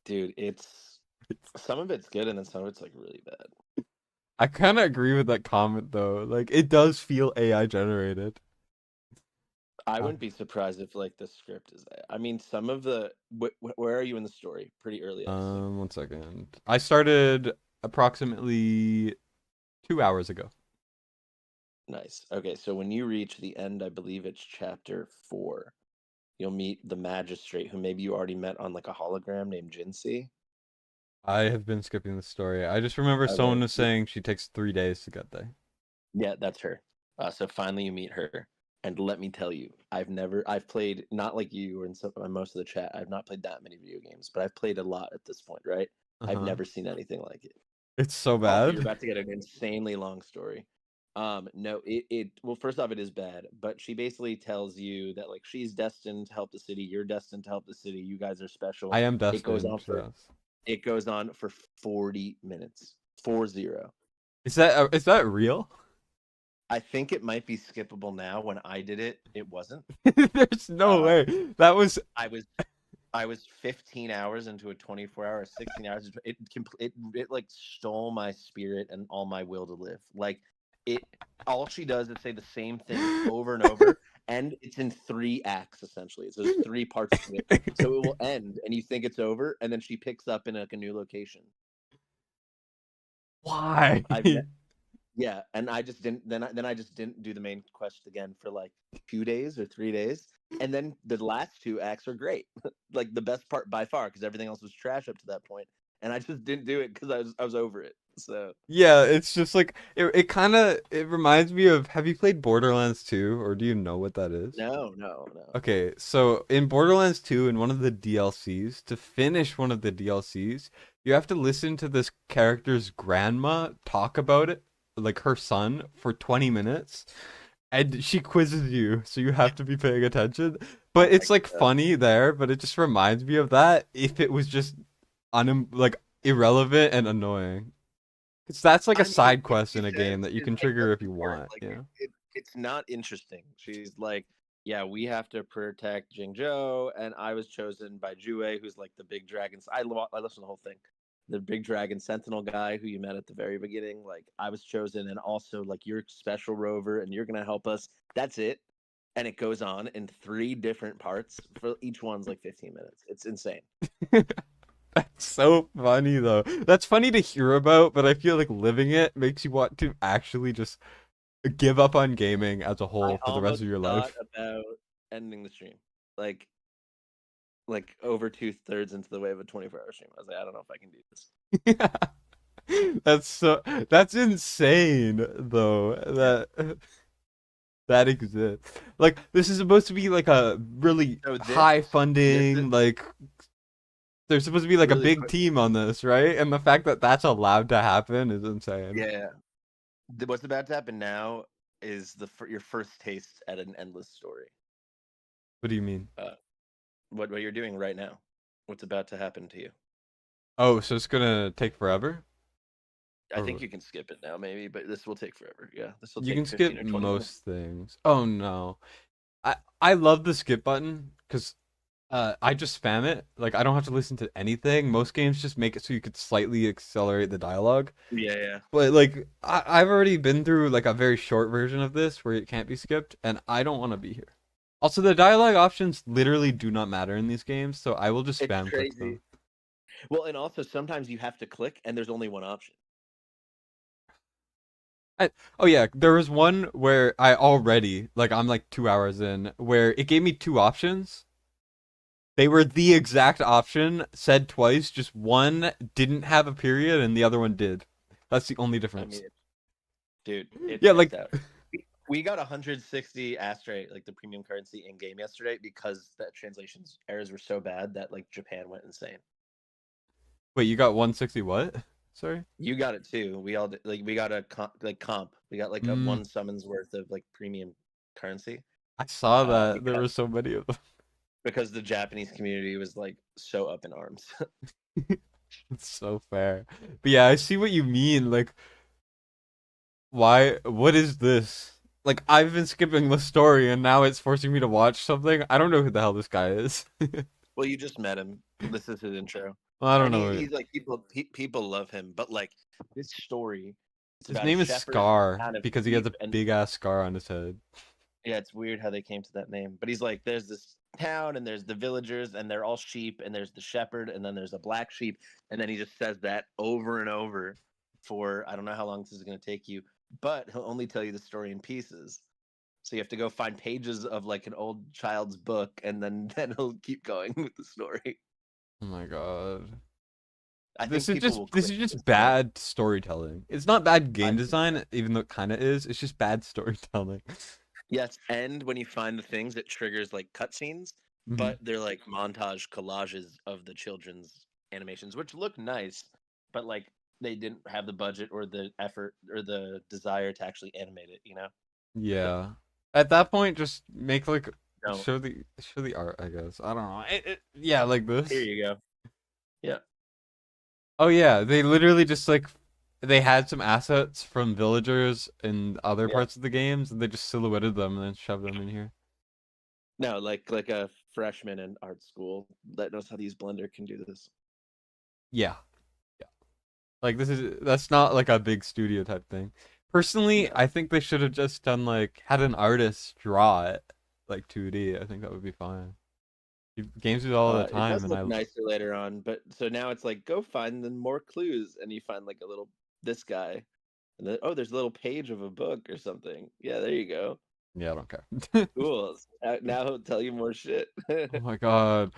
Dude, it's some of it's good and then some of it's like really bad. I kind of agree with that comment though. Like it does feel AI generated. I wouldn't be surprised if like the script is that. I mean, some of the where are you in the story? Pretty early, I assume. 1 second. I started approximately 2 hours ago. Nice. Okay, so when you reach the end, I believe it's chapter 4. You'll meet the magistrate who maybe you already met on like a hologram named Jinsei. I have been skipping the story. I just remember someone was saying she takes 3 days to get there. Yeah, that's her. So finally you meet her. And let me tell you, I've played, not like you or in most of the chat, I've not played that many video games, but I've played a lot at this point, right? I've never seen anything like it. It's so Oh, bad. you're about to get an insanely long story. No, well, first off, it is bad, but she basically tells you that like she's destined to help the city, you're destined to help the city, you guys are special. I am destined. Yes. It goes on for 40 minutes. 40. Is that real? I think it might be skippable now. When I did it, it wasn't. There's no way. That was I was 15 hours into a 24-hour, 16 hours. It like stole my spirit and all my will to live. Like all she does is say the same thing over and over, and it's in 3 acts essentially. So there's 3 parts to it. So it will end, and you think it's over, and then she picks up in like a new location. Why? Yeah, and I just didn't. Then I just didn't do the main quest again for like 2 days or 3 days, and then the last 2 acts are great, like the best part by far, because everything else was trash up to that point, and I just didn't do it because I was over it. So yeah, it's just like it reminds me of. Have you played Borderlands 2, or do you know what that is? No. Okay, so in Borderlands 2, in one of the DLCs, to finish one of the DLCs, you have to listen to this character's grandma talk about it, like her son, for 20 minutes, and she quizzes you, so you have to be paying attention. But it's like funny there, but it just reminds me of that if it was just like irrelevant and annoying. Because that's like a I mean, side what quest she in a game says that you is can like trigger if you doesn't work. want. Like Yeah. it's not interesting. She's like, yeah, we have to protect Jingzhou, and I was chosen by Jue, who's like the big dragon. I listened to the whole thing. The big dragon sentinel guy who you met at the very beginning. Like I was chosen, and also like you're special rover, and you're gonna help us. That's it. And it goes on in 3 different parts. For each one's like 15 minutes. It's insane. That's so funny though. That's funny to hear about, but I feel like living it makes you want to actually just give up on gaming as a I whole for the rest almost of your thought life. about ending the stream. Like over 2/3 into the way of a 24-hour stream. I was like, I don't know if I can do this. That's insane though that exists. Like this is supposed to be like a really So high this is funding like there's supposed to be like a really big quick. team on this, right? And the fact that that's allowed to happen is insane. Yeah. What's about to happen now is your first taste at an endless story. What do you mean? What you're doing right now. What's about to happen to you? Oh, so it's gonna take forever? I Or think you can skip it now, maybe, but this will take forever. Yeah, this will you take can 15 skip or 20 minutes. most things. Oh no. I love the skip button because I just spam it. Like I don't have to listen to anything. Most games just make it so you could slightly accelerate the dialogue. Yeah, yeah. But like I've already been through like a very short version of this where it can't be skipped, and I don't want to be here. Also, the dialogue options literally do not matter in these games, so I will just It's spam click them. crazy. Well, and also sometimes you have to click and there's only one option. Oh yeah, there was one where I already like I'm like 2 hours in where it gave me 2 options. They were the exact option said twice. Just one didn't have a period and the other one did. That's the only I difference. mean, dude, it Yeah, checks like out. We got 160 Astray, like the premium currency in game yesterday, because the translations errors were so bad that like Japan went insane. wait, you got 160 what? Sorry. You got it too. We all like we got a comp. We got like a Mm, one summons worth of like premium currency. I saw that there Because were so many of them. the Japanese community was like so up in arms. It's so fair. But yeah, I see what you mean. Like, why? What is this? Like, I've been skipping the story and now it's forcing me to watch something. I don't know who the hell this guy is. Well, you just met him. This is his intro. Well, I don't And know. he's like people love him, but like this story, it's His about a name is shepherd Scar kind of because he has a sheep, and big ass scar on his head. yeah, it's weird how they came to that name. But he's like, there's this town, and there's the villagers, and they're all sheep, and there's the shepherd, and then there's a black sheep, and then he just says that over and over for I don't know how long this is going to take you, but he'll only tell you the story in pieces. So you have to go find pages of like an old child's book, and then he'll keep going with the story. Oh my god. I This think is people just will this quit is this just point. bad storytelling. It's not bad game think design, even though it kind of is. It's just bad storytelling. Yes, and when you find the things, it triggers like cutscenes, Mhm. but they're like montage collages of the children's animations, which look nice, but like they didn't have the budget or the effort or the desire to actually animate it, you know? Yeah. At that point, just make like No. show the art. I guess I don't know. Yeah, like Here this. you go. Yeah. Oh yeah, they literally just like they had some assets from villagers in other Yeah. parts of the games, and they just silhouetted them and then shoved them in here. No, like a freshman in art school that knows how to use Blender can do this. Yeah, yeah. Like that's not like a big studio type thing. Personally, No. I think they should have just done like had an artist draw it like 2D. I think that would be fine. Games do it all the It does time, and look nicer later on, but so now it's like go find them more clues, and you find like a little this guy, and then oh, there's a little page of a book or something. Yeah, there you go. yeah, I don't care. Cool. Now he'll tell you more shit. Oh my god.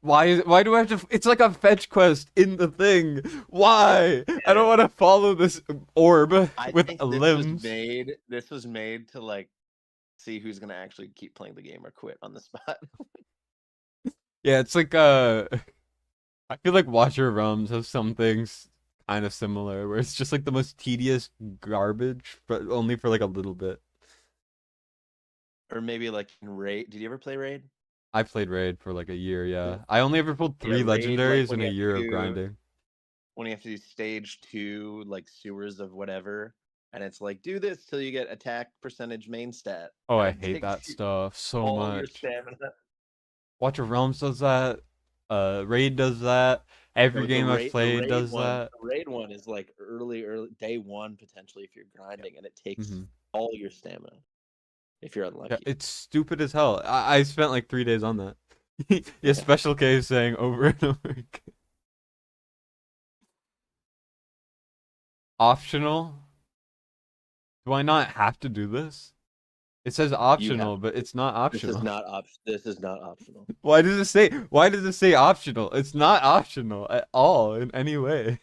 Why do I have to it's like a fetch quest in the thing. Why? I don't want to follow this orb I with think limbs. this was made to like see who's gonna actually keep playing the game or quit on the spot. Yeah, it's like I feel like Watcher Realms has some things kind of similar where it's just like the most tedious garbage, but only for like a little bit. Or maybe like in Raid. Did you ever play Raid? I played Raid for like a year, yeah. I only ever pulled Yeah, 3 Raid, like legendaries in when a you year of have to grinding. when you have to do stage 2, like sewers of whatever, and it's like do this till you get attack percentage main stat. Oh, And I it hate takes that you stuff so all your much. stamina. Watch of Realms does that. Raid does that. Every The game I've raid, the played raid does one, that. the raid one is like early day 1 potentially if you're grinding, and it takes Mm-hmm. all your stamina if you're Yeah, unlucky. it's stupid as hell. I spent like 3 days on that. Yeah, Yeah. Special K saying over and over again. Optional? Do I not have to do this? It says You have optional, but it's not This is optional. not This is not optional. Why does it say optional? It's not optional at all in any way.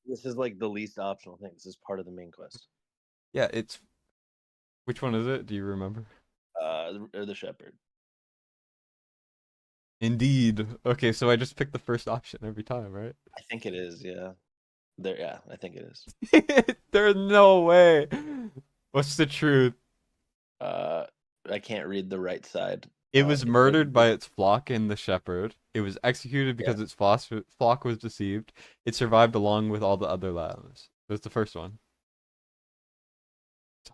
This is like the least optional thing. This is part of the main quest. Yeah, it's which one is it? Do you remember? The shepherd. Indeed. Okay, so I just picked the first option every time, right? I think it is, yeah. Yeah, I think it is. There's no way. What's the truth? I can't read the right side. It was murdered by its flock and the shepherd. It was executed because its flock was deceived. It survived along with all the other lambs. That's the first one.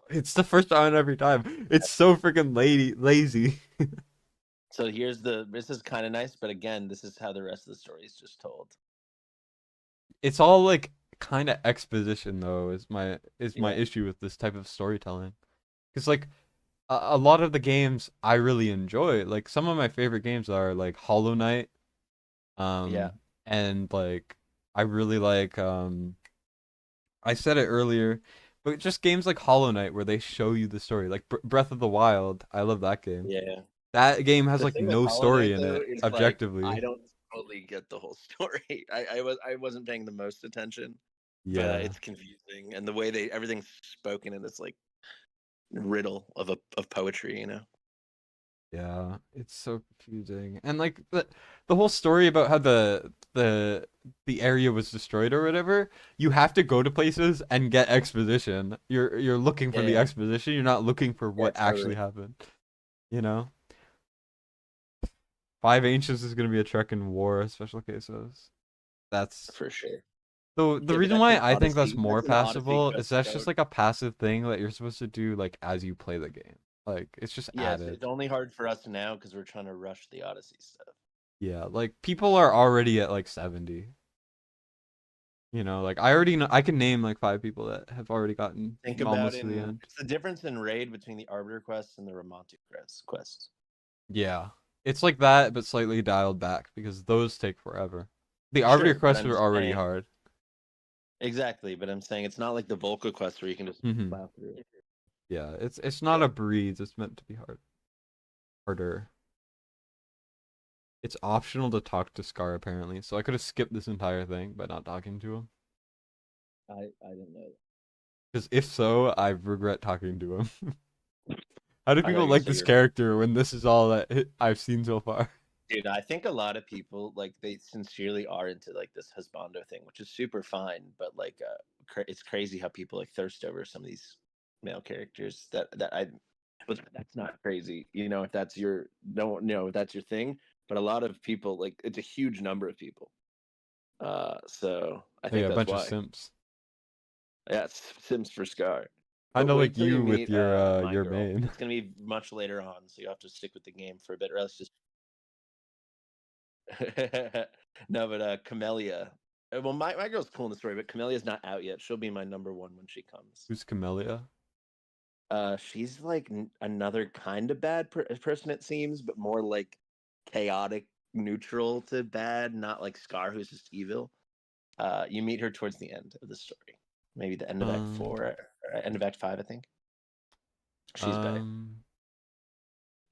It's the first one every time. It's so freaking lazy. So this is kind of nice, but again, this is how the rest of the story is just told. It's all like kind of exposition though. Is my issue with this type of storytelling, because like a lot of the games I really enjoy. Like some of my favorite games are like Hollow Knight. And like I really like I said it earlier, but just games like Hollow Knight where they show you the story. Like Breath of the Wild, I love that game. Yeah. That game has The like thing with no Hollow story Knight, in though, it is, objectively. Like, I don't totally get the whole story. I wasn't paying the most attention. Yeah. But it's confusing, and the way everything's spoken in this like riddle of poetry, you know. Yeah, it's so confusing. And like the whole story about how the area was destroyed or whatever, you have to go to places and get exposition. You're looking for the exposition, you're not looking for what actually happened. You know? 5 Ancients is gonna be a trek in war, special cases. That's for sure. The reason why I think that's more an passable Odyssey is that's code. just like a passive thing that you're supposed to do like as you play the game. Like it's just added. It's only hard for us now because we're trying to rush the Odyssey stuff. Yeah, like people are already at like 70. You know, like I already know I can name like 5 people that have already gotten almost to the end. It's the difference in raid between the Arbiter quests and the Romantic quests. Yeah, it's like that, but slightly dialed back because those take forever. The Arbiter quests were already hard. Exactly, but I'm saying it's not like the Volca quest where you can just plow through it. Yeah, it's not a breeze. It's meant to be harder. It's optional to talk to Scar apparently, so I could have skipped this entire thing by not talking to him. I didn't know that. Because if so, I regret talking to him. How do people like this character when this is all that I've seen so far? Dude, I think a lot of people like they sincerely are into like this husbando thing, which is super fine. But like, it's crazy how people like thirst over some of these male characters. But that's not crazy, you know. If that's your if that's your thing. But a lot of people like it's a huge number of people. So I think a that's bunch why. of simps. Yeah, it's Sims for Scar. I know, like you with your main. It's gonna be much later on, so you have to stick with the game for a bit, or else just. No, but Camellia. Well, my girl's cool in the story, but Camellia's not out yet. She'll be my number 1 when she comes. Who's Camellia? She's like another kind of bad person, it seems, but more like chaotic, neutral to bad, not like Scar, who's just evil. You meet her towards the end of the story, maybe the end of Act 4, or end of Act 5, I think. She's better,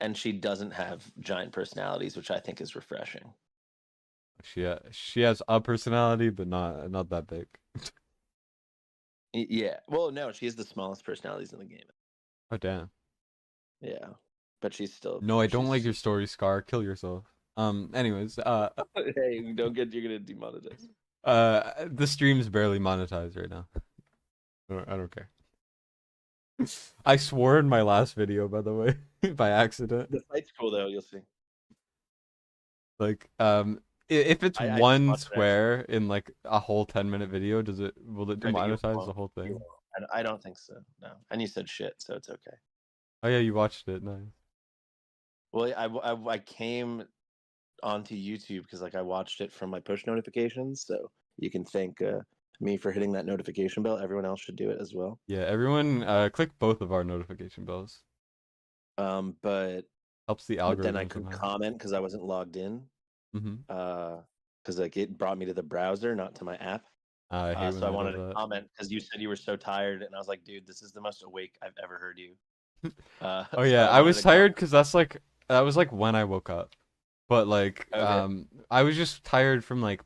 and she doesn't have giant personalities, which I think is refreshing. She has a personality, but not that big. Yeah, well, no, she has the smallest personalities in the game. Oh damn. Yeah, but she's still. No, I don't like your story, Scar. Kill yourself. Anyways, hey, you're gonna demonetize. The stream's barely monetized right now. I don't care. I swore in my last video, by the way, by accident. The fight's cool though. You'll see. Like, if it's I just one watched it actually. swear in like a whole 10-minute video, will it No, you demonetize the won't. whole You thing? won't. I don't think so. No. And you said shit, so it's okay. Oh yeah, you watched it. Nice. Well, I came onto YouTube because like I watched it from my push notifications, so you can thank me for hitting that notification bell. Everyone else should do it as well. Yeah, everyone click both of our notification bells. But Helps the then I algorithm couldn't somehow. comment because I wasn't logged in. Mm-hmm. Because like it brought me to the browser, not to my app. I hate when So I that wanted does to that. comment because you said you were so tired, and I was like, dude, this is the most awake I've ever heard you. Oh So yeah, I I wanted was to tired comment. because that was like when I woke up. But like Okay. I was just tired from like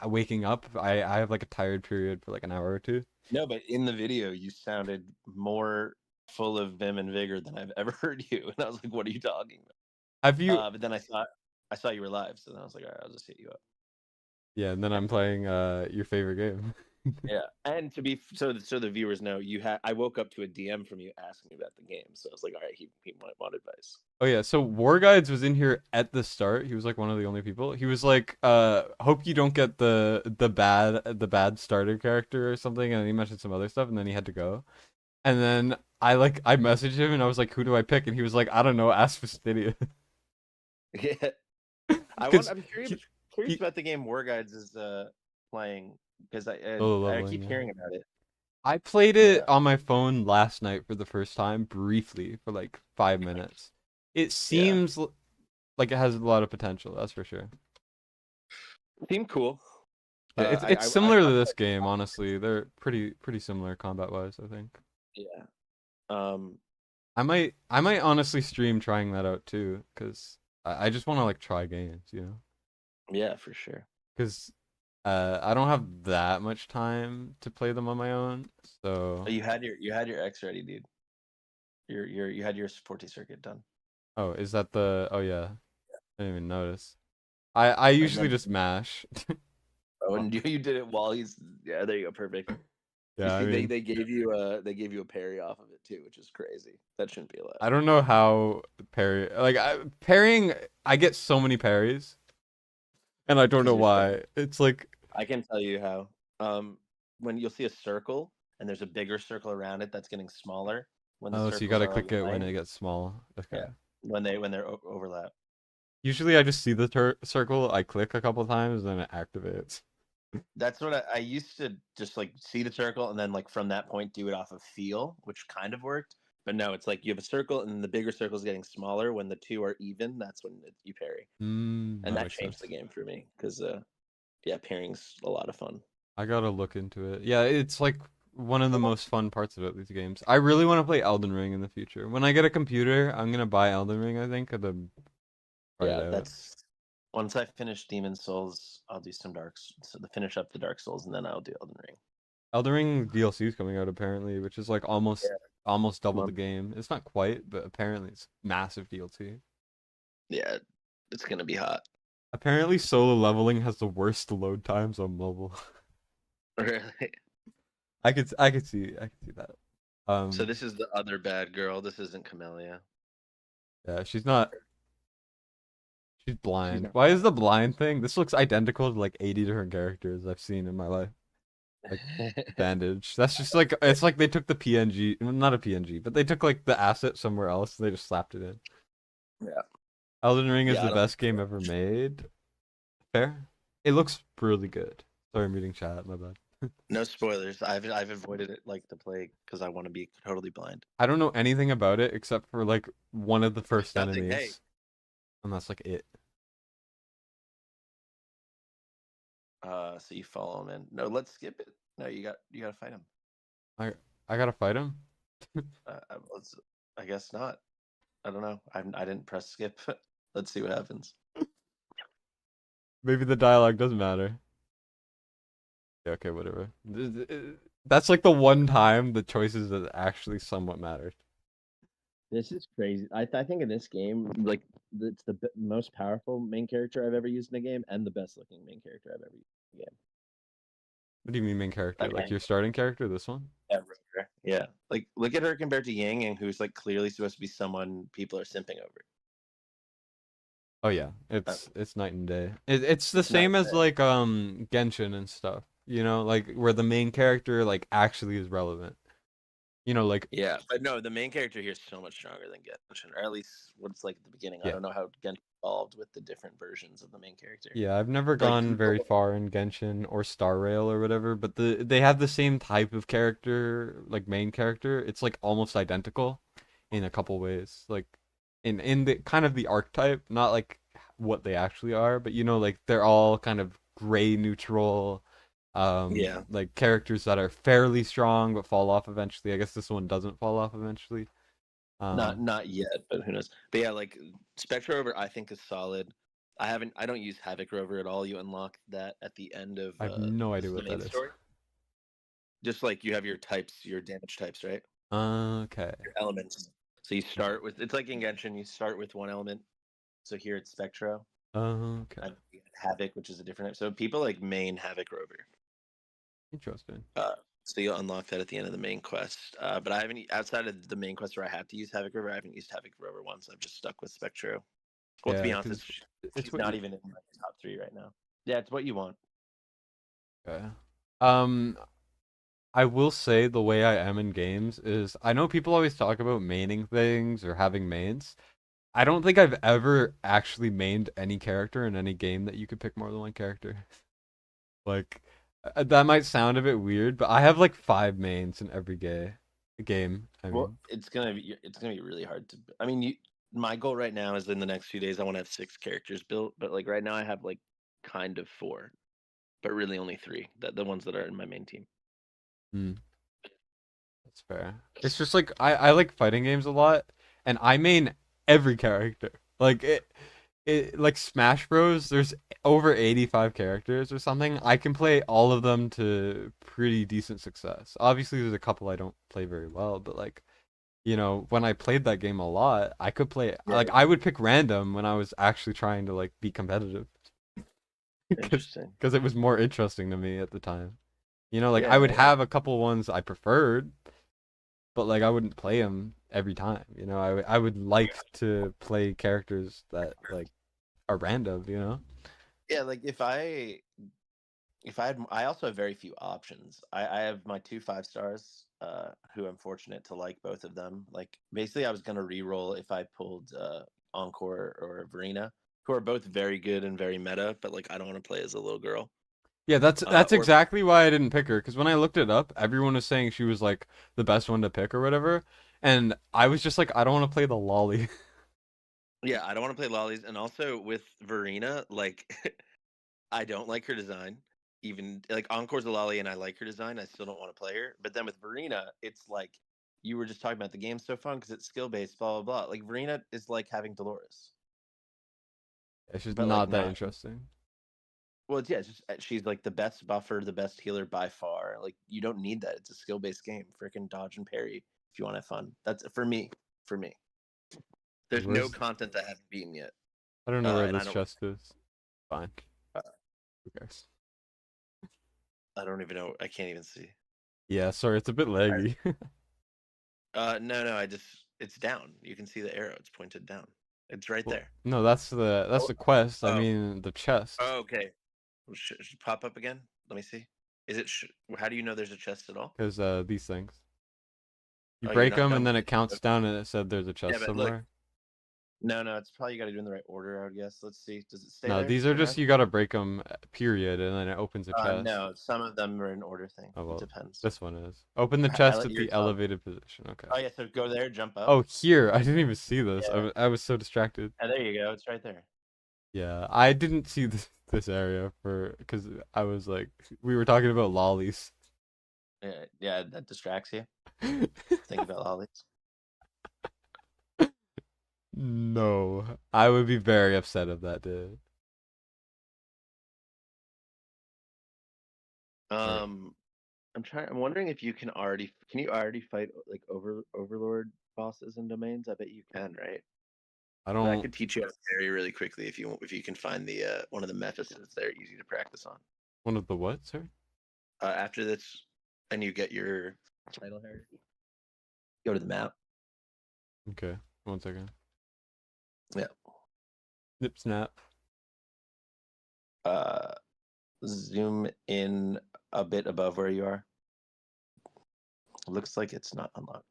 waking up. I have like a tired period for like an hour or two. No, but in the video, you sounded more full of vim and vigor than I've ever heard you, and I was like, what are you talking about? Have you But then I saw you were live, so then I was like, all right, I'll just hit you up. Yeah, and then I'm playing your favorite game. Yeah, and to be so the viewers know, I woke up to a DM from you asking me about the game, so I was like, all right, he might want advice. Oh yeah, so War Guides was in here at the start. He was like one of the only people. He was like, hope you don't get the bad starter character or something, and he mentioned some other stuff, and then he had to go. And then I messaged him and I was like, who do I pick? And he was like, I don't know, ask Fastidia. Yeah, Because I'm curious he about the game War Guides is playing because solo I leveling, keep yeah. hearing about it. I played Yeah. it on my phone last night for the first time, briefly, for like 5 minutes. It Yeah. seems like it has a lot of potential, that's for sure. Seemed cool. Yeah, it's I similar to watched this like game, honestly. They're pretty similar combat wise, I think. yeah. Um I might honestly stream trying that out too, because I just want to like try games, yeah, for sure. Because I don't have that much time to play them on my own, so. Oh, you had your X ready, dude. You had your 40 circuit done. Oh, is that the? Oh yeah, I didn't even notice. I I usually remember. just mash. Oh, and you did it while he's yeah. There you go, perfect. You Yeah, I see, mean, they gave you a parry off of it too, which is crazy. That shouldn't be allowed. I don't know how parrying. I get so many parries, and I don't Because know you're so. why. It's like, I can tell you how. When you'll see a circle and there's a bigger circle around it that's getting smaller when the oh, so you circles gotta are click it when aligned. it gets small. Okay. Yeah, when they're overlap. Usually, I just see the circle. I click a couple times, then it activates. That's what I used to just like see the circle and then like from that point do it off of feel, which kind of worked. But no, it's like you have a circle and then the bigger circle is getting smaller. When the two are even, that's when you parry, and That that makes changed the sense. game for me because yeah, pairing's a lot of fun. I gotta look into it. Yeah, it's like one of the most fun parts about these games. I really want to play Elden Ring in the future. When I get a computer, I'm gonna buy Elden Ring, I think, and then try it Yeah, out. that's once I finish Demon Souls, I'll do some so to finish up the Dark Souls, and then I'll do Elden Ring. Elden Ring DLC is coming out apparently, which is like almost Yeah, almost double the month. game. It's not quite, but apparently it's massive DLC. Yeah, it's gonna be hot. Apparently solo leveling has the worst load times on mobile. Really? I could see that. So this is the other bad girl. This isn't Camellia. Yeah, she's not. She's She's blind. not Why is the blind thing? This looks identical to like 80 different characters I've seen in my life. Like bandage. That's just like it's like they took the PNG, well, not a PNG, but they took like the asset somewhere else and they just slapped it in. Yeah. Elden Ring is Yeah, I the don't best game ever made. Fair. It looks really good. Sorry, I'm reading chat. My bad. no spoilers. I've avoided it like the plague because I want to be totally blind. I don't know anything about it except for like one of the first Nothing. Hey. enemies, and that's like it. So you follow him in. No, let's skip it. No, you gotta fight him. I gotta fight him. Let's. I guess not. I don't know. I didn't press skip. Let's see what happens. Maybe the dialogue doesn't matter. Yeah, okay, whatever. That's like the one time the choices that actually somewhat mattered. This is crazy. I think in this game, like it's the most powerful main character I've ever used in a game, and the best looking main character I've ever used in a game. What do you mean main character? Like, Like your starting character, this one? yeah. Like look at her compared to Yang, who's like clearly supposed to be someone people are simping over. Oh yeah, it's night and day. It's the It's night same and as day. like Genshin and stuff. You know, like where the main character like actually is relevant. You know, like Yeah, but no, the main character here is so much stronger than Genshin, or at least what it's like at the beginning. I yeah. don't know how Genshin evolved with the different versions of the main character. Yeah, I've never Like gone very people, far in Genshin or Star Rail or whatever, but they have the same type of character, like main character. It's like almost identical in a couple ways. Like in the kind of the archetype, not like what they actually are, but you know, like they're all kind of gray neutral, yeah, like characters that are fairly strong but fall off eventually. I guess this one doesn't fall off eventually. not yet, but who knows? But yeah, like Spectre Rover, I think is solid. I don't use Havoc Rover at all. You unlock that at the end of I have no idea the what main that is. story. Just like you have your types, your damage types, right? Okay. Your elements. So you start with it's like in Genshin. You start with one element. So here it's Spectro. Okay. And Havoc, which is a different. So people like main Havoc Rover. Interesting. So you'll unlock that at the end of the main quest. But I haven't outside of the main quest where I have to use Havoc Rover. I haven't used Havoc Rover once. I've just stuck with Spectro. Well, to be Yeah, honest, because it's she's what not you. even in my top 3 right now. Yeah, it's what you want. Okay. Um, I will say the way I am in games is I know people always talk about maining things or having mains. I don't think I've ever actually mained any character in any game that you could pick more than one character. Like that might sound a bit weird, but I have like 5 mains in every game. I Well, mean, it's gonna be really hard to. I mean, my goal right now is in the next few days I want to have 6 characters built, but like right now I have like kind of 4, but really only 3. The ones that are in my main team. hmm, that's fair. It's just like I like fighting games a lot, and I main every character. Like it like Smash Bros. There's over 85 characters or something. I can play all of them to pretty decent success. Obviously, there's a couple I don't play very well, but like you know, when I played that game a lot, I could play Yeah, like I would pick random when I was actually trying to like be competitive because interesting. it was more interesting to me at the time. You know, like I Yeah, would yeah, have a couple ones I preferred, but like I wouldn't play them every time. You know, I would like to play characters that like are random. You know. yeah. Like if I had, I also have very few options. I have my 2 5 stars, who I'm fortunate to like both of them. Like basically, I was gonna re-roll if I pulled Encore or Verena, who are both very good and very meta, but like I don't want to play as a little girl. Yeah, that's Or exactly why I didn't pick her. Because when I looked it up, everyone was saying she was like the best one to pick or whatever, and I was just like, I don't want to play the lolly. yeah, I don't want to play lollies. And also with Verena, like I don't like her design. Even like Encore's a lolly, and I like her design. I still don't want to play her. But then with Verena, it's like you were just talking about the game's so fun because it's skill based, blah blah blah. Like Verena is like having Dolores, It's just but like not that not. interesting. Well, it's, yeah, it's just she's like the best buffer, the best healer by far. Like you don't need that. It's a skill based game. Freaking dodge and parry if you want to have fun. That's for me. For me, there's no Where's content that I haven't beaten yet, I don't know where and I this don't. chest is. Fine, Uh, who cares? I don't even know. I can't even see. Yeah, sorry, it's a bit laggy. No, no. I just it's down. You can see the arrow. It's pointed down. It's right Well, there. no, that's Oh, the quest. I oh, mean the chest, oh okay. Should pop up again? Let me see. Is it? How do you know there's a chest at all? because these things you Oh, you're break not them done and then with it it. counts Okay. down and it said there's a Yeah, chest but look. somewhere. No, no. It's probably you got to do in the right order. I would guess. Let's see. Does it stay No, there these are for just now? you gotta break them, period, and then it opens a chest. No. Some of them are in order thing. Oh It well, depends. this one is. Open the chest at You're the telling. elevated position. Okay. Oh yeah. So go there. Jump up. Oh, here. I didn't even see this. Yeah. I was so distracted. And there you go. It's right there. Yeah, I didn't see this area for because I was like we were talking about lollies. Yeah. Yeah. That distracts you. Think about all these. No, I would be very upset if that did. Alright. I'm trying. I'm wondering if you can you already fight like overlord bosses and domains? I bet you can, right? I And I don't. could teach you how to parry really quickly if you can find the one of the methods they're easy to practice on. One of the what, sir? After this, and you get your title hair. Go to the map. Okay, 1 second. Yeah. Snip snap. Zoom in a bit above where you are. Looks like it's not unlocked.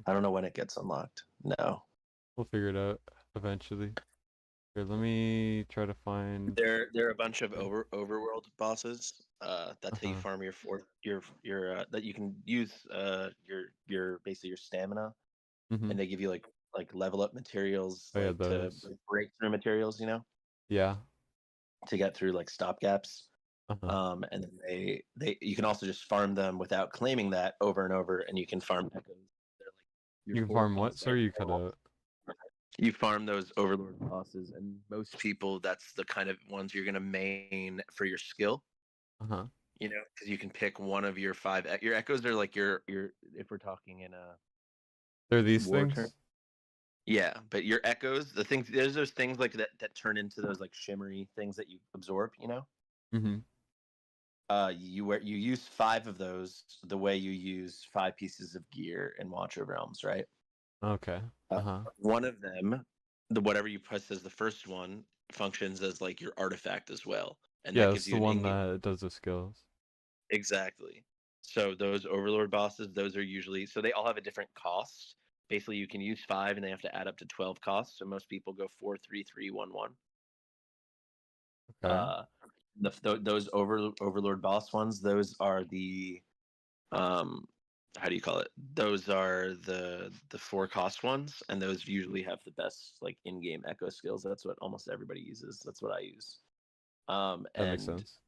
I don't know when it gets unlocked. No. We'll figure it out eventually. Here, let me try to find. There are a bunch of overworld bosses. That's how you farm your that you can use your basically your stamina, and they give you like level up materials, Oh yeah, like to those. like, breakthrough materials, you know, Yeah. to get through like stop gaps. And then they you can also just farm them without claiming that over and over, and you can farm echoes. They're like your You can four farm what? costs Sorry, you cut out. you farm those overlord bosses, and most people that's the kind of ones you're gonna main for your skill. You know, because you can pick one of your five. Your echoes are like your if we're talking in a They're these war things. term. Yeah, but your echoes, the things, there's those things like that turn into those like shimmery things that you absorb. You know. You use five of those the way you use five pieces of gear in Watch of Realms, right? Okay. One of them, the whatever you press as the first one, functions as like your artifact as well, and Yeah, that gives it's you the an one in-game. that does the skills. Exactly. So those overlord bosses, those are usually so they all have a different cost. Basically, you can use five, and they have to add up to 12 costs. So most people go 4, 3, 3, 1, 1. Okay. Those overlord boss ones, those are the how do you call it? Those are the four cost ones, and those usually have the best like in-game echo skills. That's what almost everybody uses. That's what I use. That makes And sense.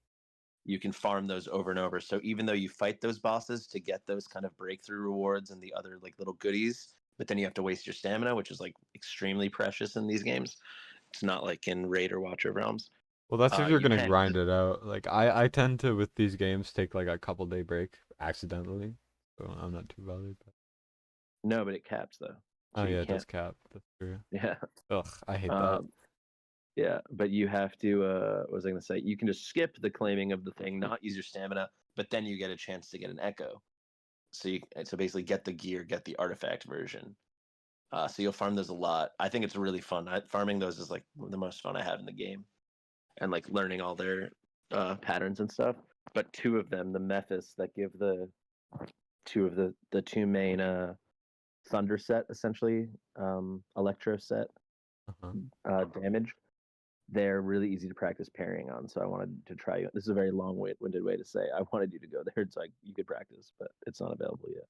you can farm those over and over. So even though you fight those bosses to get those kind of breakthrough rewards and the other like little goodies, but then you have to waste your stamina, which is like extremely precious in these games. It's not like in Raid or Watch of Realms. Well, that's if you're You gonna can. grind it out. Like I tend to with these games take like a couple day break accidentally, so I'm not too bothered. No, but it caps though. Oh So you yeah, it does can't. cap. That's true. Yeah. Ugh, I hate that. Um, Yeah, but you have to. What was I going to say? You can just skip the claiming of the thing, not use your stamina, but then you get a chance to get an echo. So basically get the gear, get the artifact version. So you'll farm those a lot. I think it's really fun. Farming those is like the most fun I have in the game, and like learning all their patterns and stuff. But two of them, the Mephis that give the two main thunder set essentially, electro set damage, they're really easy to practice parrying on. So I wanted to try you. This is a very long-winded way to say I wanted you to go there so you could practice, but it's not available yet.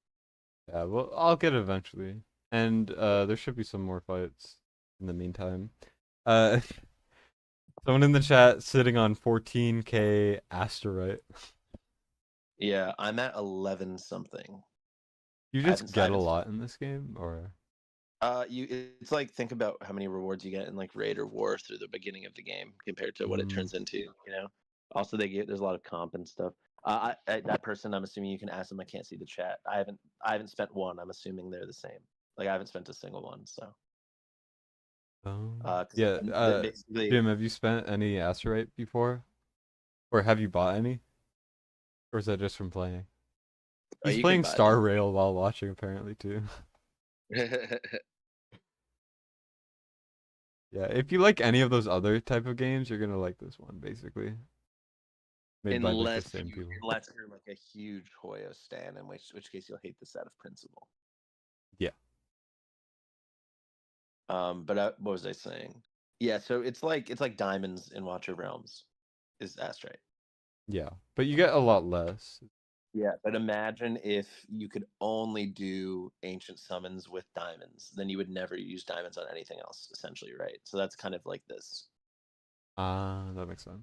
Yeah, well, I'll get it eventually, and there should be some more fights in the meantime. Uh, someone in the chat sitting on 14K asteroid. Yeah, I'm at 11 something. You just get a lot in this game, or? It's like think about how many rewards you get in like Raid or War through the beginning of the game compared to what it turns into. You know. Also, there's a lot of comp and stuff. That person, I'm assuming you can ask them. I can't see the chat. I haven't spent one. I'm assuming they're the same. Like I haven't spent a single one. So. Yeah. Basically, Jim, have you spent any asteroid before, or have you bought any, or is that just from playing? He's playing Star Rail while watching, apparently too. Yeah, if you like any of those other type of games, you're gonna like this one, basically. Made by like the same people. Unless you're like a huge Hoyo stan, in which case you'll hate this out of principle. Yeah. But what was I saying? Yeah, so it's like diamonds in Watch of Realms, is Astrite. Yeah, but you get a lot less. Yeah, but imagine if you could only do ancient summons with diamonds, then you would never use diamonds on anything else, essentially, right? So that's kind of like this. That makes sense.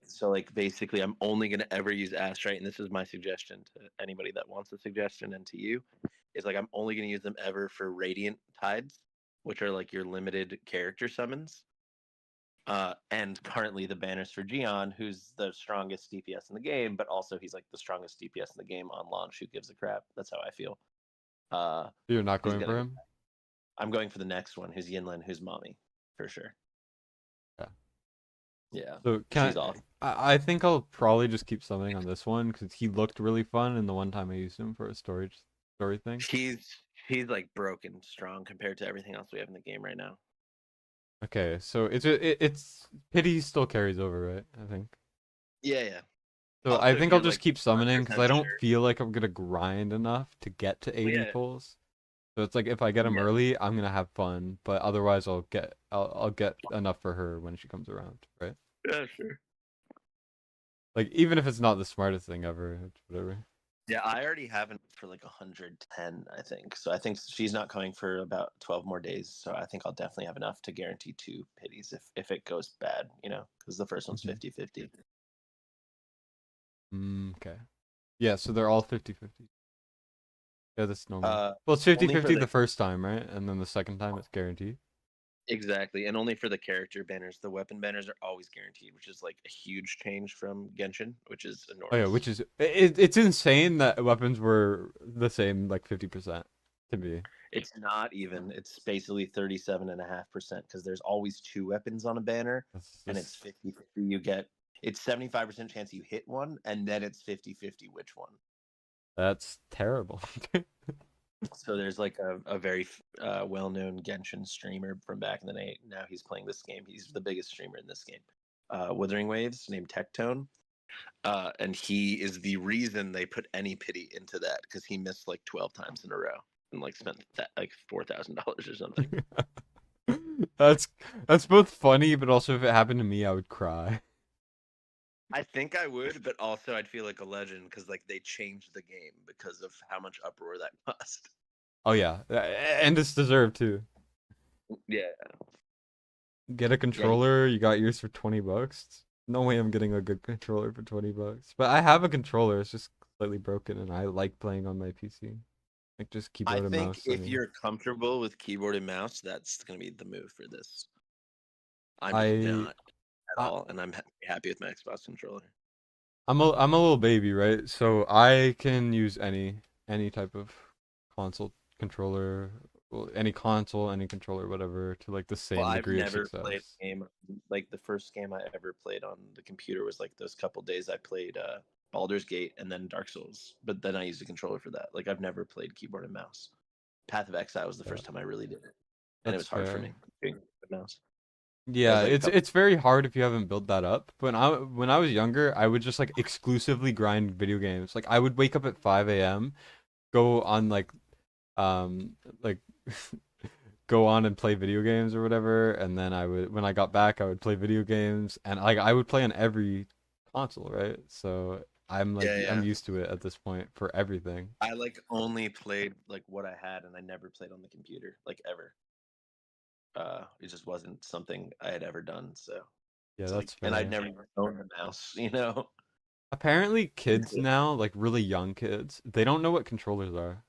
So like basically I'm only gonna ever use Astrite, and this is my suggestion to anybody that wants a suggestion and to you, is like I'm only gonna use them ever for Radiant Tides, which are like your limited character summons. And currently the banners for Gion, who's the strongest DPS in the game, but also he's like the strongest DPS in the game on launch. Who gives a crap? That's how I feel. You're not going for him? I'm going for the next one, who's Yinlin, who's Mommy, for sure. Yeah. Yeah. So she's awesome. I think I'll probably just keep summoning on this one because he looked really fun, and the one time I used him for a story thing. He's like broken strong compared to everything else we have in the game right now. Okay, so it's pity still carries over, right? I think. Yeah, yeah. So I Also, if think I'll you're just like keep summoning because 100% I don't sure. feel like I'm gonna grind enough to get to 80 Yeah, pulls. So it's like if I get them yeah, early, I'm gonna have fun, but otherwise I'll get enough for her when she comes around, right? yeah, sure. Like even if it's not the smartest thing ever, it's whatever. Yeah, I already have it for like 110, I think. So I think she's not coming for about 12 more days. So I think I'll definitely have enough to guarantee 2 pities if it goes bad, because the first one's Mhm. 50-50. Okay. Yeah, so they're all 50-50. Yeah, that's normal. Uh, Well, it's only for 50-50 the the first time, right? And then the second time it's guaranteed. exactly, and only for the character banners. The weapon banners are always guaranteed, which is like a huge change from Genshin, which is Oh yeah, enormous. which is it's insane that weapons were the same like 50% to me. It's not even. It's basically 37.5% because there's always two weapons on a banner, That's and it's just 50-50. You get it's 75% chance you hit one, and then it's 50-50 which one. that's terrible. So there's like a very well-known Genshin streamer from back in the day. Now he's playing this game. He's the biggest streamer in this game. Wuthering Waves, named Tectone. And he is the reason they put any pity into that because he missed like 12 times in a row and like spent that like $4,000 or something. That's that's both funny, but also if it happened to me, I would cry. I think I would, but also I'd feel like a legend because like they changed the game because of how much uproar that caused. Oh yeah, and it's deserved too. Yeah, Get a yeah. He, controller, you got yours for $20. No way I'm getting a good controller for $20. But I have a controller, it's just slightly broken, and I like playing on my PC. Like just I keyboard and think mouse. I if mean, you're comfortable with keyboard and mouse, that's gonna be the move for this. I'm just I, not at I all, and I'm happy with my Xbox controller. I'm a little baby, right? So I can use any type of console controller, well, any console, any controller, whatever, to like the Well, same I've degree of never played success. a game like the first game I ever played on the computer was like those couple days I played Baldur's Gate and then Dark Souls, but then I used a controller for that. Like I've never played keyboard and mouse. Path of Exile was the Yeah, first time I really did it, and it that's was hard for me fair. doing keyboard and mouse. It Yeah, was like a couple. it's very hard if you haven't built that up. When I was younger, I would just like exclusively grind video games. Like I would wake up at 5 a.m., go on like go on and play video games or whatever, and then I would when I got back, I would play video games and like I would play on every console, right? So Yeah, I'm yeah. used to it at this point for everything. I like only played like what I had, and I never played on the computer like ever. It just wasn't something I had ever done. So Yeah, it's like, that's and I'd fair. never owned a mouse, you know. Apparently kids now, like really young kids, they don't know what controllers are.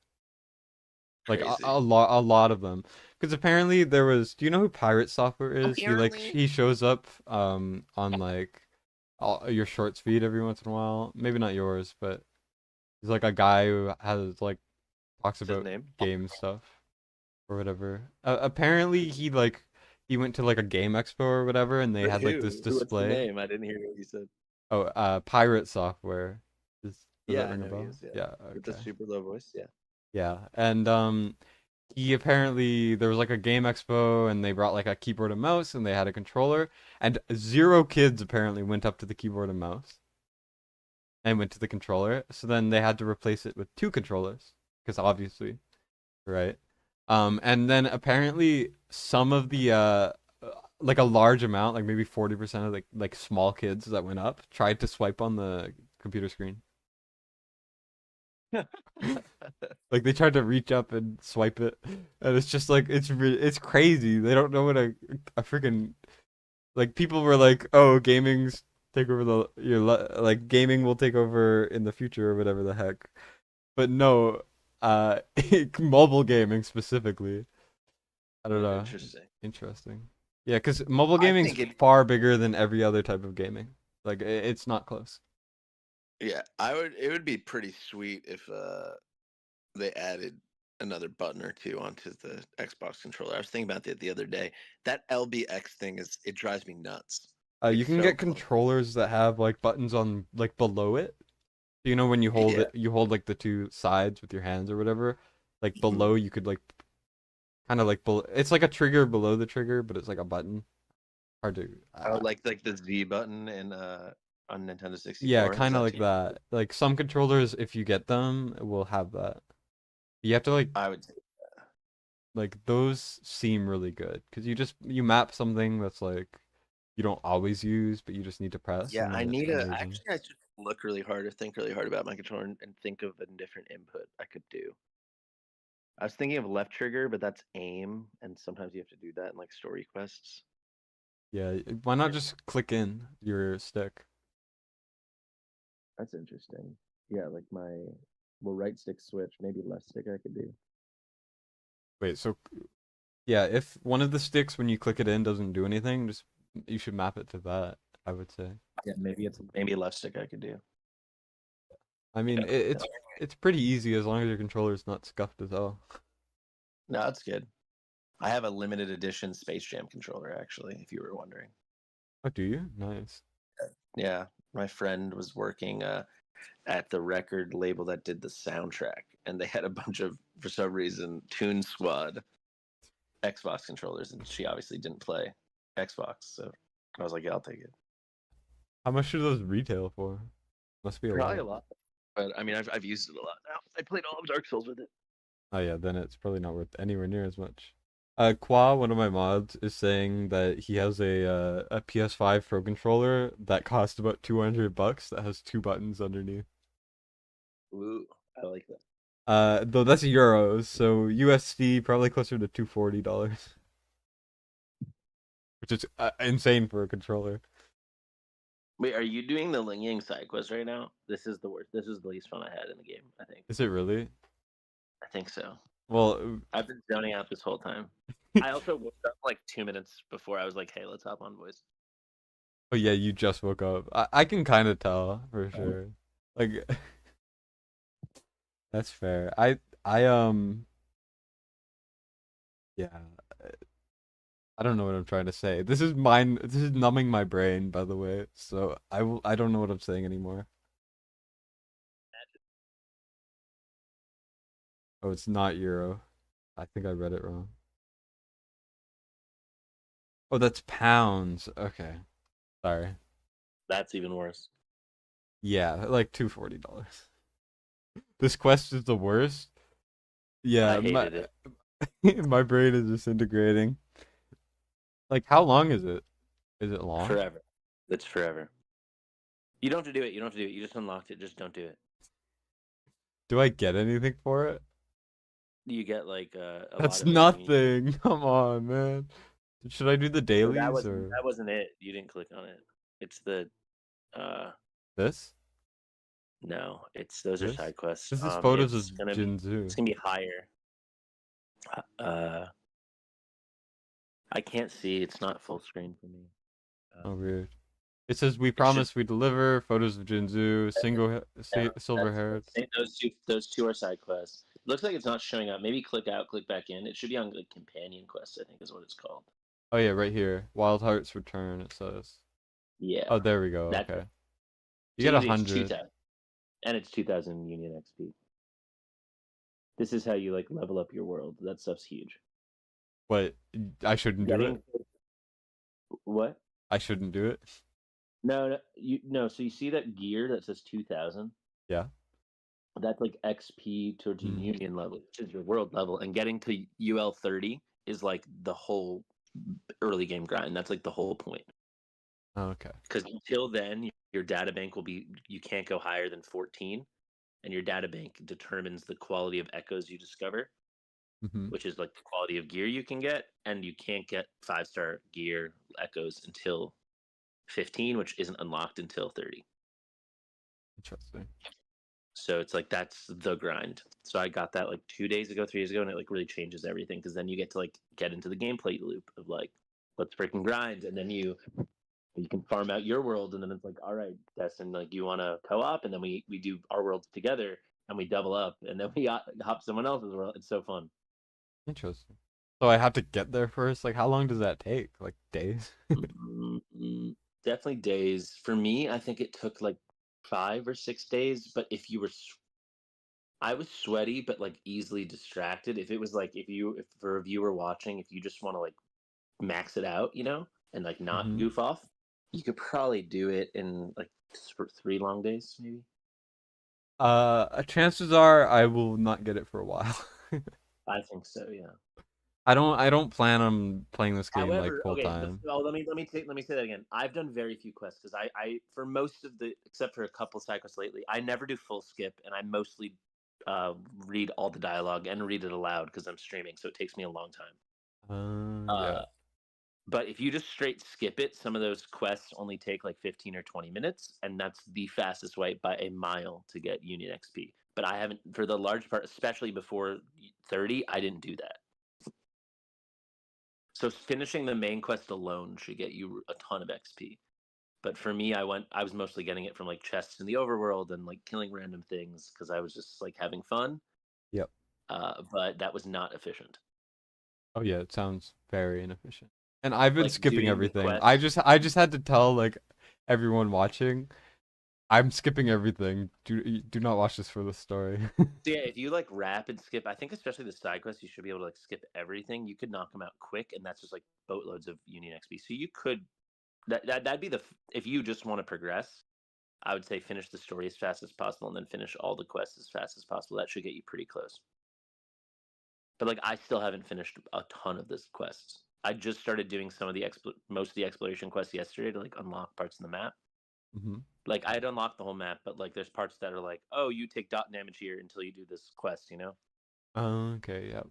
Like Crazy. a lot of them, because apparently there was. Do you know who Pirate Software is? Apparently. He shows up on like your shorts feed every once in a while. Maybe not yours, but he's like a guy who has like talks What's his about name? game stuff or whatever. Apparently he went to like a game expo or whatever, and they Wait, had like this who? What's the display. name? I didn't hear what you said. Oh, Pirate Software. Does that Yeah, I ring a know he bell? is. Yeah, Yeah. with the Okay. super low voice. Yeah. Yeah, and he apparently there was like a game expo and they brought like a keyboard and mouse and they had a controller and zero kids apparently went up to the keyboard and mouse and went to the controller. So then they had to replace it with two controllers because obviously, right? And then apparently some of the like a large amount, like maybe 40% of like small kids that went up tried to swipe on the computer screen. Like they tried to reach up and swipe it, and it's just like it's crazy. They don't know what a freaking like people were like, oh, gaming's take over like gaming will take over in the future or whatever the heck. But no, uh, mobile gaming specifically. I don't know. Interesting. Interesting. Yeah, because mobile I gaming's think it. far bigger than every other type of gaming. Like it's not close. Yeah, I would. It would be pretty sweet if they added another button or two onto the Xbox controller. I was thinking about that the other day. That LBX thing is it drives me nuts. You It's can so get clunky. controllers that have like buttons on like below it. You know when you hold Yeah. it, you hold like the two sides with your hands or whatever. Like Mhm. below, you could like Kind of like it's like a trigger below the trigger, but it's like a button. Hard to. Oh, like the Z button in on Nintendo Yeah, 64. Is kind of that like too? that. Like some controllers, if you get them, will have that. You have to I would say. like those seem really good because you map something that's like you don't always use, but you just need to press, Yeah, and I then it's need a. amazing. Actually, I should look really hard or think really hard about my controller and think of a different input I could do. I was thinking of left trigger, but that's aim, and sometimes you have to do that in like story quests. Yeah, why not just click in your stick? That's interesting. Yeah, like my right stick switch, maybe left stick I could do. Wait, so yeah, if one of the sticks when you click it in doesn't do anything, just you should map it to that, I would say. Yeah, maybe left stick I could do. I mean, Yeah. it's pretty easy as long as your controller is not scuffed as hell. No, that's good. I have a limited edition Space Jam controller, actually, if you were wondering. Oh, do you? Nice. Yeah, my friend was working at the record label that did the soundtrack, and they had a bunch of, for some reason, Toon Squad Xbox controllers, and she obviously didn't play Xbox, so I was like, yeah, I'll take it. How much do those retail for? Must be a Probably lot. a lot, but I mean, I've used it a lot now. I played all of Dark Souls with it. Oh yeah, then it's probably not worth anywhere near as much. Qua, one of my mods, is saying that he has a PS5 Pro controller that costs about $200 that has two buttons underneath. Ooh, I like that. Though that's euros, so USD probably closer to $240, which is insane for a controller. Wait, are you doing the Ling Yang side quest right now? This is the worst. This is the least fun I had in the game, I think. Is it really? I think so. Well, I've been zoning out this whole time. I also woke up like 2 minutes before I was like, hey, let's hop on voice. oh yeah, you just woke up. I can kind of tell for sure. Like, that's fair. Yeah. I don't know what I'm trying to say. This is mine. This is numbing my brain, by the way. So I don't know what I'm saying anymore. Oh, it's not euro. I think I read it wrong. Oh, that's pounds. Okay. Sorry. That's even worse. Yeah, like $240. This quest is the worst. Yeah, I hated it. my brain is disintegrating. Like, how long is it? Is it long? Forever. It's forever. You don't have to do it. You don't have to do it. You just unlocked it. Just don't do it. Do I get anything for it? You get like a That's lot of like. nothing. Come on, man. Should I do the No, that dailies wasn't or that wasn't it. You didn't click on it. It's the this? no. It's those are This? side quests. This is photos of It's gonna be Jinzu. be higher. I can't see. It's not full screen for me. Oh, weird. It says we promise we deliver photos of Jinzu, silver haired. Those two are side quests. It looks like it's not showing up. Maybe click out, click back in. It should be on like companion quests, I think is what it's called. Oh yeah, right here. Wild Hearts Return, it says. Yeah. Oh, there we go. That's Okay. it. You get It's 100. 2,000. And it's 2,000 Union XP. This is how you like level up your world. That stuff's huge. But I shouldn't do it. What? I shouldn't do it. No. So you see that gear that says 2,000? Yeah. That's like XP towards your Union level, which is your world level, and getting to UL 30 is like the whole early game grind. That's like the whole point. Oh, okay. Because until then, your data bank will be you can't go higher than 14, and your data bank determines the quality of echoes you discover, which is like the quality of gear you can get, and you can't get 5-star gear echoes until 15, which isn't unlocked until 30. Interesting. So it's like that's the grind. So I got that like 2 days ago, 3 days ago, and it like really changes everything because then you get to like get into the gameplay loop of like let's freaking grind, and then you can farm out your world, and then it's like all right, Destin, like you want to co-op, and then we do our worlds together, and we double up, and then we hop someone else's world. It's so fun. Interesting. So I have to get there first. Like, how long does that take? Like days? Definitely days. For me, I think it took like 5 or 6 days. But if you were I was sweaty, but like easily distracted. If it was like if for a viewer watching, if you just want to like max it out, and like not Hmm. goof off, you could probably do it in like 3 long days, maybe. Chances are I will not get it for a while. I think so, yeah. I don't plan on playing this game like However, full okay, time. let me say that again. I've done very few quests because I for most of the except for a couple side quests lately, I never do full skip, and I mostly read all the dialogue and read it aloud because I'm streaming, so it takes me a long time. Yeah. But if you just straight skip it, some of those quests only take like 15 or 20 minutes, and that's the fastest way by a mile to get Union XP. But I haven't, for the large part, especially before 30, I didn't do that. So finishing the main quest alone should get you a ton of XP. But for me, I was mostly getting it from like chests in the overworld and like killing random things because I was just like having fun. Yep. But that was not efficient. Oh yeah, it sounds very inefficient. And I've been Like skipping doing the everything. quest. I just had to tell like everyone watching, I'm skipping everything. Do not watch this for the story. So yeah, if you like rapid skip, I think especially the side quests, you should be able to like skip everything. You could knock them out quick, and that's just like boatloads of Union XP. So you could that'd be if you just want to progress, I would say finish the story as fast as possible, and then finish all the quests as fast as possible. That should get you pretty close. But like, I still haven't finished a ton of this quests. I just started doing some of the most of the exploration quests yesterday to like unlock parts of the map. Hmm. Like I had unlocked the whole map, but like there's parts that are like, oh, you take dot damage here until you do this quest. Okay, yeah.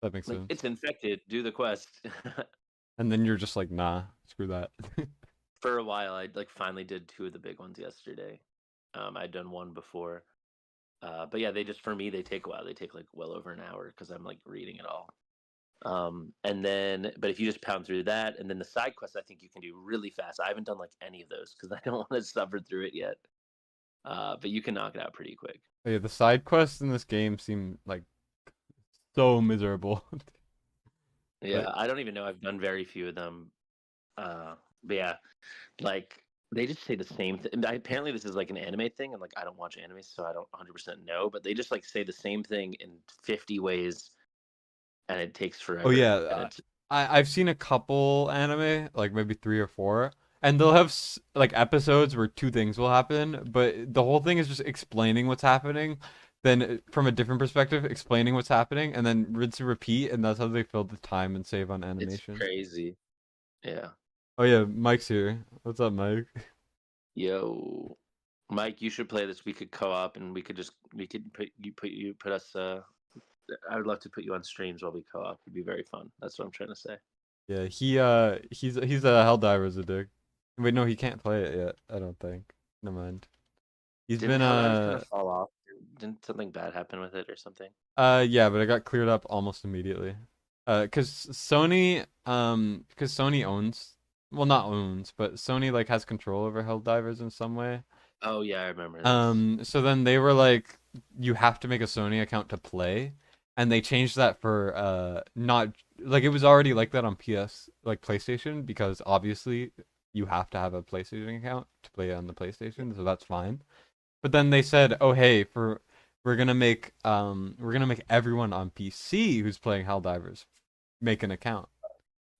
That makes Like sense. it's infected, do the quest. And then you're just like, nah, screw that. For a while, I like finally did two of the big ones yesterday. I'd done one before, but yeah, they just for me they take a while. They take like well over an hour because I'm like reading it all. And then, but if you just pound through that, and then the side quests, I think you can do really fast. I haven't done like any of those because I don't want to suffer through it yet. But you can knock it out pretty quick. Yeah, the side quests in this game seem like so miserable. Yeah, Like, I don't even know. I've done very few of them. But yeah, like they just say the same thing. Apparently, this is like an anime thing, and like I don't watch anime, so I don't 100% know. But they just like say the same thing in 50 ways, and it takes oh forever. And yeah, it's I've seen a couple anime, like maybe three or four, and they'll have like episodes where two things will happen, but the whole thing is just explaining what's happening, then from a different perspective, explaining what's happening, and then rinse and repeat, and that's how they fill the time and save on it's animation. crazy. Yeah. Oh yeah, Mike's here. What's up, Mike? Yo, Mike, you should play this. We could co-op, and we could put us. I would love to put you on streams while we co-op. It'd be very fun. That's what I'm trying to say. Yeah, he's a Helldivers addict. Wait, no, he can't play it yet. I don't think. Never mind. He's Didn't been Helldivers kind of fall off? Didn't something bad happen with it or something? yeah, but it got cleared up almost immediately. Cause Sony owns, well, not owns, but Sony like has control over Helldivers in some way. Oh yeah, I remember this. So then they were like, you have to make a Sony account to play, and they changed that for not like it was already like that on PS like PlayStation because obviously you have to have a PlayStation account to play on the PlayStation, so that's fine. But then they said, oh hey, for we're gonna make everyone on PC who's playing Helldivers make an account.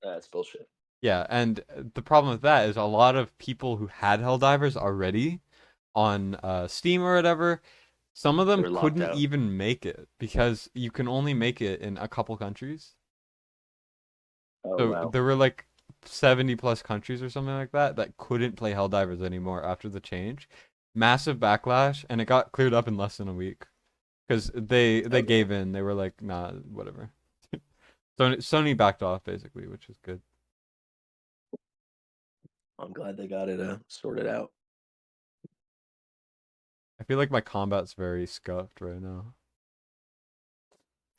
That's bullshit. Yeah, and the problem with that is a lot of people who had Helldivers already on Steam or whatever, some of They them were locked couldn't out. even make it because you can only make it in a couple countries. Oh So wow. there were like 70 plus countries or something like that that couldn't play Helldivers anymore after the change. Massive backlash, and it got cleared up in less than a week because they Okay. gave in. They were like, nah, whatever. Sony backed off basically, which is good. I'm glad they got it sorted out. I feel like my combat's very scuffed right now.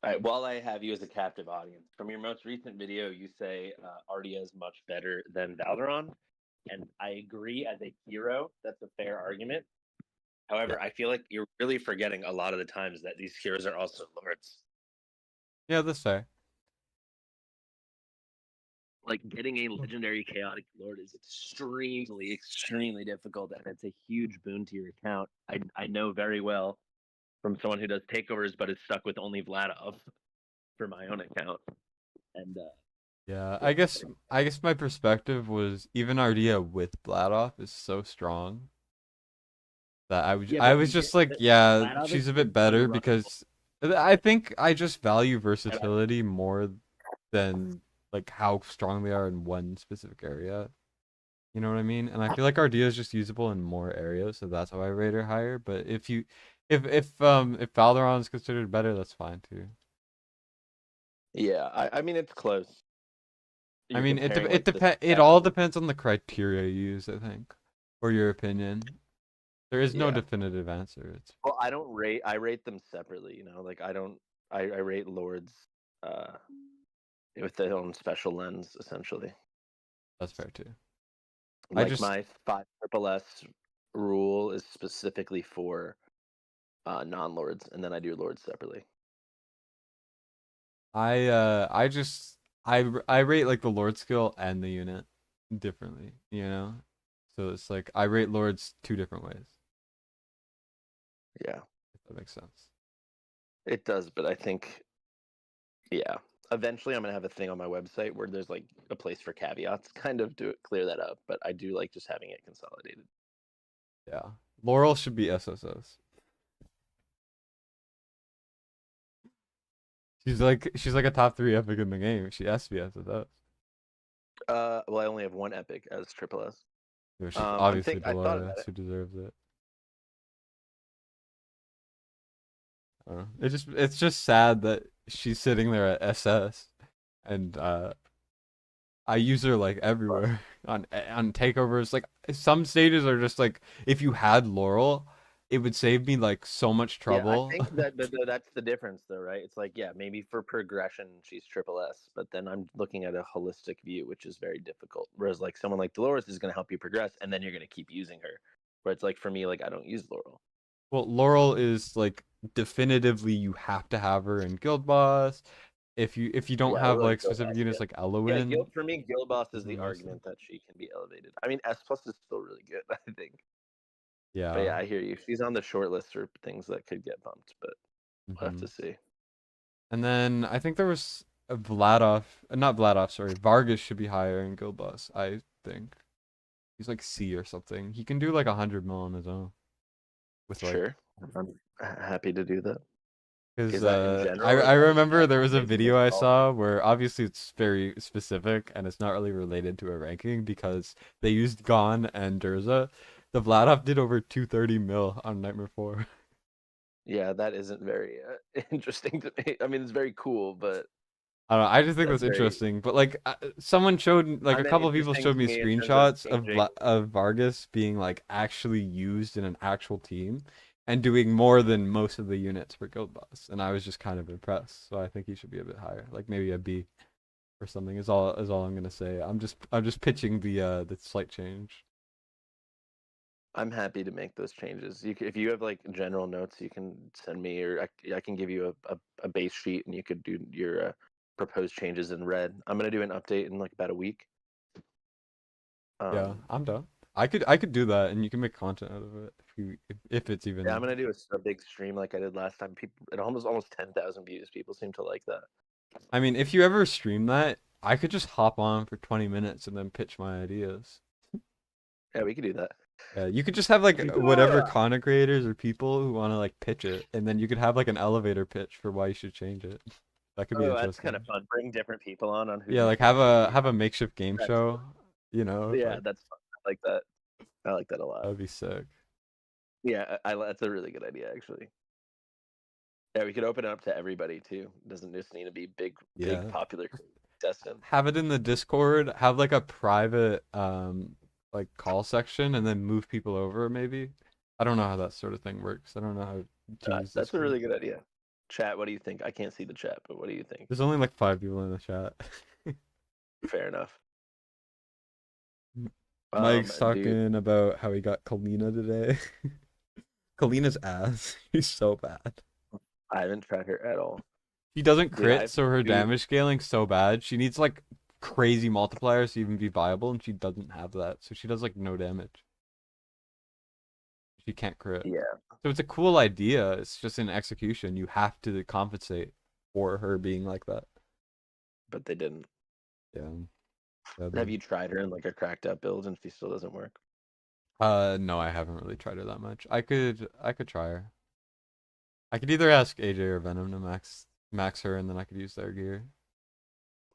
All right. While I have you as a captive audience, from your most recent video, you say Ardia is much better than Valderon, and I agree. As a hero, that's a fair argument. Yeah. However, I feel like you're really forgetting a lot of the times that these heroes are also lords. Yeah, that's fair. Like getting a legendary chaotic lord is extremely, extremely difficult, and it's a huge boon to your account. I know very well from someone who does takeovers but is stuck with only Vladov for my own account. And Yeah, I guess my perspective was even Ardea with Bladoff is so strong that yeah, I but was just like, yeah, Vladov she's a is bit better unrushable. because I think I just value versatility more than like how strong they are in one specific area. You know what I mean? And I feel like Ardea is just usable in more areas, so that's why I rate her higher. But if Valderon is considered better, that's fine too. Yeah, I mean it's close. I You're mean, comparing like the it all depends on the criteria you use, I think, or your opinion. There is no yeah. definitive answer. It's Well, I rate them separately, you know. Like I rate lords uh with their own special lens essentially. that's fair too. I Like just my 5 triple S rule is specifically for non-lords, and then I do lords separately. I just I rate like the Lord skill and the unit differently, you know? So it's like I rate Lords two different ways, Yeah, if that makes sense. it does, but I think yeah. Eventually, I'm gonna have a thing on my website where there's like a place for caveats, kind of to clear that up. But I do like just having it consolidated. Yeah. Laurel should be SSS. She's like a top 3 epic in the game. She has to be SSS. Well, I only have one epic as triple S. Yeah, she's obviously I thought below about us. it. She deserves it. It's just sad that she's sitting there at SS, and I use her like everywhere on takeovers. Like some stages are just like if you had Laurel, it would save me like so much Yeah, I trouble. think that's the difference, though, right? It's like, yeah, maybe for progression she's triple S, but then I'm looking at a holistic view, which is very difficult. Whereas like someone like Dolores is going to help you progress, and then you're going to keep using her. Where it's like for me, like I don't use Laurel. Well, Laurel is like definitively you have to have her in Guild Boss. If you don't Yeah, have or like like Guild specific Boss, units yeah. like Yeah, Elowen, Guild for me, Guild Boss is is a the must. argument that she can be elevated. I mean, S plus is still really good, I think. But Yeah. yeah, I hear you. She's on the short list for things that could get bumped, but we'll have Hmm. to see. And then I think there was a Vladov, not Vladov, sorry, Vargas should be higher in Guild Boss. I think he's like C or something. He can do like 100 mil on his own with like. Sure, I'm happy to do that. Because Is that in I general, or is I that just remember there was a based on video I overall? saw where obviously it's very specific and it's not really related to a ranking because they used Gon and Durza. The Vladov did over 230 mil on Nightmare 4. Yeah, that isn't very interesting to me. I mean, it's very cool, but I don't know. I just think that's that's very. interesting. But like someone showed like I a meant couple of people interesting showed to me me in terms of screenshots changing. Of Vargas being like actually used in an actual team and doing more than most of the units for Guild Boss, and I was just kind of impressed. So I think he should be a bit higher, like maybe a B or something. Is all I'm gonna say. I'm just pitching the slight change. I'm happy to make those changes. If you have like general notes, you can send me, or I can give you a base sheet, and you could do your proposed changes in red. I'm gonna do an update in like about a week. Yeah, Um, I'm done. I could do that, and you can make content out of it if it's yeah, I'm even. gonna do a big stream like I did last time. People, it almost 10,000 views. People seem to like that. I mean, if you ever stream that, I could just hop on for 20 minutes and then pitch my ideas. Yeah, we could do that. Yeah, you could just have like whatever Yeah. content creators or people who want to like pitch it, and then you could have like an elevator pitch for why you should change it. That could be Oh, that's kind interesting. of fun. Bring different people on who Yeah, you like think should be. have a makeshift game That's show, you know, yeah, like that's fun. I like that. I like that a lot. that'd be sick. Yeah, that's a really good idea, actually. Yeah, we could open it up to everybody too. It doesn't just need to be big Yeah. popular Destin. Have it in the Discord, have like a private like call section and then move people over maybe. I don't know how that sort of thing works. I don't know how to use That's a Discord. really good idea. Chat, what do you think? I can't see the chat, but what do you think? There's only like 5 people in the chat. Fair enough. Mike's Dude, talking about how he got Kalina today. Kalina's ass. She's so bad. I haven't tried her at all. She doesn't Dude, crit, so her damage scaling's so bad. She needs like crazy multipliers to even be viable, and she doesn't have that. So she does like no damage. She can't crit. Yeah, So it's a cool idea. It's just in execution, you have to compensate for her being like that. but they didn't. Yeah. Have you tried her in like a cracked up build and she still doesn't work? No, I haven't really tried her that much. I could try her. I could either ask AJ or Venom to max her, and then I could use their gear.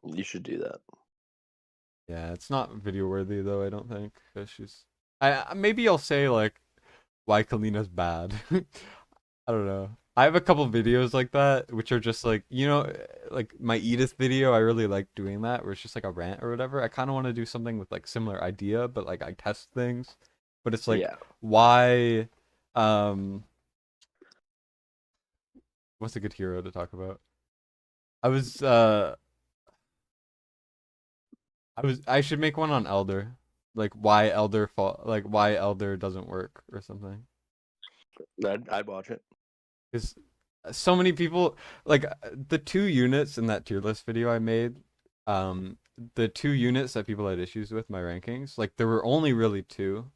You should do that. Yeah, it's not video worthy though. I don't think, because she's. Maybe I'll say like why Kalina's bad. I don't know. I have a couple videos like that, which are just like, like my Edith video. I really like doing that, where it's just like a rant or whatever. I kind of want to do something with like similar idea, but like I test things. But it's like, Yeah. why? Um, what's a good hero to talk about? I was I should make one on Elder, like why Elder like why Elder doesn't work or something. I'd watch it. Because so many people like the 2 units in that tier list video I made, the 2 units that people had issues with my rankings, like there were only really two,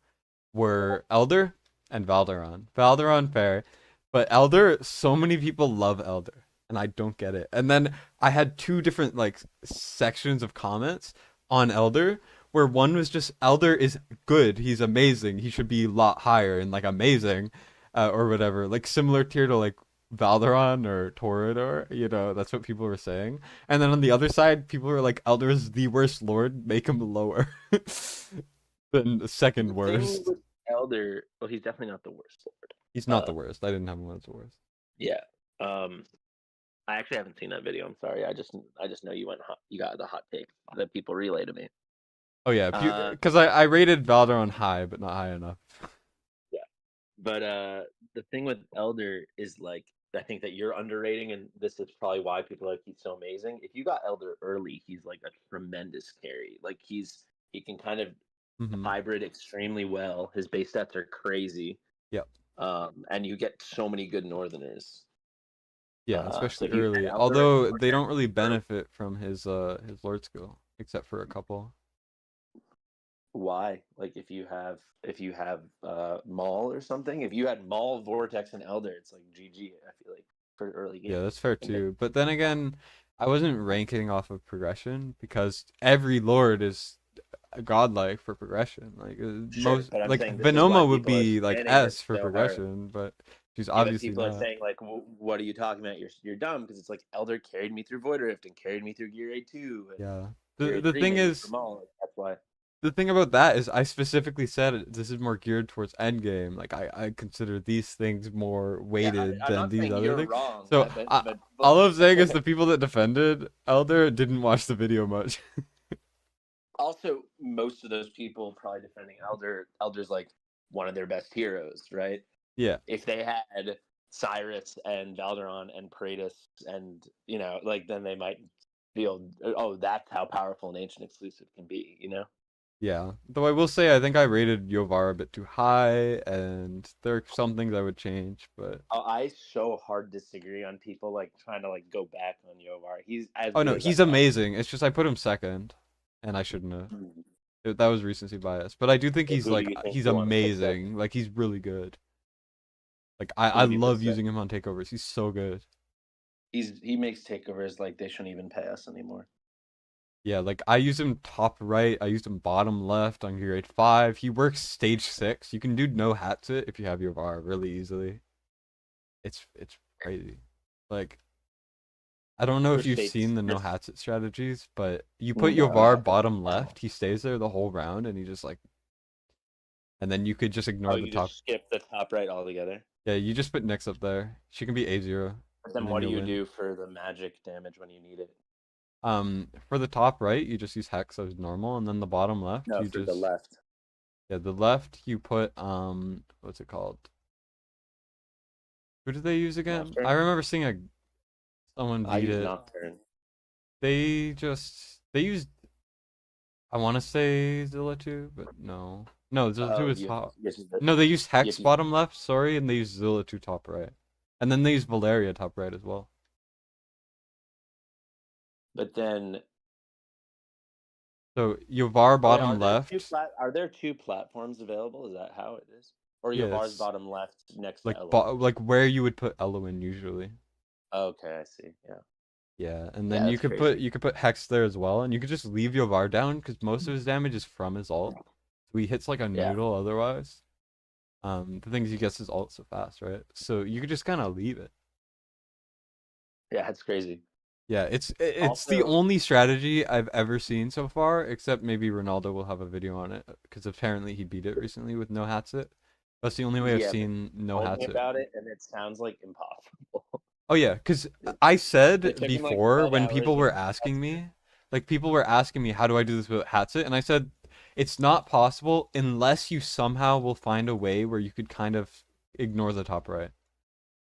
were Elder and Valderon. Valderon fair, but Elder, so many people love Elder, and I don't get it. And then I had two different like sections of comments on Elder, where one was just Elder is good, he's amazing, he should be a lot higher and like amazing, or whatever, like similar tier to like Valderon or Torador, that's what people were saying. And then on the other side, people were like, Elder is the worst lord, make him lower than the second worst. With Elder, well, he's definitely not the worst lord. He's not the worst. I didn't have him as the worst. Yeah. I actually haven't seen that video. I'm sorry. I just know you got the hot take that people relay to me. Oh yeah, because I rated Valderon high, but not high enough. Yeah, but the thing with Elder is like, I think that you're underrating, and this is probably why people are like, he's so amazing. If you got Elder early, he's like a tremendous carry. Like he can kind of hybrid extremely well. His base stats are crazy. Yep. And you get so many good Northerners. Yeah, especially early. Although they don't really benefit from his Lord skill, except for a couple. Why? Like if you have Maul or something, if you had Maul, Vortex, and Elder, it's like GG. I feel like for early game. Yeah, that's fair too. But then again, I wasn't ranking off of progression, because every Lord is godlike for progression. Like most, like Venoma would be like S for progression, but she's obviously people not. Are saying like, what are you talking about? You're dumb, because it's like Elder carried me through Void Rift and carried me through Gear 8-2. Yeah. The thing is, that's why. The thing about that is, I specifically said this is more geared towards endgame. Like I consider these things more weighted than these other things. Wrong, so all I'm saying is the people that defended Elder didn't watch the video much. Also, most of those people probably defending Elder's like one of their best heroes, right? Yeah. If they had Cyrus and Valderon and Praetus and like, then they might feel, oh, that's how powerful an ancient exclusive can be, Yeah, though I will say I think I rated Yovar a bit too high, and there are some things I would change, but I so hard disagree on people like trying to like go back on Yovar. He's as no, he's amazing. It's just I put him second, and I shouldn't have. That was recency bias, but I do think he's like he's amazing. Like he's really good. Like I love using him on takeovers. He's so good. He makes takeovers like they shouldn't even pay us anymore. Yeah, like I use him top right, I used him bottom left on Gear 8-5. He works stage 6. You can do no Hatsit if you have your VAR really easily. It's crazy. Like, I don't know if you've seen the no Hatsit strategies, but you put your VAR bottom left, he stays there the whole round, and he just like, and then you could just ignore the top. Just skip the top right altogether. Yeah, you just put Nyx up there. She can be A0. But then what do you do for the magic damage when you need it? For the top right, you just use Hex as normal, and then the bottom left, you just the left. Yeah, the left you put what's it called? Who did they use again? Nocturne? I remember seeing someone beat it. Nocturne. They used, I want to say Zilla 2, but no. No, Zilla 2 is top. No, they used Hex bottom left, sorry, and they used Zilla 2 top right. And then they used Valeria top right as well. But then, so Yovar bottom left. Are there two platforms available? Is that how it is? Or Yeah, Yavar's it's bottom left next to like Eloin. like where you would put Eloin usually. Okay, I see. Yeah. Yeah, and Yeah, then that's crazy. you could put Hex there as well, and you could just leave Yovar down because most of his damage is from his ult. So he hits like a Yeah. noodle otherwise. The things he gets his ult so fast, right? So you could just kind of leave it. Yeah, that's crazy. Yeah, it's the Also, only strategy I've ever seen so far, except maybe Ronaldo will have a video on it because apparently he beat it recently with no Hatsit. That's the only way I've yeah, but seen no told me Hatsit. about it, and it sounds like impossible. Oh yeah, because It, I it said took him like before 12 when hours people when were he asking tested. me, like people were asking me how do I do this with Hatsit, and I said it's not possible unless you somehow will find a way where you could kind of ignore the top right,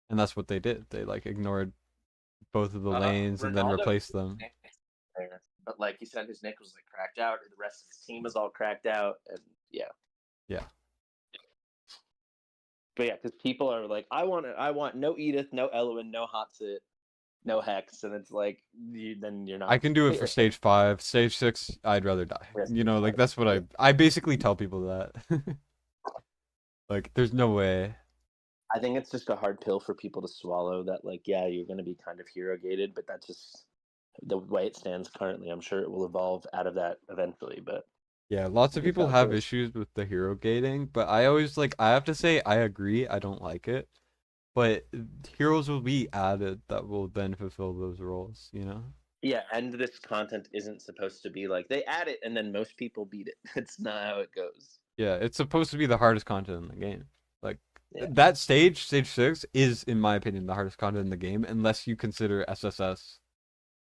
and that's what they did. They like ignored both of the lanes and then Ronaldo, replaced them. but like he said, his Nick was like cracked out, and the rest of his team was all cracked out, and yeah. Yeah. But yeah, because people are like, I want no Edith, no Eloin, no Hotsit, no Hex, and it's like, then you're I not can do it for fair. stage 5. Stage 6, I'd rather die. Yes, You it's know, like fine. that's what Yeah. I basically tell people that. Like there's no way. I think it's just a hard pill for people to swallow. That like, yeah, you're going to be kind of hero gated, but that's just the way it stands currently. I'm sure it will evolve out of that eventually, but Yeah, lots of it is people how it have goes. issues with the hero gating, but I always like I have to say I agree, I don't like it. But heroes will be added that will then fulfill those roles, you know? Yeah, and this content isn't supposed to be like they add it and then most people beat it. It's not how it goes. Yeah, it's supposed to be the hardest content in the game. Like Yeah. that stage 6 is in my opinion the hardest content in the game unless you consider SSS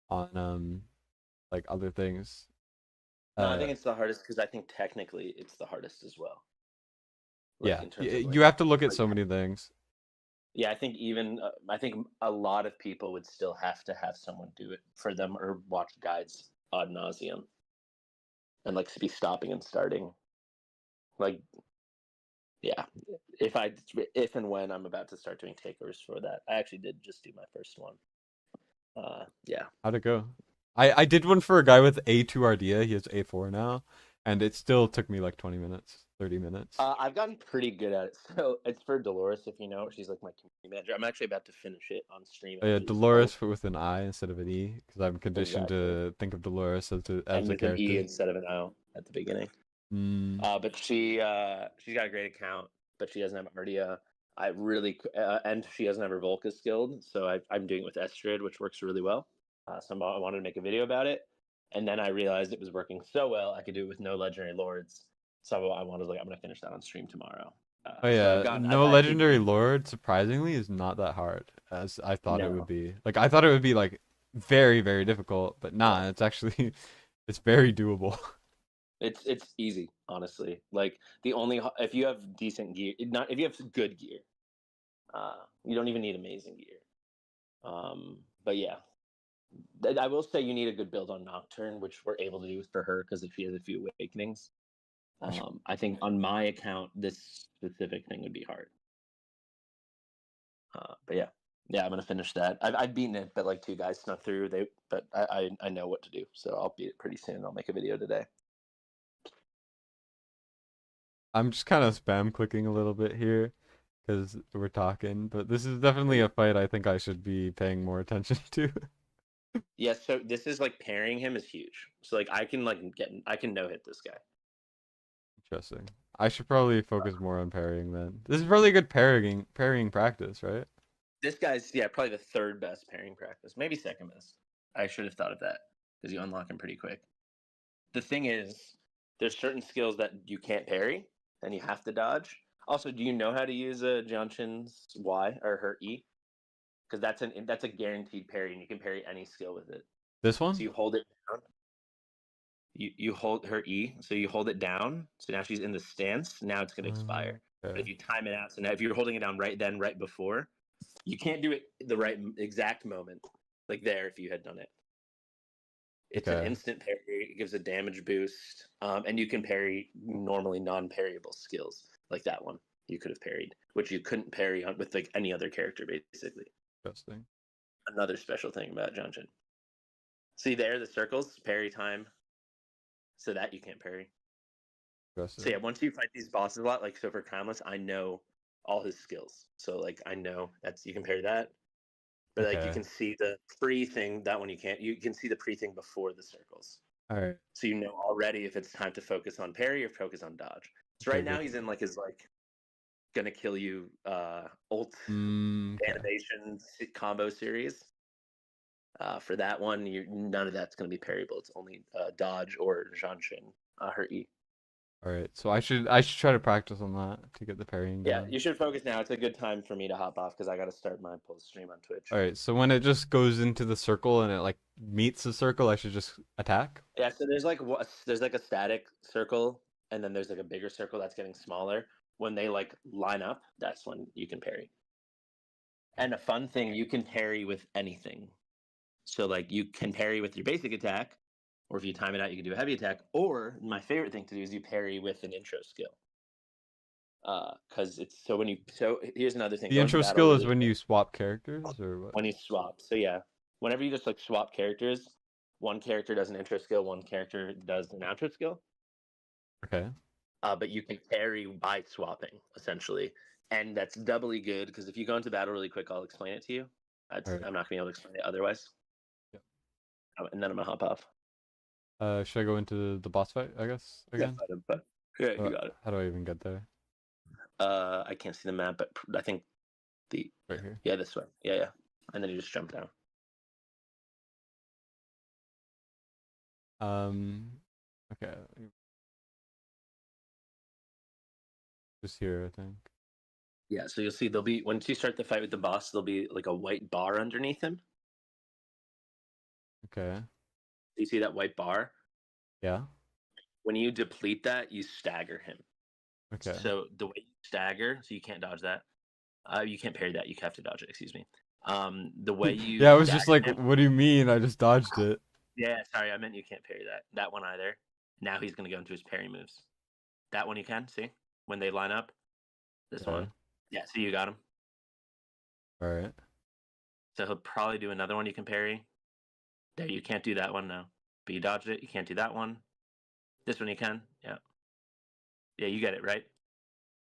on like other things. No, I Uh think it's the hardest because I think technically it's the hardest as well. Like yeah, in terms of you have to look at like so many things. yeah, I think even I think a lot of people would still have to have someone do it for them or watch guides ad nauseum and like be stopping and starting. Like yeah, if and when I'm about to start doing takeovers for that, I actually did just do my first one. Yeah. How'd it go? I did one for a guy with A2 Ardea. He has A4 now, and it still took me like 20 minutes, 30 minutes. I've gotten pretty good at it. So it's for Dolores, if you know. She's like my community manager. I'm actually about to finish it on stream Yeah, after this call. Dolores with an I instead of an E, because I'm conditioned Exactly. to think of Dolores as And a with an E character. instead of an O at the beginning. Mm. But she's got a great account, but she doesn't have Ardia. I really and she doesn't have her Volca skilled, so I'm doing it with Estrid, which works really well. So I wanted to make a video about it, and then I realized it was working so well I could do it with no legendary lords. So I wanted like I'm gonna finish that on stream tomorrow. Oh So yeah, I've no actually legendary lord surprisingly is not that hard as I thought it would no, be. Like I thought it would be like very very difficult, but nah, it's actually it's very doable. it's easy honestly. Like the only if you have decent gear, not if you have good gear, you don't even need amazing gear. But yeah, I will say you need a good build on Nocturne, which we're able to do for her because if she has a few awakenings. I think on my account, this specific thing would be hard. But yeah, yeah, I'm gonna finish that. I've beaten it, but like two guys snuck through. But I know what to do, so I'll beat it pretty soon. I'll make a video today. I'm just kind of spam clicking a little bit here because we're talking, but this is definitely a fight I think I should be paying more attention to. Yeah, so this is like pairing him is huge. So like I can no hit this guy. Interesting. I should probably focus more on parrying then. This is probably a good parrying practice, right? This guy's probably the third best pairing practice, maybe second best. I should have thought of that because you unlock him pretty quick. The thing is, there's certain skills that you can't parry and you have to dodge. Also, do you know how to use a Johnson's Y or her E? Because that's a guaranteed parry, and you can parry any skill with it. This So one? you hold it down. You hold her E, so you hold it down. So now she's in the stance. Now it's going to expire. But Okay. if you time it out, so now if you're holding it down right then, right before, you can't do it the right exact moment, like there if you had done it. It's an Okay. instant parry. It gives a damage boost, and you can parry normally non-parryable skills like that one. You could have parried, which you couldn't parry on with like any other character, basically. Interesting. Another special thing about Junjin. See there, the circles parry time, so that you can't parry. So yeah, once you fight these bosses a lot, like so for Crownless, I know all his skills. So like I know that's you compare that. But like you Okay. can see the pre thing, that one you can't. You can see the pre thing before the circles. All right. So you know already if it's time to focus on parry or focus on dodge. So Okay, right now good. he's in like his like gonna kill you ult Okay. animation combo series. For that one, none of that's gonna be parryable. It's only dodge or Zhanshin, her E. All right. So I should try to practice on that to get the parrying Yeah, down. you should focus now. It's a good time for me to hop off because I got to start my post stream on Twitch. All right. So when it just goes into the circle and it like meets the circle, I should just attack. Yeah, so there's like a static circle, and then there's like a bigger circle that's getting smaller. When they like line up, that's when you can parry. And a fun thing, you can parry with anything. So like you can parry with your basic attack, or if you time it out, you can do a heavy attack. Or my favorite thing to do is you parry with an intro skill. Because it's so when you here's another thing. The Going to intro battle skill is really when quick. you swap characters or what? When you swap. So yeah, whenever you just like swap characters, one character does an intro skill, one character does an outro skill. Okay. But you can parry by swapping essentially, and that's doubly good because if you go into battle really quick, I'll explain it to you. Right. I'm not gonna be able to explain it otherwise. Yep. And then I'm gonna hop off. Should I go into the boss fight? I guess again. Yeah, you got it. How do I even get there? I can't see the map, but I think right here. Yeah, this way. Yeah, and then you just jump down. Okay. Just here, I think. Yeah, so you'll see there'll be once you start the fight with the boss, there'll be like a white bar underneath him. Okay. You see that white bar? Yeah. When you deplete that, you stagger him. Okay. So the way you stagger, so you can't dodge that. You can't parry that. You have to dodge it. Excuse me. The way you yeah, I was just like, him, what do you mean? I just dodged it. Yeah, sorry, I meant you can't parry that. That one either. Now he's gonna go into his parry moves. That one you can see when they line up. This one. Yeah, so you got him. All right. So he'll probably do another one you can parry. There, you can't do that one now. But you dodged it. You can't do that one. This one you can. Yeah. Yeah, you get it, right?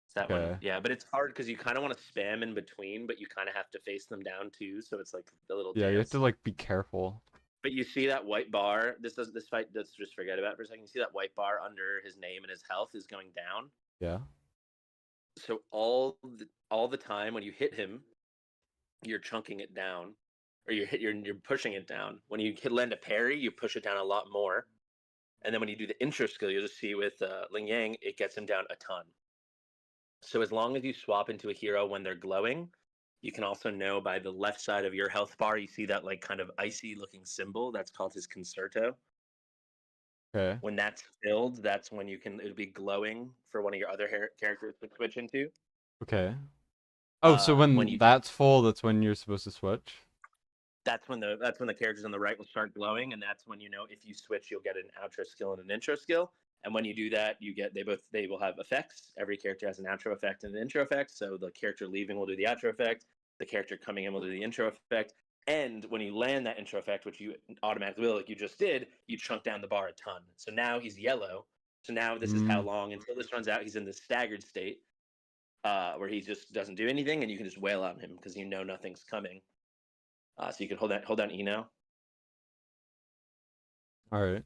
It's that one. Yeah, but it's hard because you kind of want to spam in between, but you kind of have to face them down too. So it's like a little Yeah, dance. you have to like be careful. But you see that white bar. This fight. Let's just forget about it for a second. You see that white bar under his name and his health is going down. Yeah. So all the time when you hit him, you're chunking it down, or you're pushing it down. When you land a parry, you push it down a lot more. And then when you do the intro skill, you'll just see with Ling Yang, it gets him down a ton. So as long as you swap into a hero when they're glowing, you can also know by the left side of your health bar, you see that like kind of icy looking symbol. That's called his concerto. Okay. When that's filled, that's when it'll be glowing for one of your other characters to switch into. Okay. Oh, so when that's full, that's when you're supposed to switch? That's when the characters on the right will start glowing, and that's when you know if you switch, you'll get an outro skill and an intro skill. And when you do that, they will have effects. Every character has an outro effect and an intro effect. So the character leaving will do the outro effect. The character coming in will do the intro effect. And when you land that intro effect, which you automatically will, like you just did, you chunk down the bar a ton. So now he's yellow. So now this is how long until this runs out. He's in this staggered state where he just doesn't do anything, and you can just wail on him because you know nothing's coming. So you can hold down E now. All right.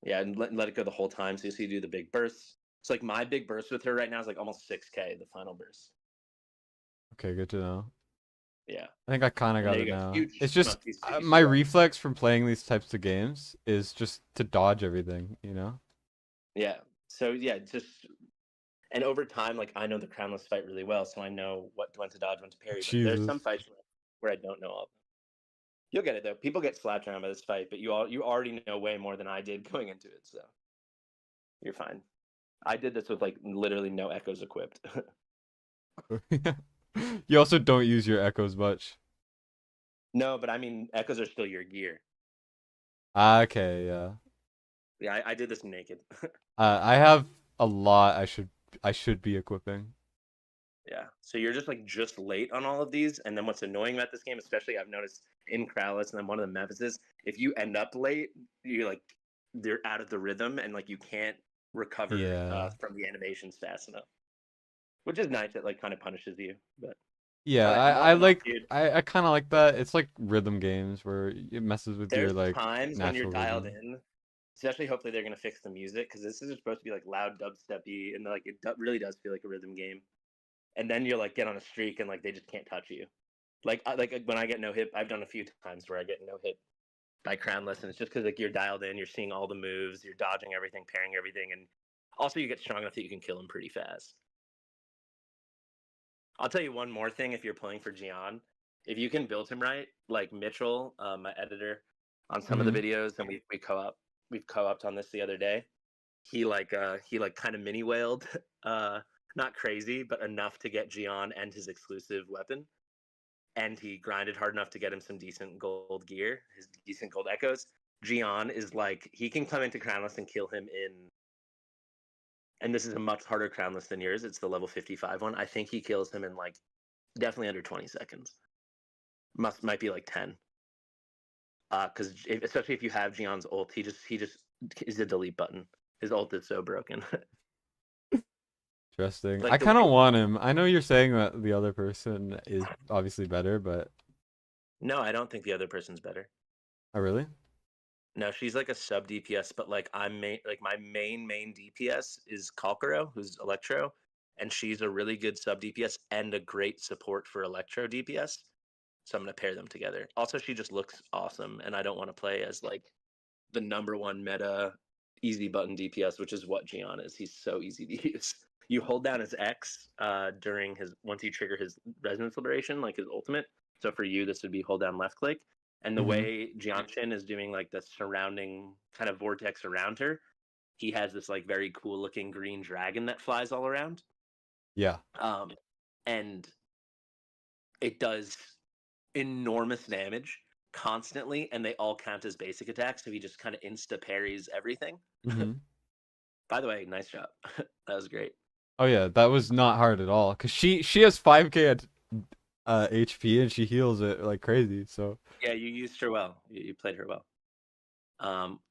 Yeah, and let it go the whole time. So you see, you do the big bursts. It's like my big burst with her right now is like almost 6K, the final burst. Okay, good to know. Yeah. I think I kind of got it now. Huge it's just my reflex from playing these types of games is just to dodge everything, you know? Yeah. So yeah, just and over time, like I know the Crownless fight really well, so I know when to dodge, when to parry. But there's some fights where I don't know all of them. You'll get it though. People get slapped around by this fight, but you already know way more than I did going into it, so you're fine. I did this with like literally no echoes equipped. You also don't use your echoes much. No, but I mean echoes are still your gear. Okay, yeah. Yeah, I did this naked. I have a lot I should be equipping. Yeah, so you're just late on all of these, and then what's annoying about this game, especially I've noticed in Crowless, and then one of the Memphis is if you end up late, they're out of the rhythm, and like you can't recover Yeah. from the animations fast enough, which is nice. It like kind of punishes you, but Yeah, I'm I logging off, like dude. I kind of like that. It's like rhythm games where it messes with your There's like times when you're natural dialed rhythm. in, especially hopefully they're gonna fix the music because this is supposed to be like loud dubsteppy and like really does feel like a rhythm game. And then you'll like get on a streak and like they just can't touch you. Like when I get no hit, I've done a few times where I get no hit by Crownless, and it's just because like you're dialed in, you're seeing all the moves, you're dodging everything, parrying everything, and also you get strong enough that you can kill him pretty fast. I'll tell you one more thing: if you're playing for Gian, if you can build him right, like Mitchell, my editor, on some of the Hmm. videos, and we've co-opted on this the other day. He like kind of mini whaled, not crazy, but enough to get Gian and his exclusive weapon. And he grinded hard enough to get him some decent gold gear, his decent gold echoes. Gian is like he can come into Crownless and kill him in, and this is a much harder Crownless than yours. It's the level 55 one. I think he kills him in like definitely under 20 seconds. Might be like 10. Because especially if you have Gian's ult, he just is a delete button. His ult is so broken. Interesting. I Like the kind way. of want him. I know you're saying that the other person is obviously better, but No, I don't think the other person's better. oh really? No, she's like a sub DPS, but like like my main DPS is Kalkaro, who's Electro, and she's a really good sub DPS and a great support for Electro DPS. So I'm gonna pair them together. Also, she just looks awesome, and I don't want to play as like the number one meta easy button DPS, which is what Gian is. He's so easy to use. You hold down his X during his once you trigger his Resonance Liberation, like his ultimate. So for you, this would be hold down left click. And the Hmm. way Jianshin is doing like the surrounding kind of vortex around her, he has this like very cool looking green dragon that flies all around. Yeah. Um, and it does enormous damage constantly, and they all count as basic attacks. So he just kind of insta parries everything. Hmm. By the way, nice job. That was great. Oh yeah, that was not hard at all. Cause she has 5k at HP and she heals it like crazy. So Yeah, you used her well. You played her well.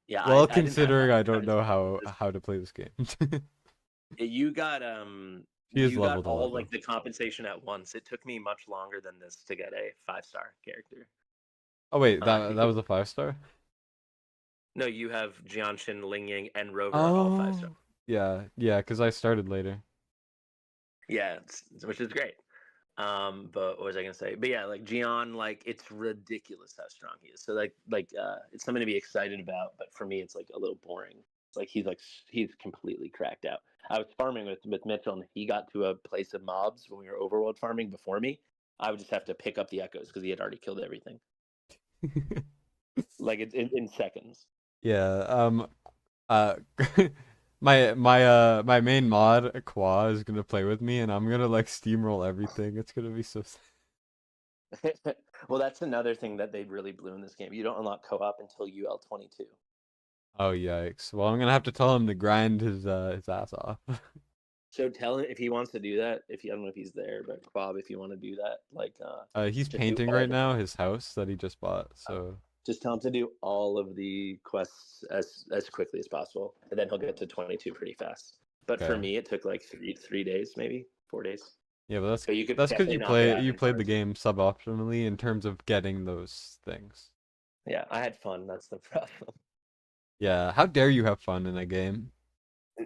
Yeah, well, I didn't have considering much I don't time to know do this. how to play this game. You got She is you got leveled a all lot though. like the compensation at once. It took me much longer than this to get a 5-star character. Oh wait, that Because was a 5-star? no, you have Jianshin, Ling Ying, and Rover are all 5-star. Oh. Yeah, yeah, cuz I started later. Yeah, which is great. But what was I gonna say? But yeah, like Gian, like it's ridiculous how strong he is. So it's something to be excited about. But for me, it's like a little boring. It's like he's completely cracked out. I was farming with Mitchell, and he got to a place of mobs when we were overworld farming before me. I would just have to pick up the echoes because he had already killed everything. Like it's in seconds. Yeah, uh my main mod Qua is going to play with me and I'm going to like steamroll everything. It's going to be so Well, that's another thing that they really blew in this game. You don't unlock co-op until UL 22. Oh yikes. Well, I'm going to have to tell him to grind his ass off. So tell him if he wants to do that. If he, I don't know if he's there, but Bob, if you want to do that, like He's just do painting all right the now his house that he just bought. uh, So, just tell him to do all of the quests as quickly as possible, and then he'll get to 22 pretty fast. But for okay. me, it took like three days, maybe 4 days. Yeah, but So you could that's cuz definitely knock it out you in played the 22. game suboptimally in terms of getting those things. Yeah, I had fun. That's the problem. Yeah, how dare you have fun in a game?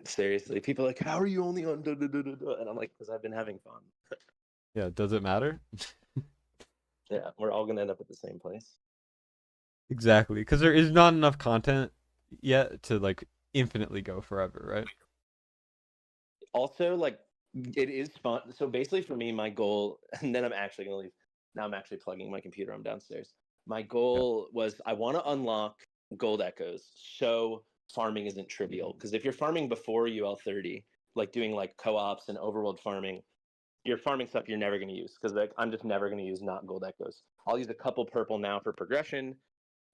Seriously, people are like, how are you only on? Da, da, da, da, da? And I'm like, because I've been having fun. Yeah, does it matter? Yeah, we're all gonna end up at the same place. Exactly, because there is not enough content yet to like infinitely go forever, right? Also, like, it is fun. So basically, for me, my goal, and then I'm actually gonna leave. Now I'm actually plugging my computer. I'm downstairs. My Yeah. goal was I want to unlock gold echoes, so farming isn't trivial. Because if you're farming before UL 30, like doing like co-ops and overworld farming, you're farming stuff you're never going to use. Because like I'm just never going to use not gold echoes. I'll use a couple purple now for progression,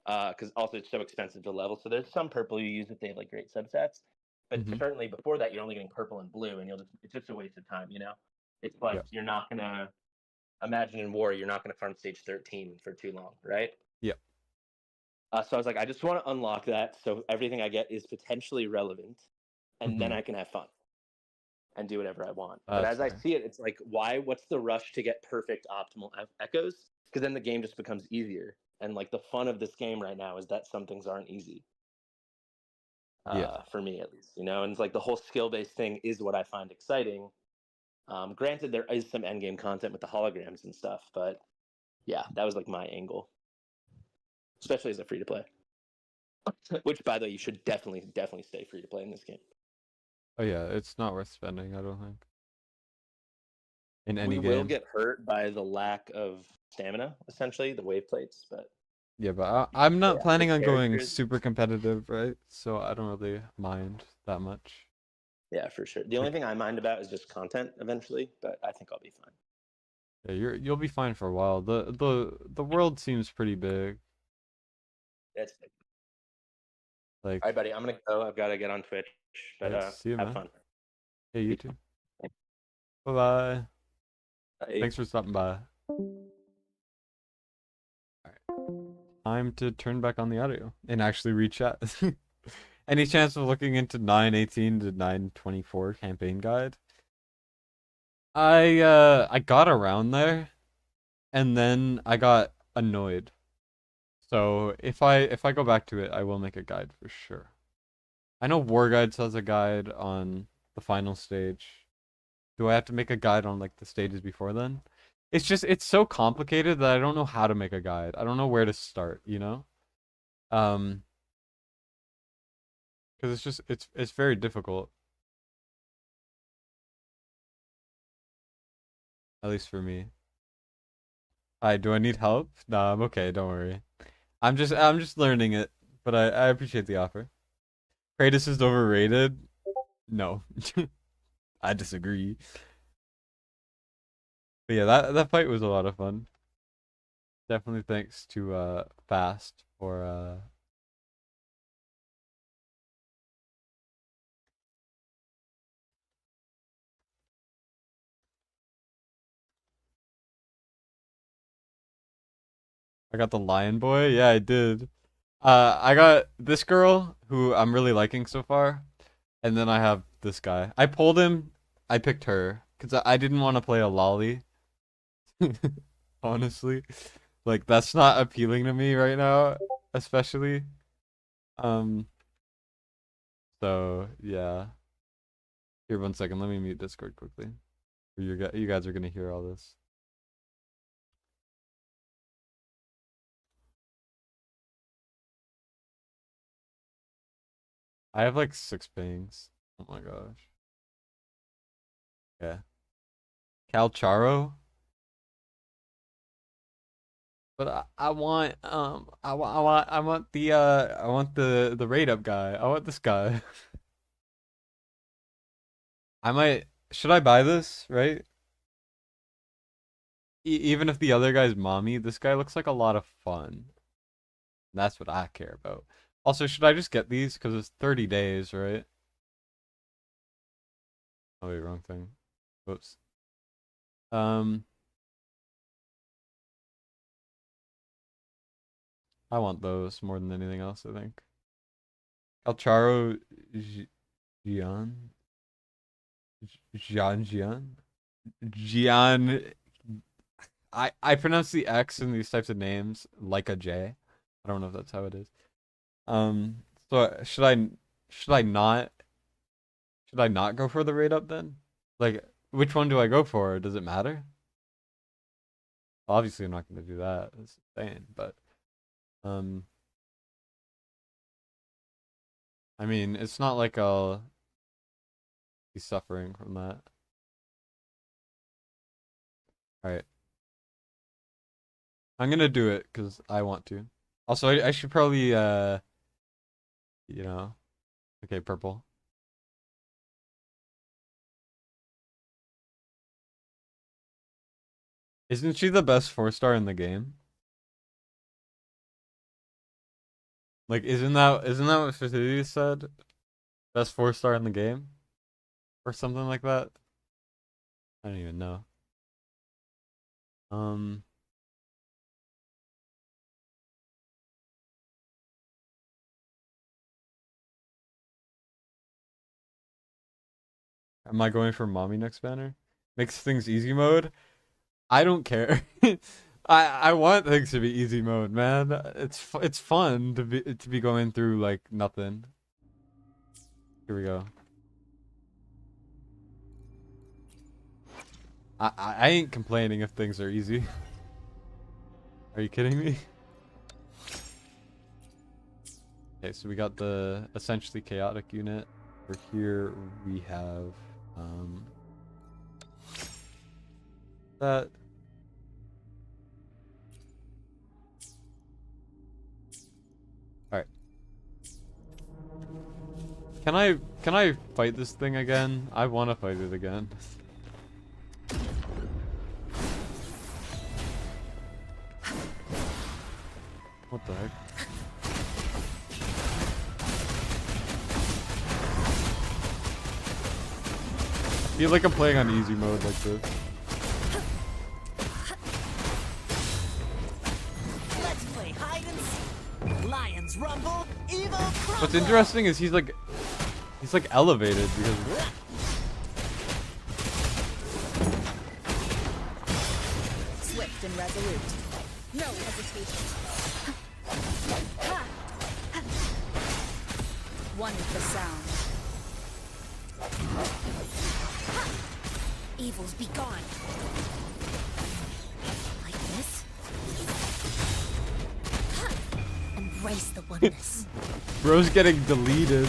because also it's so expensive to level. So there's some purple you use if they have like great subsets, but Hmm. certainly before that you're only getting purple and blue, and it's just a waste of time. It's like Yeah. you're not gonna imagine in war you're not gonna farm stage 13 for too long, right? Yeah. So I was like, I just want to unlock that so everything I get is potentially relevant. and then I can have fun and do whatever I want. But That's as I fair. see it, it's like, why? What's the rush to get perfect optimal echoes? Because then the game just becomes easier. And like the fun of this game right now is that some things aren't easy. Yeah. For me at least, and it's like the whole skill-based thing is what I find exciting. Granted, there is some endgame content with the holograms and stuff, but yeah, that was like my angle, especially as a free-to-play. Which, by the way, you should definitely stay free-to-play in this game. Oh yeah, it's not worth spending, I don't think. In We any will game. get hurt by the lack of stamina, essentially, the wave plates, but Yeah, but I'm not yeah, the planning on going characters. super competitive, right? So I don't really mind that much. Yeah, for sure. The only thing I mind about is just content eventually, but I think I'll be fine. Yeah, you'll be fine for a while. The world seems pretty big. That's big. Like, All right, buddy, I'm gonna go. I've got to get on Twitch, but right, see you, have man. fun. Yeah, you too. Bye bye. Bye. Thanks for stopping by. Alright. Time to turn back on the audio and actually read chat. Any chance of looking into 918 to 924 campaign guide? I got around there and then I got annoyed. So if I go back to it, I will make a guide for sure. I know War Guides has a guide on the final stage. Do I have to make a guide on like the stages before then? It's so complicated that I don't know how to make a guide. I don't know where to start, you know? Um, because it's very difficult. At least for me. Hi, do I need help? Nah, I'm okay, don't worry. I'm just learning it, but I appreciate the offer. Kratos is overrated? No. I disagree. But yeah, that fight was a lot of fun. Definitely thanks to Fast for I got the Lion Boy. Yeah, I did. I got this girl who I'm really liking so far, and then I have this guy. I pulled him. I picked her because I didn't want to play a lolly. Honestly, like that's not appealing to me right now, especially. Um. So yeah. Here, 1 second. Let me mute Discord quickly. You guys are gonna hear all this. I have like 6 pings. Oh my gosh. Yeah. Calcharo. But I want the rate up guy. I want this guy. I might should I buy this, right? Even if the other guy's mommy, this guy looks like a lot of fun. That's what I care about. Also, should I just get these cuz it's 30 days, right? Oh, wait, wrong thing. Whoops. Um I want those more than anything else, I think. Calcharo Gian Gian Gian. I pronounce the X in these types of names like a J. I don't know if that's how it is. Um. So should I not go for the rate up then? Like, which one do I go for? Does it matter? Obviously, I'm not going to do that. That's insane. But um, I mean, it's not like I'll be suffering from that. All right. I'm gonna do it because I want to. Also, I should probably you know, okay, purple. Isn't she the best 4-star in the game? Like, isn't that what Facilities said? Best 4-star in the game, or something like that. I don't even know. Um, Am I going for mommy next banner? Makes things easy mode. I don't care. I want things to be easy mode, man. It's fun to be going through like nothing. Here we go. I ain't complaining if things are easy. Are you kidding me? Okay, so we got the essentially chaotic unit. Over here we have that. Alright. Can I fight this thing again? I wanna fight it again. What the heck? I feel like I'm playing on easy mode like this. Let's play hide and seek. Lions rumble, evil crumble. What's interesting is he's like elevated because Swift and resolute. No hesitation. One with the sound. Evils be gone. Like this. Embrace the oneness. bro's getting deleted.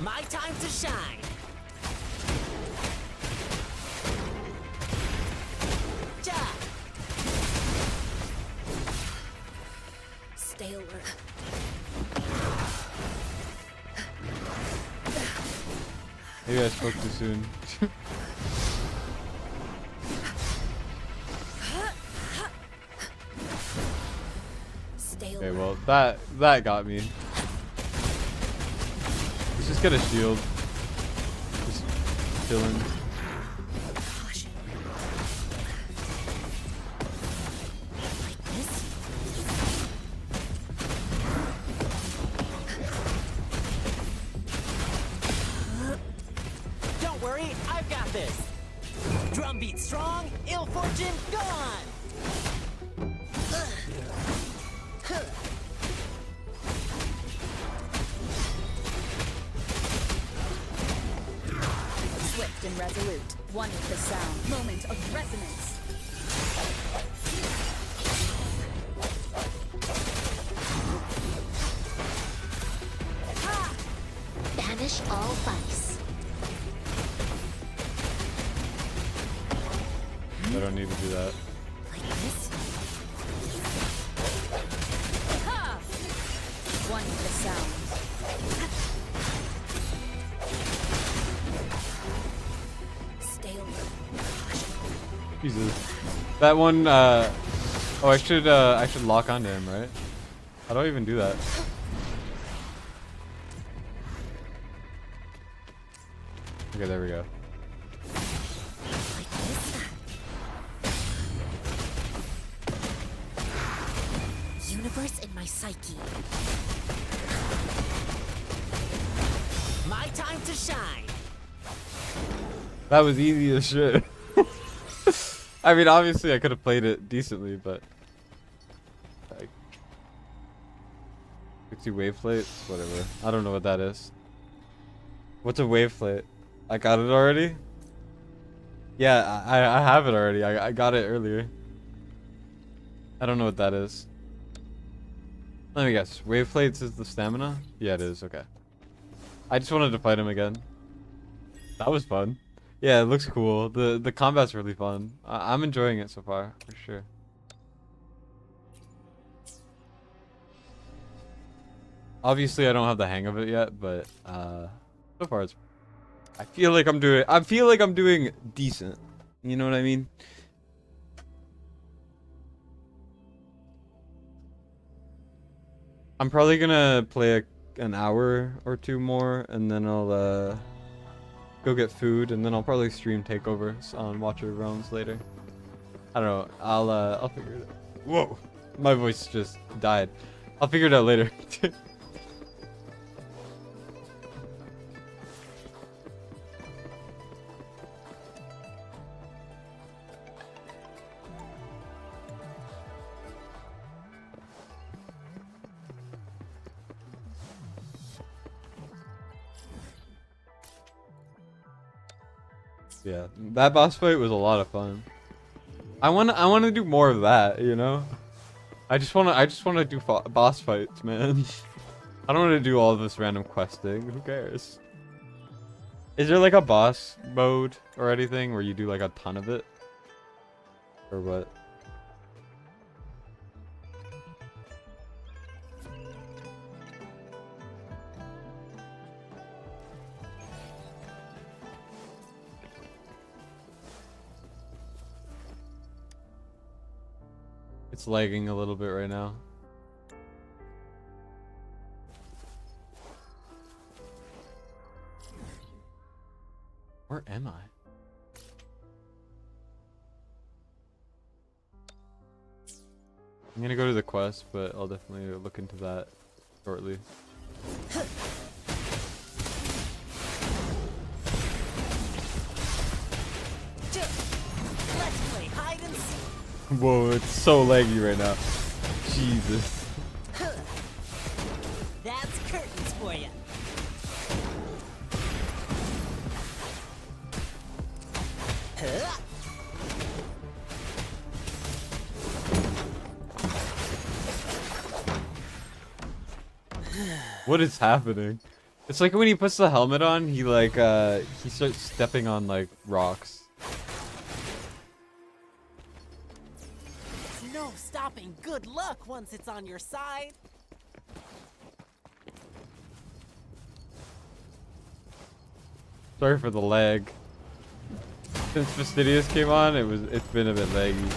My time to shine. Ja. Stay alert. Maybe I spoke too soon. Stay Okay, alert. well that got me. Let's just get a shield. Just chilling. Caution. Like this. Don't worry, I've got this. Drumbeat strong, ill fortune gone. Swift and resolute. One with the sound. Moment of resonance. Banish all vice. I don't need to do that. Like this. Ha! One with the sound. Stay alert. Jesus. That one oh I should lock onto him, right? How do I even do that? Okay, there we go. Like this. Universe in my psyche. My time to shine. That was easy as shit. I mean, obviously I could have played it decently, but like 60 wave plates, whatever. I don't know what that is. What's a wave plate? I got it already? Yeah, I have it already. I got it earlier. I don't know what that is. Let me guess. Wave plates is the stamina? Yeah, it is. Okay. I just wanted to fight him again. That was fun. Yeah, it looks cool. The combat's really fun. I'm enjoying it so far, for sure. Obviously, I don't have the hang of it yet, but so far it's. I feel like I'm doing decent. You know what I mean? I'm probably gonna play an hour or two more, and then I'll go get food, and then I'll probably stream takeovers on Watcher Realms later. I don't know. I'll figure it out. Whoa, my voice just died. I'll figure it out later. Yeah, that boss fight was a lot of fun. I wanna do more of that, you know? I just wanna do boss fights, man. I don't wanna do all this random questing. Who cares? Is there like a boss mode or anything where you do like a ton of it? Or what? It's lagging a little bit right now. Where am I? I'm gonna go to the quest, but I'll definitely look into that shortly. Let's play hide and seek. Whoa, it's so laggy right now. Jesus. That's curtains for you. What is happening? It's like when he puts the helmet on, he like he starts stepping on like rocks. There's no stopping good luck once it's on your side. Sorry for the lag. Since Fastidious came on, it's been a bit laggy.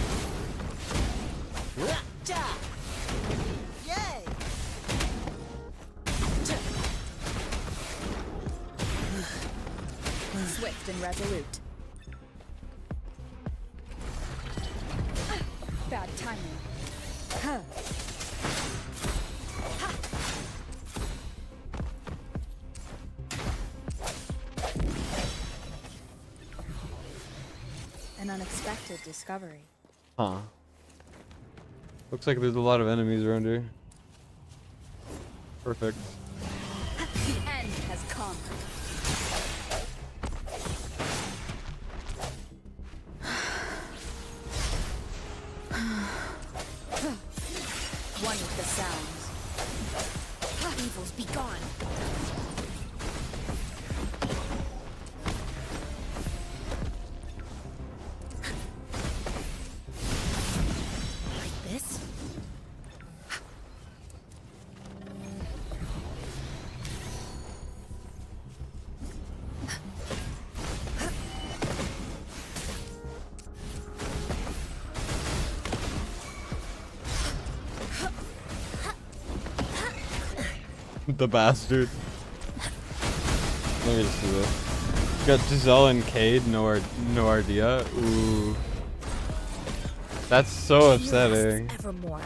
Yay! Swift and resolute. Bad timing. Huh. An unexpected discovery. Huh. Looks like there's a lot of enemies around here. Perfect. The end has come. One with the sounds. Evils be gone. Like this? The bastard. Let me just do this. Got Giselle and Cade, no idea. Ooh. That's so upsetting. Evermore.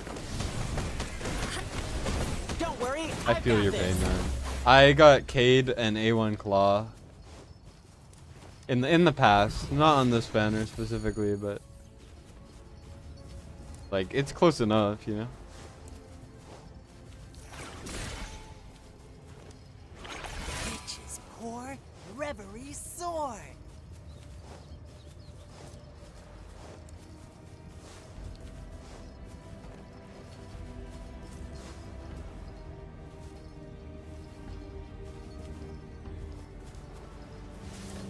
Don't worry, I I've feel got your this. pain, man. I got Cade and A1 Claw. In the past. Not on this banner specifically, but like it's close enough, you know? Riches pour, reverie soar.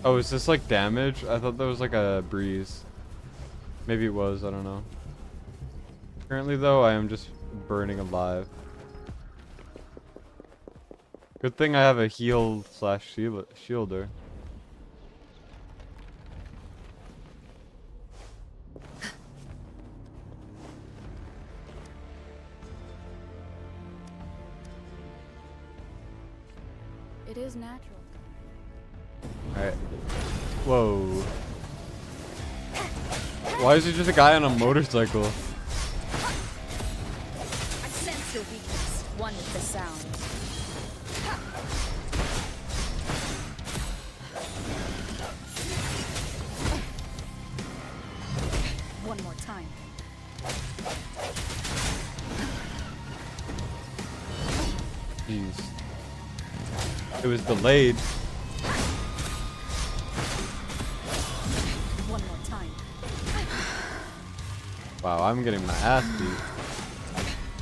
Oh, is this like damage? I thought that was like a breeze. Maybe it was, I don't know. Currently though, I am just burning alive. Good thing I have a heal slash shielder. It is natural. Alright. Whoa. Why is it just a guy on a motorcycle? I sense your weakness. One with the sound. One more time. Jeez. It was delayed. Wow, I'm getting my ass beat.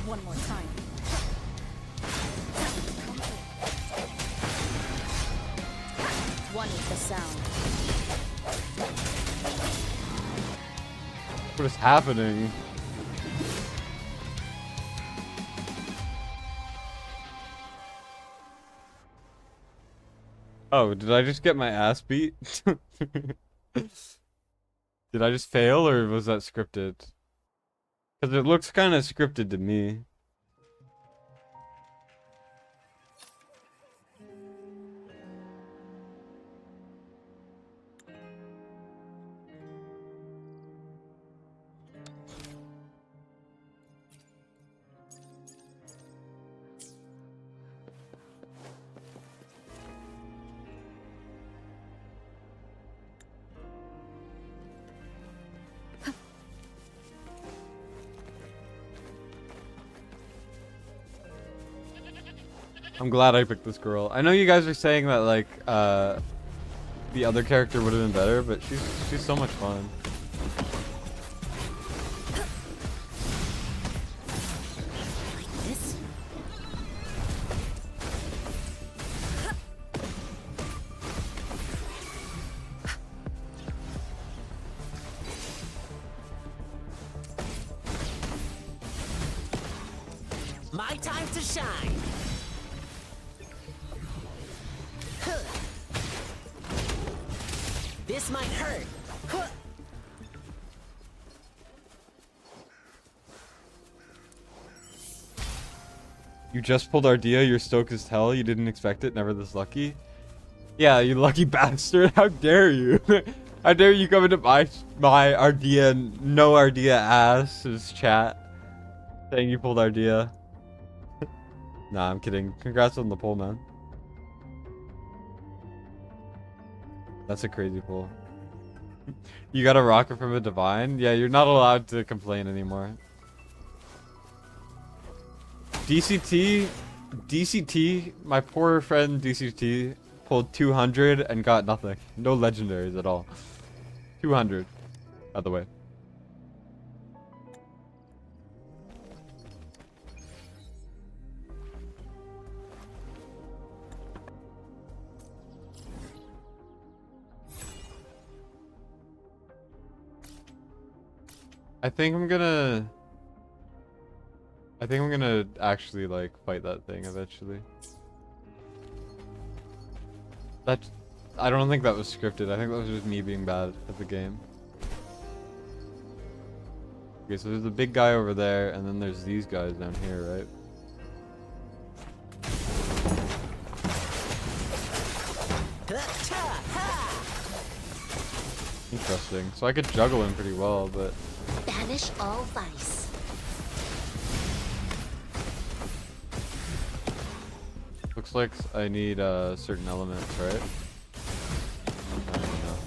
One more time. One is the sound. What is happening? Oh, did I just get my ass beat? Did I just fail, or was that scripted? Because it looks kind of scripted to me. I'm glad I picked this girl. I know you guys are saying that like the other character would have been better, but she's so much fun. This? My time to shine. This might hurt. You just pulled Ardea, you're stoked as hell, you didn't expect it, never this lucky. Yeah, you lucky bastard, how dare you? How dare you come into my Ardea, no Ardea ass's chat, saying you pulled Ardea. Nah, I'm kidding. Congrats on the pull, man. That's a crazy pull. You got a rocket from a divine? Yeah, you're not allowed to complain anymore. DCT, my poor friend DCT pulled 200 and got nothing. No legendaries at all. 200, by the way. I think I'm gonna actually like fight that thing eventually. I don't think that was scripted. I think that was just me being bad at the game. Okay, so there's a big guy over there, and then there's these guys down here, right? Interesting. So I could juggle him pretty well, but... Banish all vice. Looks like I need certain elements, right? I don't know.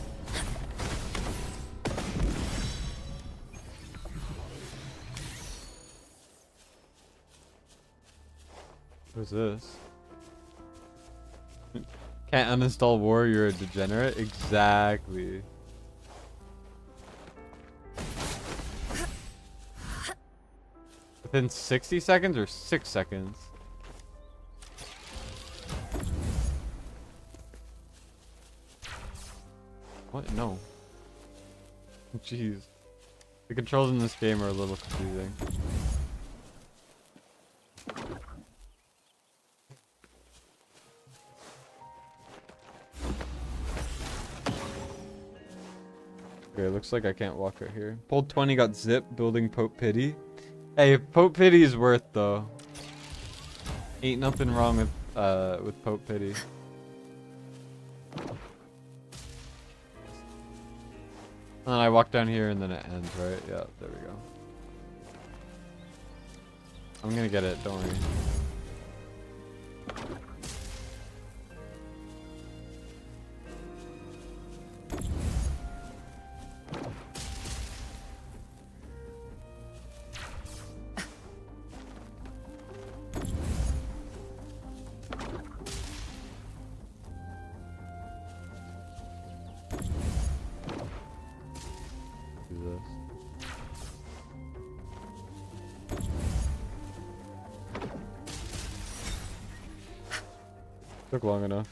What is this? Can't uninstall War, you're a degenerate? Exactly. Within 60 seconds or 6 seconds? What? No. Jeez. The controls in this game are a little confusing. Okay, looks like I can't walk right here. Pulled 20, got zip, building Pope Pity. Hey, Pope Pity is worth though. Ain't nothing wrong with Pope Pity. And then I walk down here and then it ends, right? Yeah, there we go. I'm gonna get it, don't worry. Took long enough.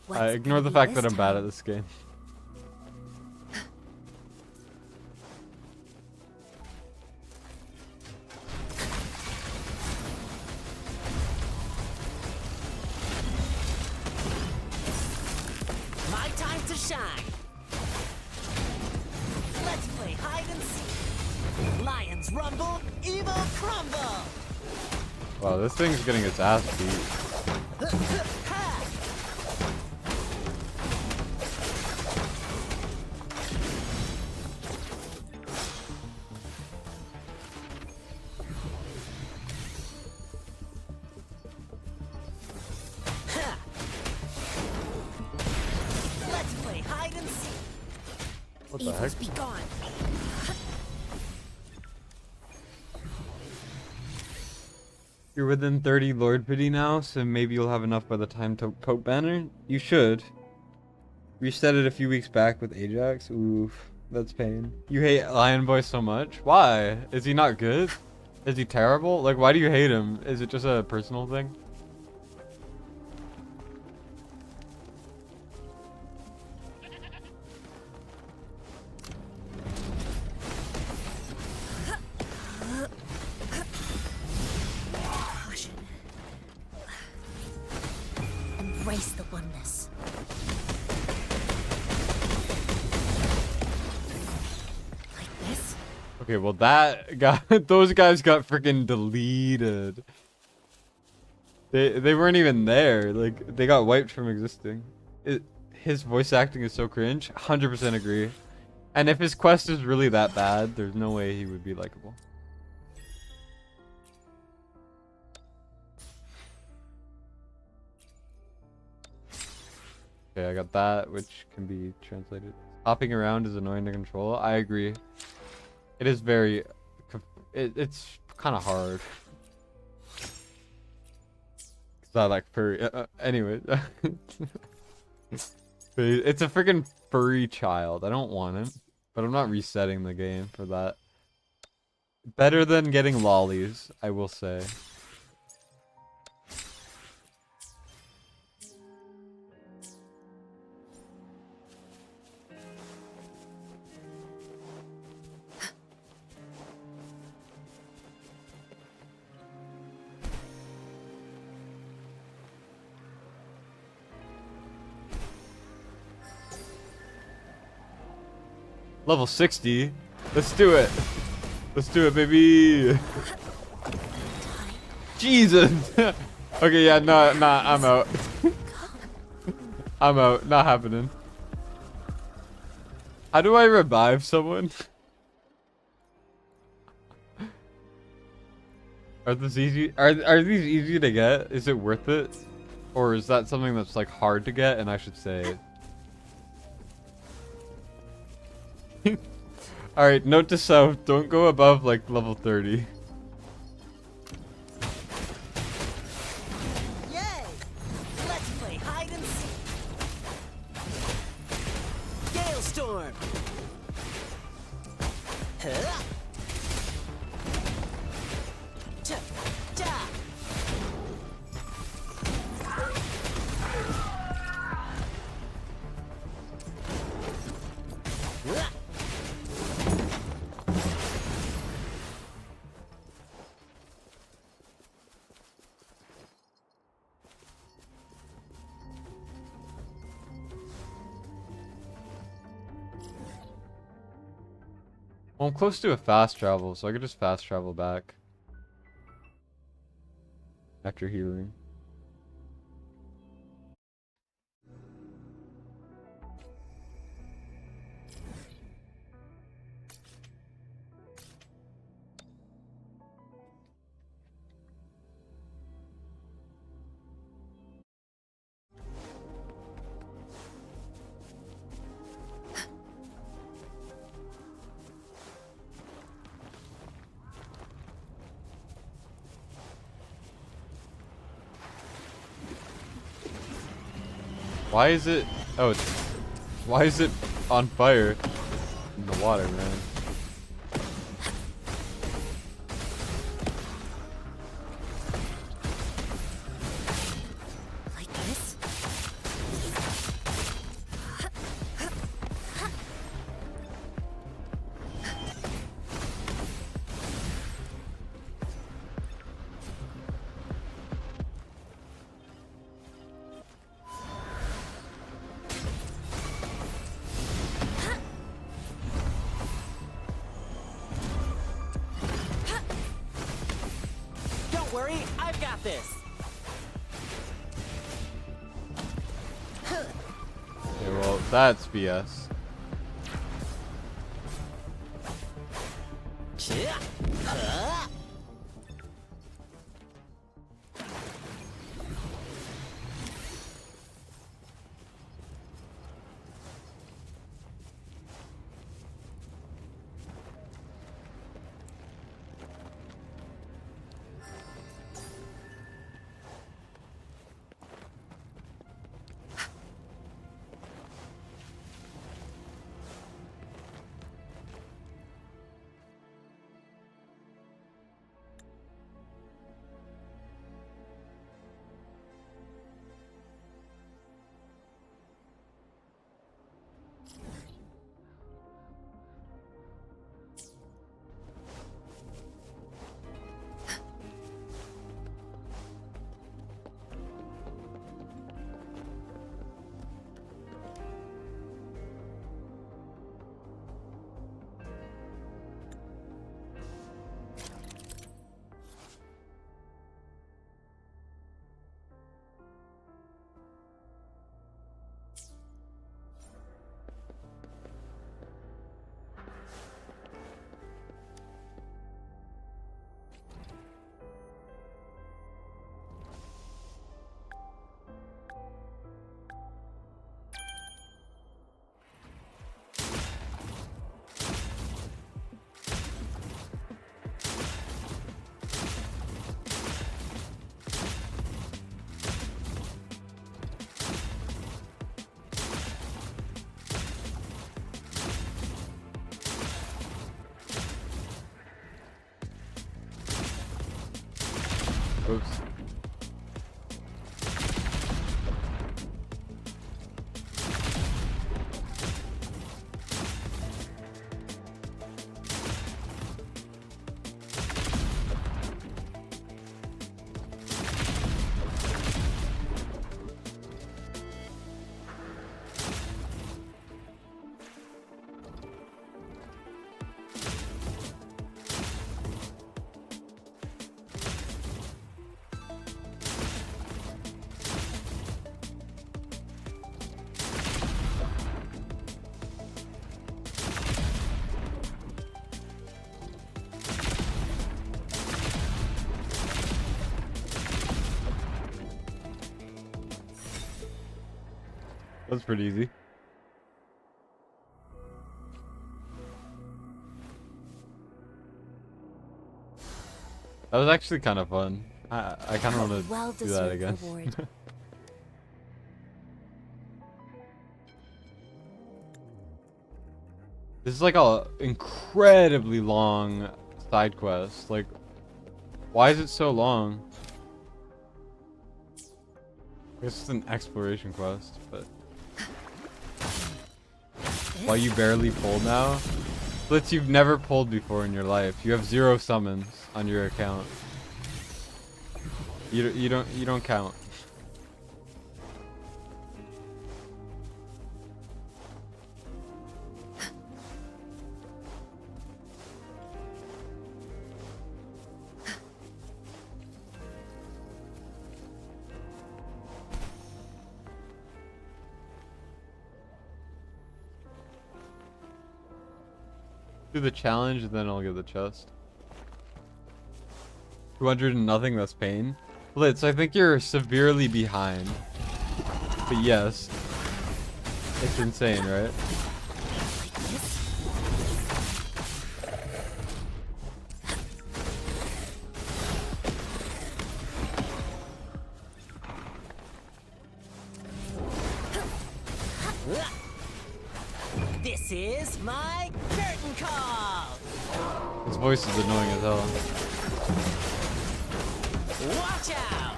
What's I ignore the gonna fact be that I'm bad time? at this game. My time to shine. Let's play hide and seek. Lions rumble, evil crumble. Wow, this thing's getting its ass beat. Ha! Ha! Let's play hide and seek. What the heck? Evils be gone. You're within 30 Lord Pity now, so maybe you'll have enough by the time to Pope Banner? You should. Reset it a few weeks back with Ajax. Oof, that's pain. You hate Lion Boy so much? Why? Is he not good? Is he terrible? Like, why do you hate him? Is it just a personal thing? Embrace the oneness. Like this? Okay, well that got those guys got freaking deleted. They weren't even there. Like they got wiped from existing. His voice acting is so cringe. 100% agree. And if his quest is really that bad, there's no way he would be likable. Okay, I got that, which can be translated. Hopping around is annoying to control. I agree. It is very... It's kind of hard. Cause I like furry. Anyway. It's a freaking furry child. I don't want him. But I'm not resetting the game for that. Better than getting lollies, I will say. Level 60. Let's do it. Let's do it, baby. Jesus. Okay, yeah, no, nah, I'm out. I'm out. Not happening. How do I revive someone? Are these easy? Are these easy to get? Is it worth it? Or is that something that's like hard to get and I should say it? Alright, note to self, don't go above like level 30. Yay! Let's play hide and seek. Gale storm. Huh? Cha, cha. Huh? Well, I'm close to a fast travel, so I could just fast travel back. After healing. Why is it... Oh, it's... Why is it on fire? In the water, man. worry, I've got this. Okay, well, that's BS. Oops. That's pretty easy. That was actually kind of fun. I kind of want to do that again. This is like a incredibly long side quest. Like, why is it so long? I guess it's an exploration quest, but why you barely pulled now? Blitz, you've never pulled before in your life. You have 0 summons on your account. You don't count. Do the challenge and then I'll get the chest. 200 and nothing, that's pain. Blitz, I think you're severely behind. But yes. It's insane, right? This is my curtain call. His voice is annoying as hell. Watch out!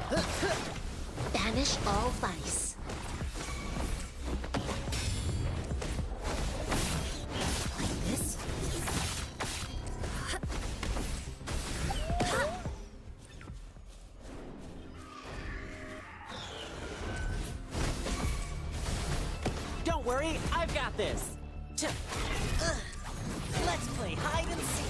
Banish all vice. Like this? Don't worry, I've got this. Let's play hide and seek.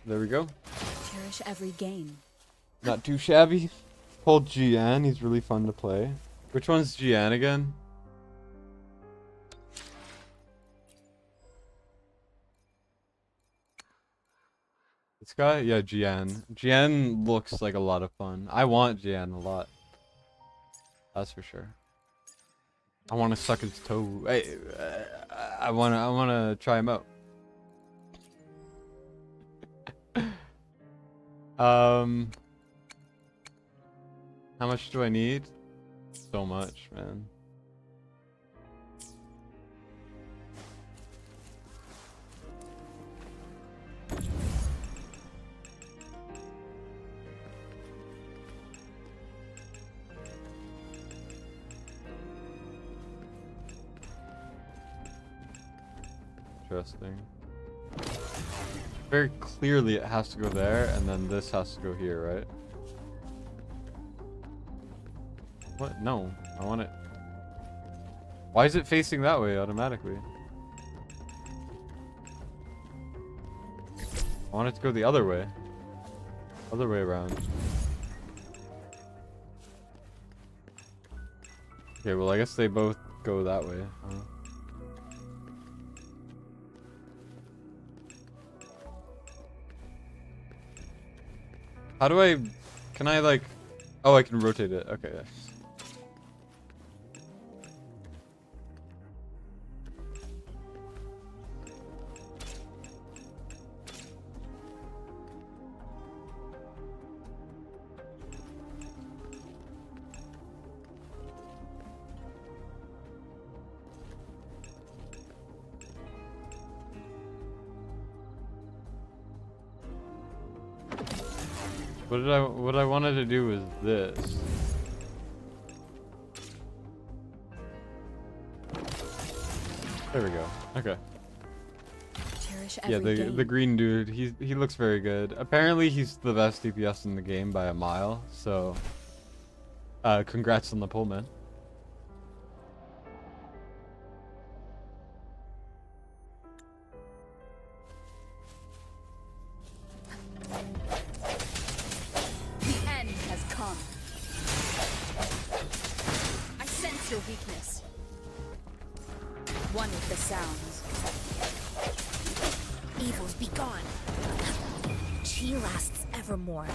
There we go. Cherish every gain. Not too shabby. Pulled Gian. He's really fun to play. Which one's Gian again? This guy? Yeah, Gian. Gian looks like a lot of fun. I want Gian a lot. That's for sure. I want to suck his toe. Hey, I wanna try him out. How much do I need? So much, man. Interesting. Very clearly it has to go there, and then this has to go here, right? What? No. I want it... Why is it facing that way automatically? I want it to go the other way. Other way around. Okay, well I guess they both go that way. Huh? How do I... Can I like... Oh, I can rotate it. Okay. What I wanted to do was this. There we go. Okay. Cherish Yeah, every the gain. green dude, he looks very good. Apparently he's the best DPS in the game by a mile, so congrats on the pull, man. The end has come. I sense your weakness. One with the sounds. Evils be gone. She lasts evermore.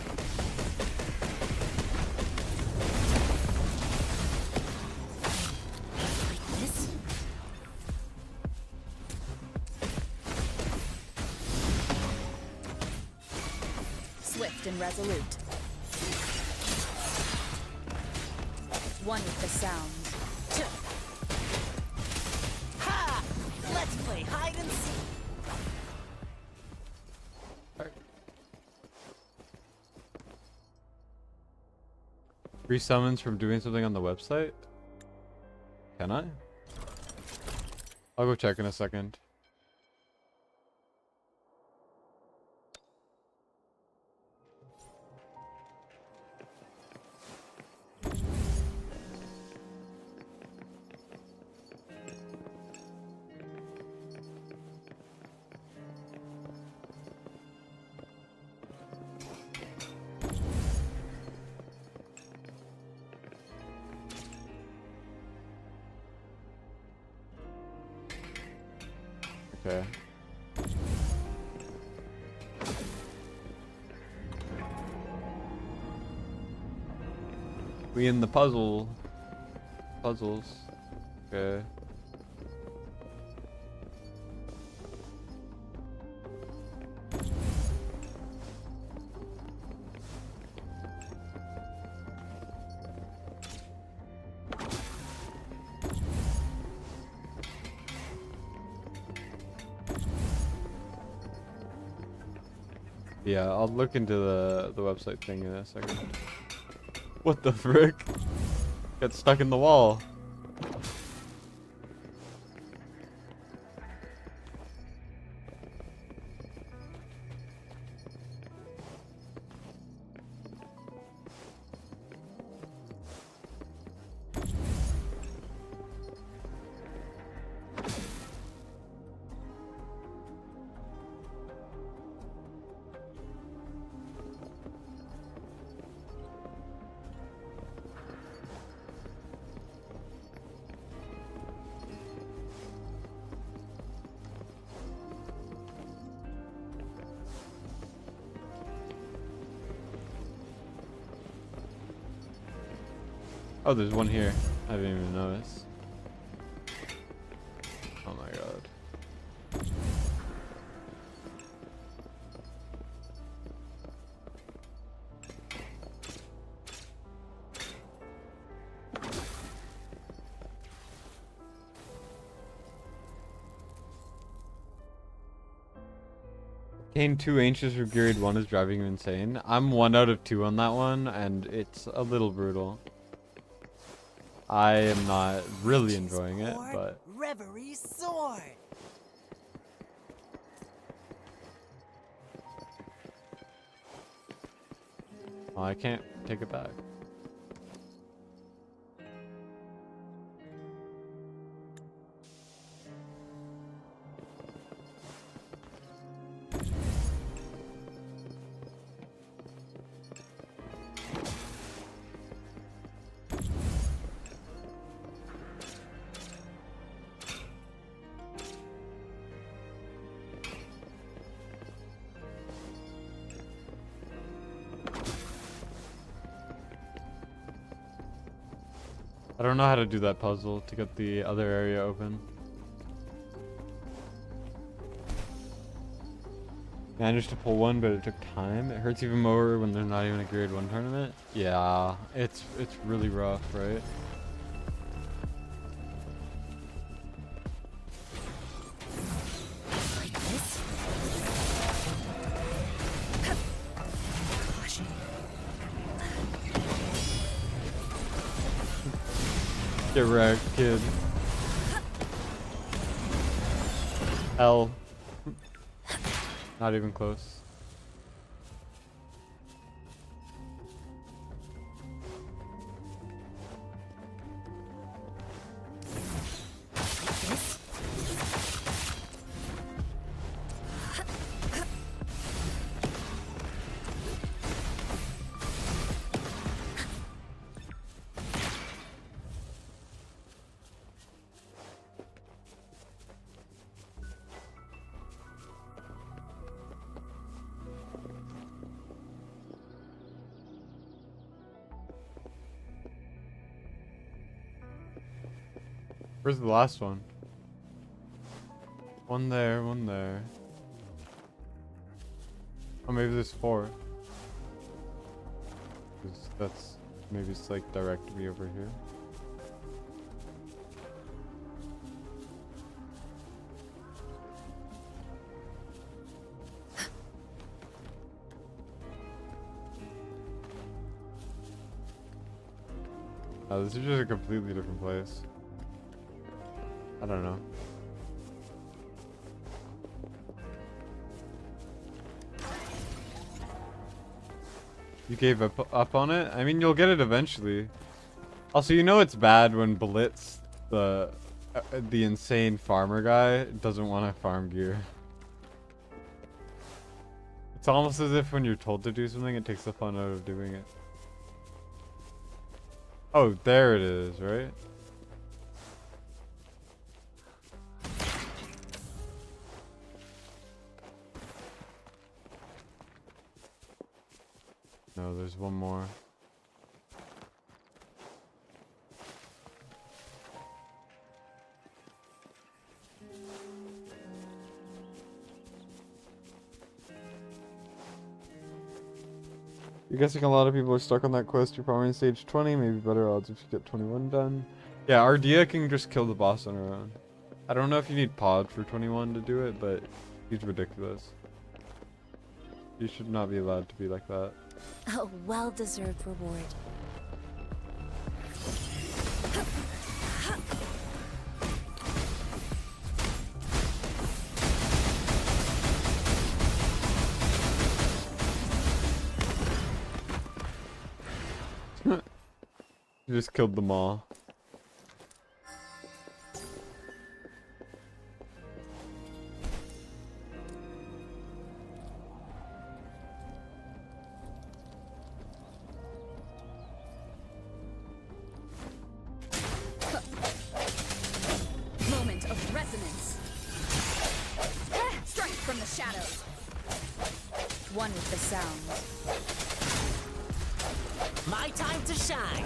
Like this? Swift and resolute. One with the sounds. Ha! Let's play hide and seek. Free summons from doing something on the website? Can I? I'll go check in a second. Okay. We in the puzzles. Okay. Yeah, I'll look into the website thing in a second. What the frick? Got stuck in the wall. Oh, there's one here. I didn't even notice. Oh my god. Gain 2 inches for Grade 1 is driving you insane. I'm 1 out of 2 on that one, and it's a little brutal. I am not really enjoying it, but... Reverie sword! Oh, I can't take it back. I don't know how to do that puzzle to get the other area open. Managed to pull one, but it took time. It hurts even more when they're not even a grade 1 tournament. Yeah, it's really rough, right? Get wrecked, kid. L. Not even close. Where's the last one? One there, one there. Oh, maybe there's 4. 'Cause that's... maybe it's like directly over here. Oh, this is just a completely different place. I don't know. You gave up on it? I mean, you'll get it eventually. Also, you know it's bad when Blitz, the insane farmer guy, doesn't want to farm gear. It's almost as if when you're told to do something, it takes the fun out of doing it. Oh, there it is, right? No, there's one more. You're guessing a lot of people are stuck on that quest. You're probably in stage 20, maybe better odds if you get 21 done. Yeah, Ardea can just kill the boss on her own. I don't know if you need pod for 21 to do it, but he's ridiculous. You should not be allowed to be like that. A well-deserved reward. You just killed them all. Moment of resonance. Strike from the shadows. One with the sound. My time to shine!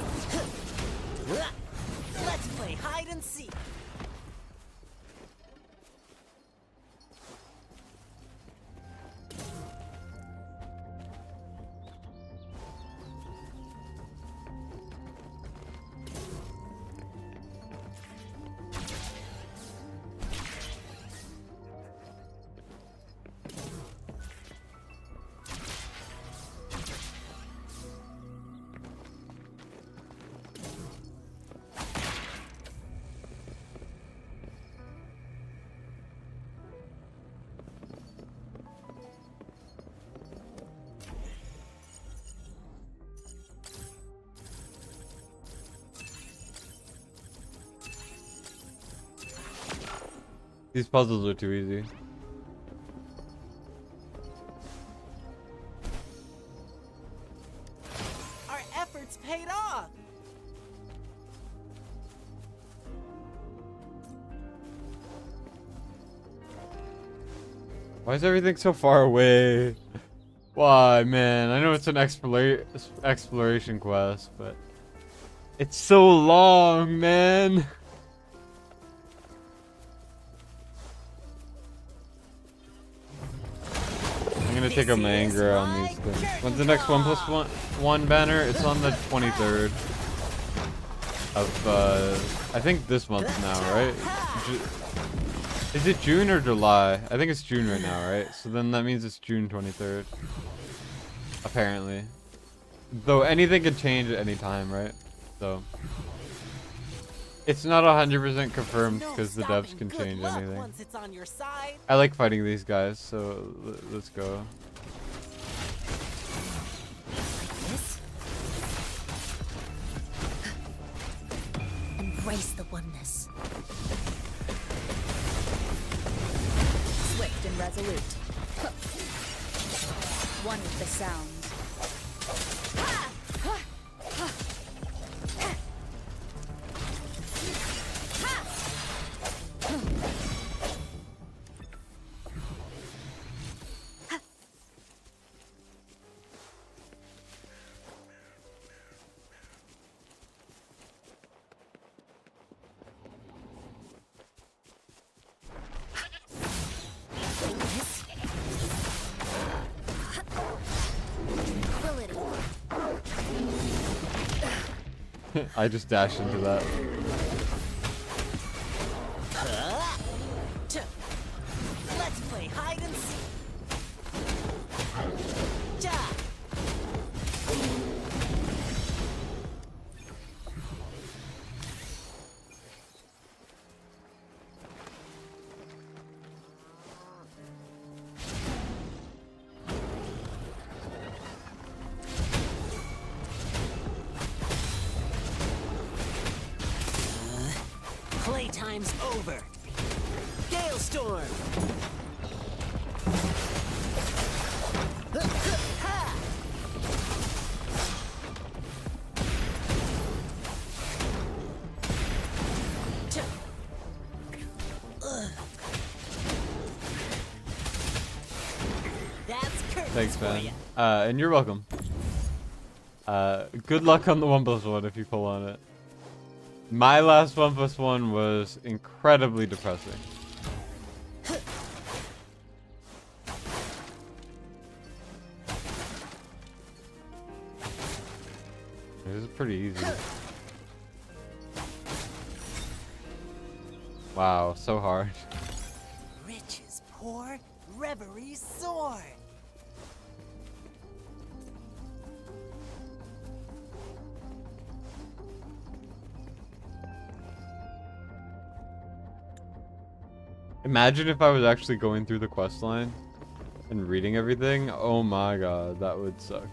These puzzles are too easy. Our efforts paid off. Why is everything so far away? Why, man? I know it's an exploration quest, but it's so long, man. I'm gonna take a manga on these things. When's the next 1+1 banner? It's on the 23rd of I think this month now, right? Is it June or July? I think it's June right now, right? So then that means it's June 23rd. Apparently. Though anything can change at any time, right? So it's not 100% confirmed because the devs can change anything. I like fighting these guys, so let's go. Embrace the oneness. Swift and resolute. One with the sound. I just dashed into that. Let's play hide and seek. Playtime's over. Gale storm. Thanks, man. And you're welcome. Good luck on the 1+1 if you pull on it. My last 1+1 was incredibly depressing. This is pretty easy. Wow, so hard. Riches pour, reveries soar. Imagine if I was actually going through the quest line and reading everything. Oh my god, that would suck.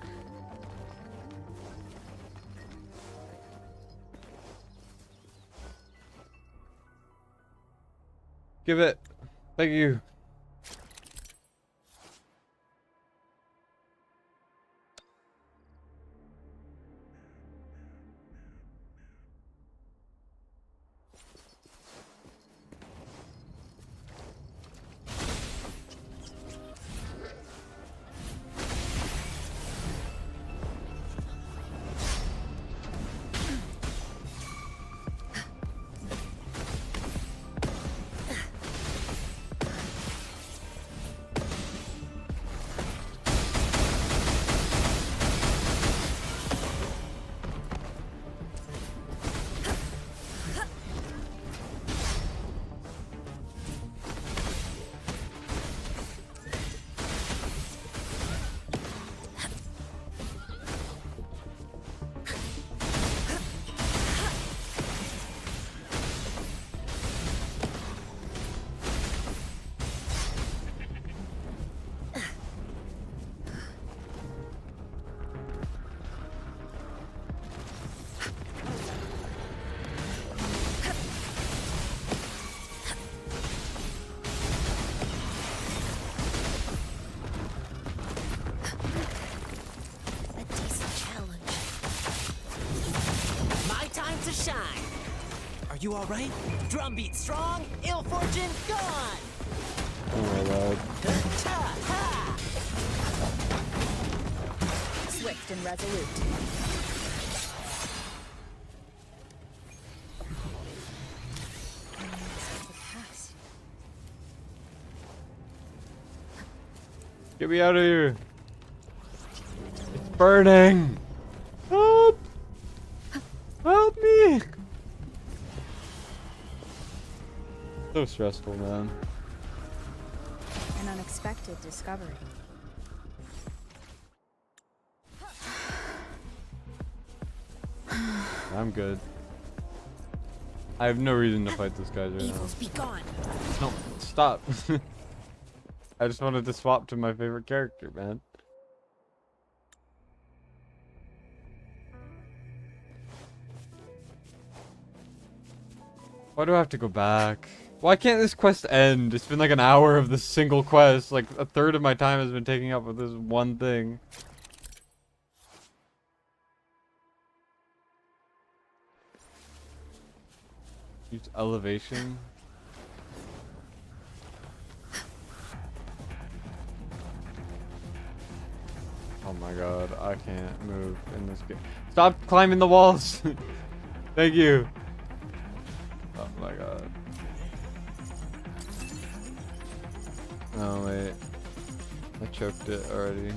Give it. Thank you. to shine. Are you all right? Drum beat strong, ill fortune gone. Oh my god. Ha, ha. Swift and resolute. Get me out of here. It's burning. Help. Help me. So stressful, man. An unexpected discovery. I'm good. I have no reason to fight this guy right now. Evils be gone. No, stop. I just wanted to swap to my favorite character, man. Why do I have to go back? Why can't this quest end? It's been like an hour of this single quest. Like a third of my time has been taken up with this one thing. Use elevation. Oh my god, I can't move in this game. Stop climbing the walls! Thank you. Oh my god. Oh wait. I choked it already.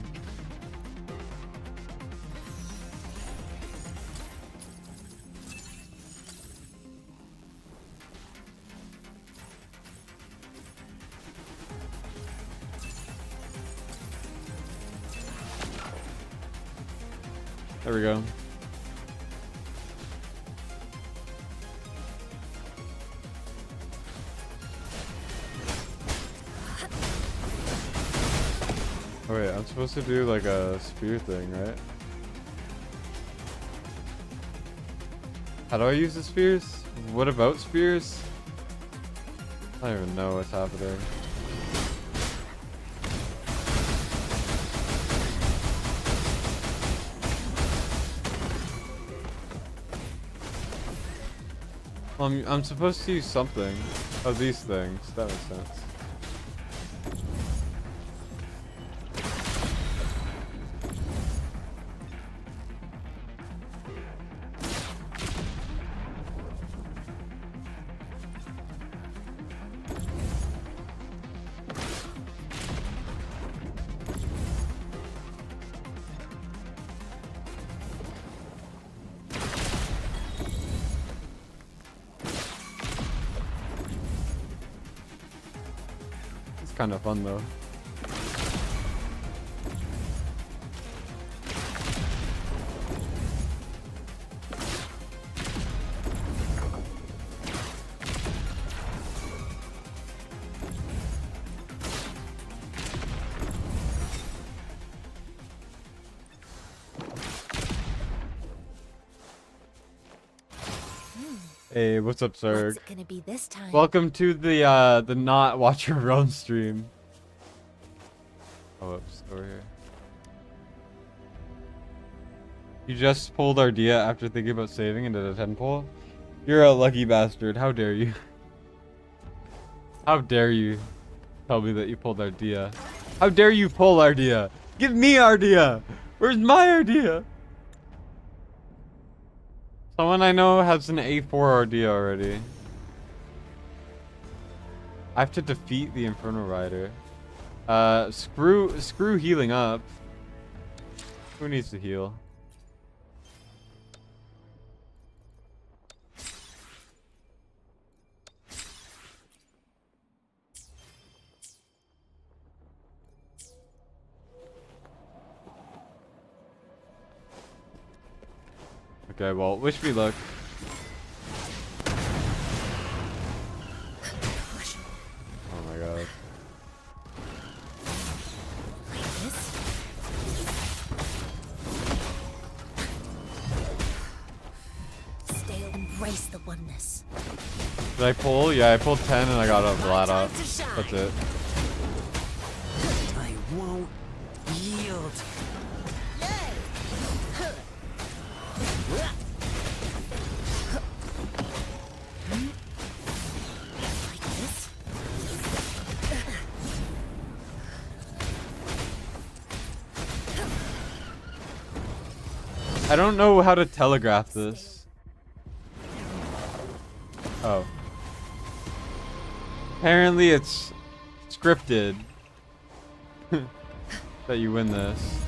There we go. Oh wait, I'm supposed to do like a spear thing, right? How do I use the spears? What about spears? I don't even know what's happening. I'm supposed to use something. Oh, these things. That makes sense. Kind of fun though. Hey, what's up, sir? What's it gonna be this time? Welcome to the not watch your own stream. Oh, oops, over here. You just pulled Ardea after thinking about saving and did a 10 pull? You're a lucky bastard. How dare you? How dare you tell me that you pulled Ardea? How dare you pull Ardea? Give me Ardea! Where's my Ardea? Someone I know has an A4 Ardea already. I have to defeat the Inferno Rider. Screw healing up. Who needs to heal? Okay, well, wish me luck. Oh my god. Stay, embrace the oneness. Did I pull? Yeah, I pulled 10 and I got a Vlad off. That's it. I won't yield. I don't know how to telegraph this. Oh. Apparently it's scripted that you win this.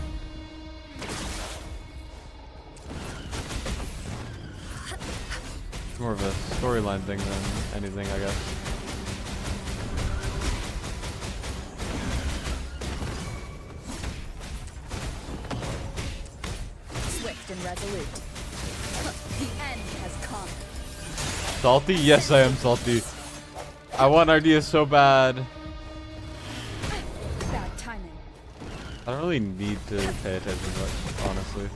It's more of a storyline thing than anything, I guess. Swift and resolute. The end has come. Salty? Yes, I am salty. I want Ardia so bad. Bad timing. I don't really need to pay attention much, honestly.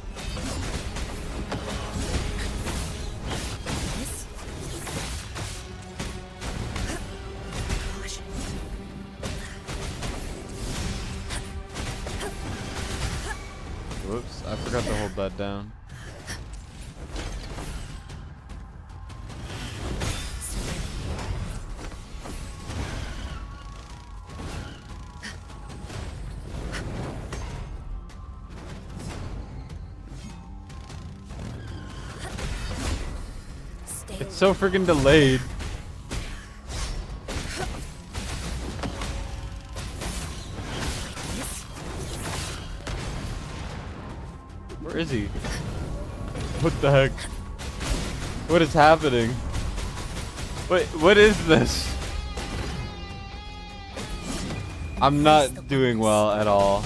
Whoops, I forgot to hold that down. It's so freaking delayed. Where is he? What the heck? What is happening? Wait, what is this? I'm not doing well at all.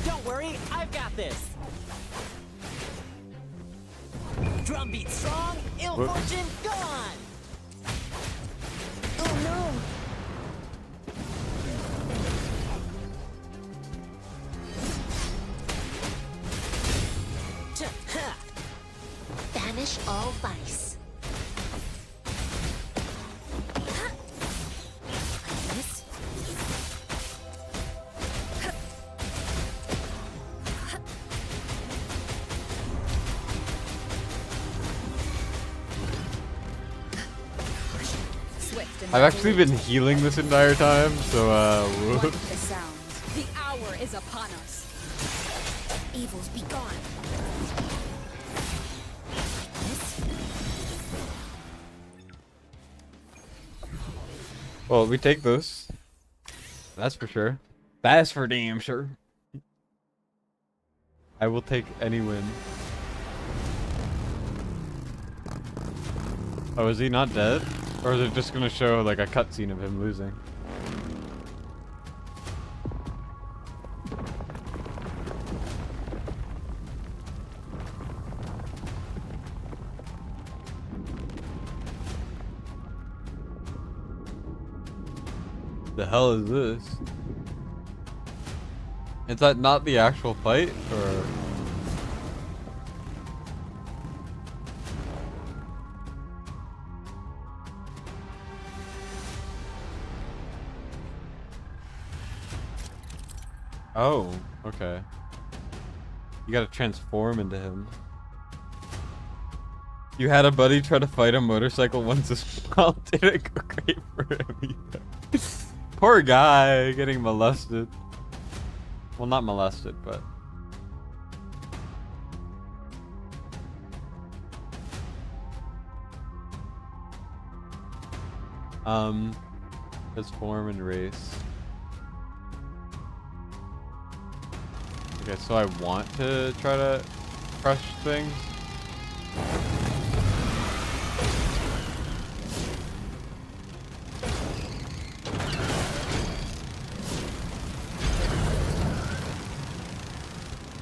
Don't worry, I've got this. Drumbeat strong, ill fortune gone. Oh no! Banish all vice. This. Swift and I've actually been healing this entire time, so What whoops. the sounds? The hour is upon us. Evils be gone. Well, we take this. That's for sure. That's for damn sure. I will take any win. Oh, is he not dead? Or is it just gonna show like a cutscene of him losing? The hell is this? Is that not the actual fight, or? Oh, okay. You gotta transform into him. You had a buddy try to fight a motorcycle once as well. Didn't go great for him either. Poor guy getting molested. Well, not molested, but. His form and race. Okay, so I want to try to crush things.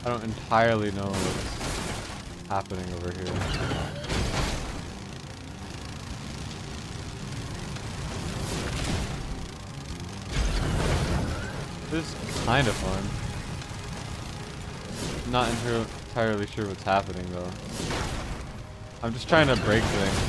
I don't entirely know what's happening over here. This is kind of fun. Not entirely sure what's happening though. I'm just trying to break things.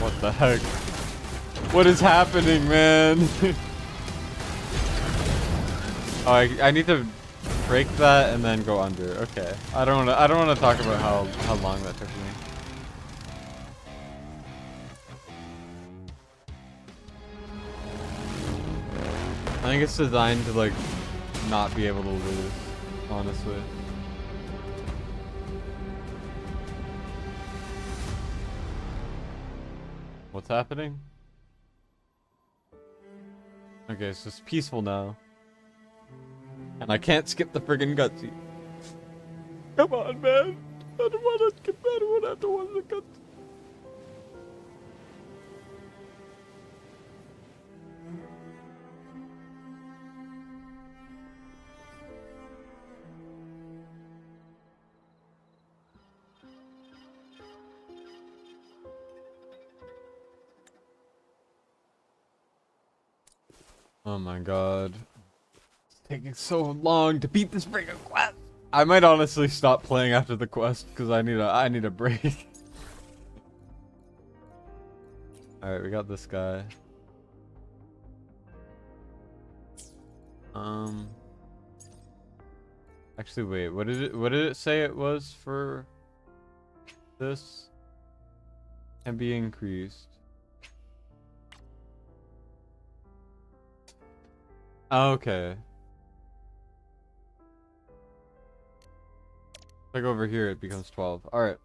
What the heck? What is happening, man? Oh, I need to break that and then go under. Okay. I don't wanna talk about how long that took me. I think it's designed to like not be able to lose, honestly. What's happening? Okay, so it's peaceful now. And I can't skip the friggin' cutscene. Come on, man. I don't wanna skip that. I don't have to watch the cutscene. Oh my god. It's taking so long to beat this freaking quest. I might honestly stop playing after the quest because I need a break. Alright, we got this guy. Actually wait, what did it say it was for this? Can be increased. Okay. Like over here it becomes 12. Alright.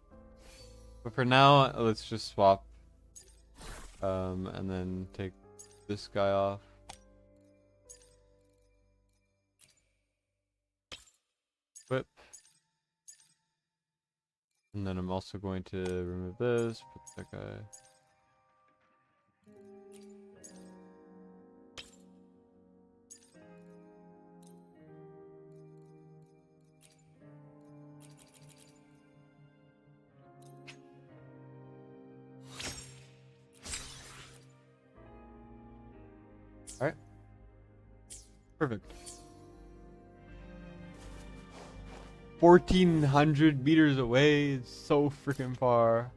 But for now, let's just swap. And then take this guy off. Whip. And then I'm also going to remove this, put that guy. Alright. Perfect. 1,400 meters away is so freaking far.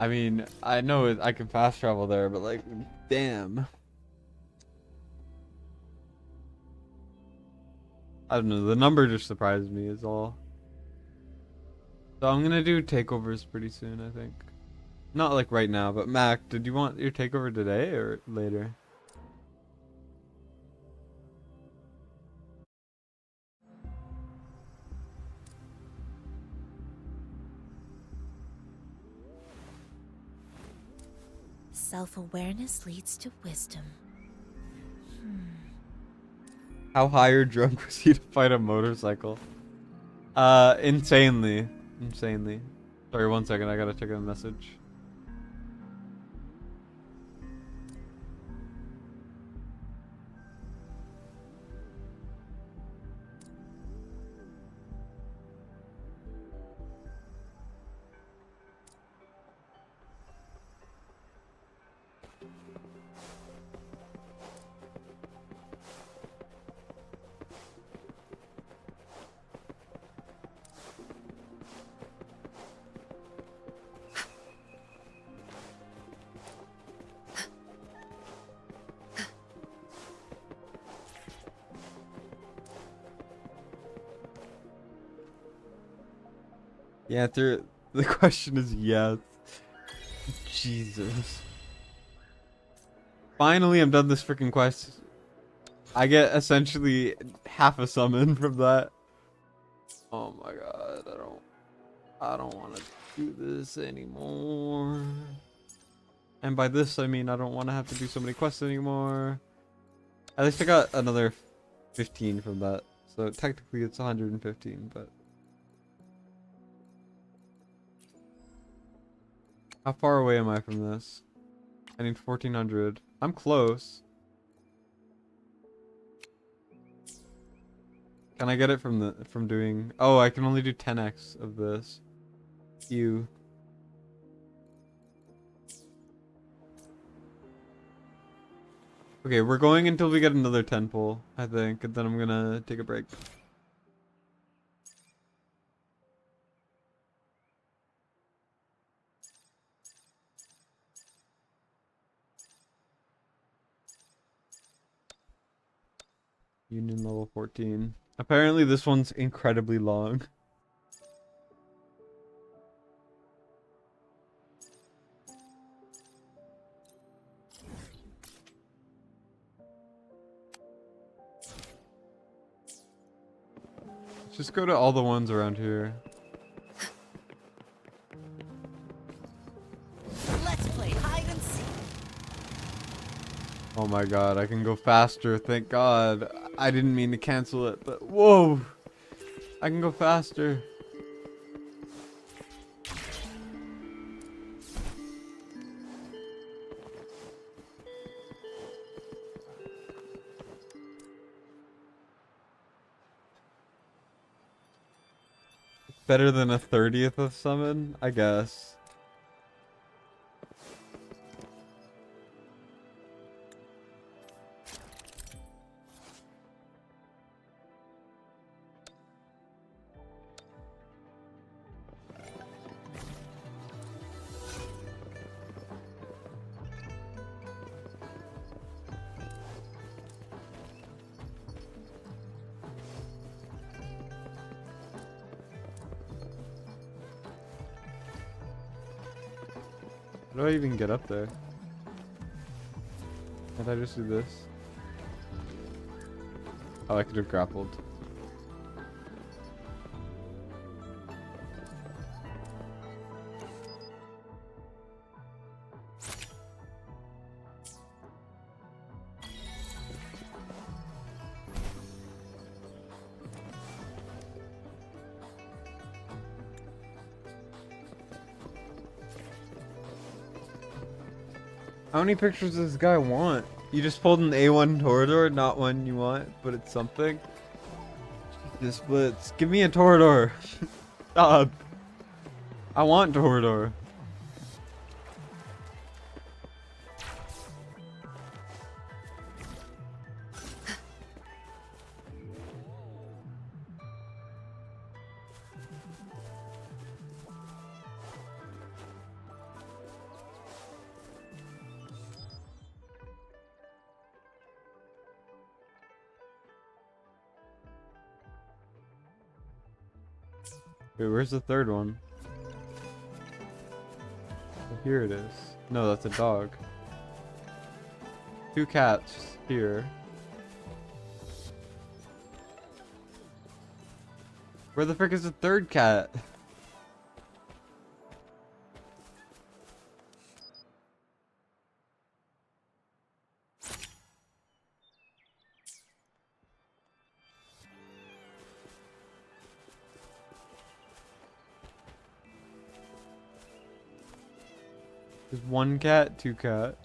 I mean, I know I can fast travel there, but like, damn. I don't know, the number just surprised me is all. So I'm gonna do takeovers pretty soon, I think. Not like right now, but Mac, did you want your takeover today or later? Self-awareness leads to wisdom. How high or drunk was he to fight a motorcycle? Insanely. Insanely. Sorry, 1 second, I gotta check a message. The answer, the question is yes. Jesus. Finally, I'm done this freaking quest. I get essentially half a summon from that. Oh my god, I don't want to do this anymore. And by this, I mean I don't want to have to do so many quests anymore. At least I got another 15 from that. So technically it's 115, but... How far away am I from this? I need 1,400. I'm close. Can I get it from doing... Oh, I can only do 10x of this. Ew. Okay, we're going until we get another 10 pull, I think, and then I'm gonna take a break. Union level 14. Apparently this one's incredibly long. Just go to all the ones around here. Let's play hide and seek. Oh my god, I can go faster, thank god. I didn't mean to cancel it, but whoa! I can go faster. Better than a 30th of summon, I guess. How do I even get up there? Can't I just do this? Oh, I could have grappled. How many pictures does this guy want? You just pulled an A1 Torador, not one you want, but it's something. Jesus splits. Give me a Torador. Stop. I want Torador. Wait, where's the third one? Oh, here it is. No, that's a dog. 2 cats here. Where the frick is the third cat? There's 1 cat, 2 cat.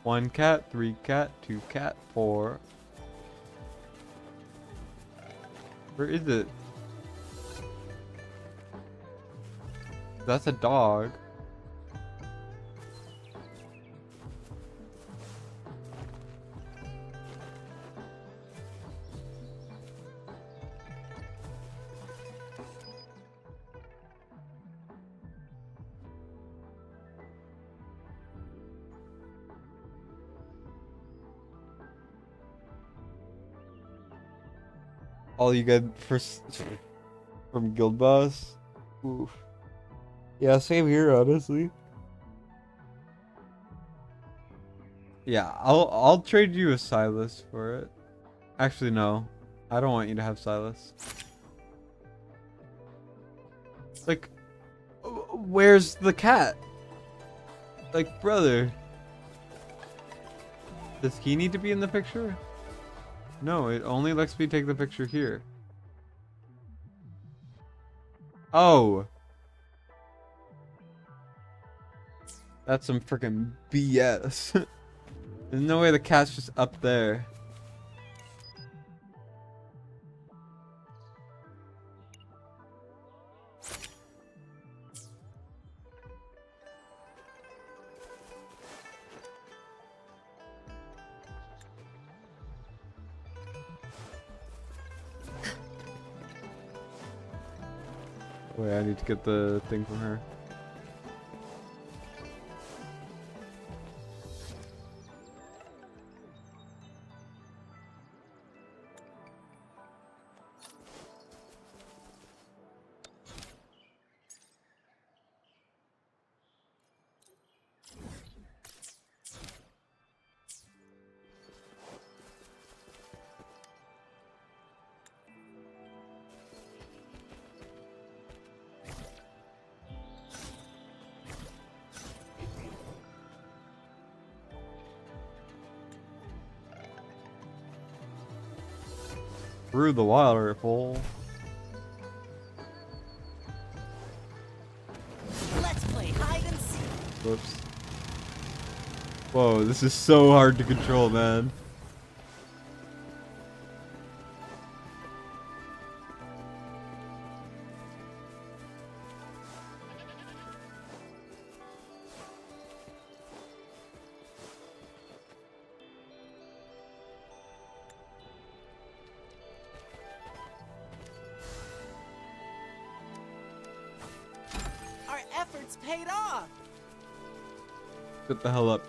1 cat, 3 cat, 2 cat, 4. Where is it? That's a dog. All you get from Guild Boss? Oof. Yeah, same here, honestly. Yeah, I'll trade you a Silas for it. Actually, no. I don't want you to have Silas. Like, where's the cat? Like, brother. Does he need to be in the picture? No, it only lets me take the picture here. Oh. That's some freaking BS. There's no way the cat's just up there. Wait, I need to get the thing from her. through the waterfall. Let's play hide and seek. Whoops. Whoa, this is so hard to control, man. Our efforts paid off. Shut the hell up,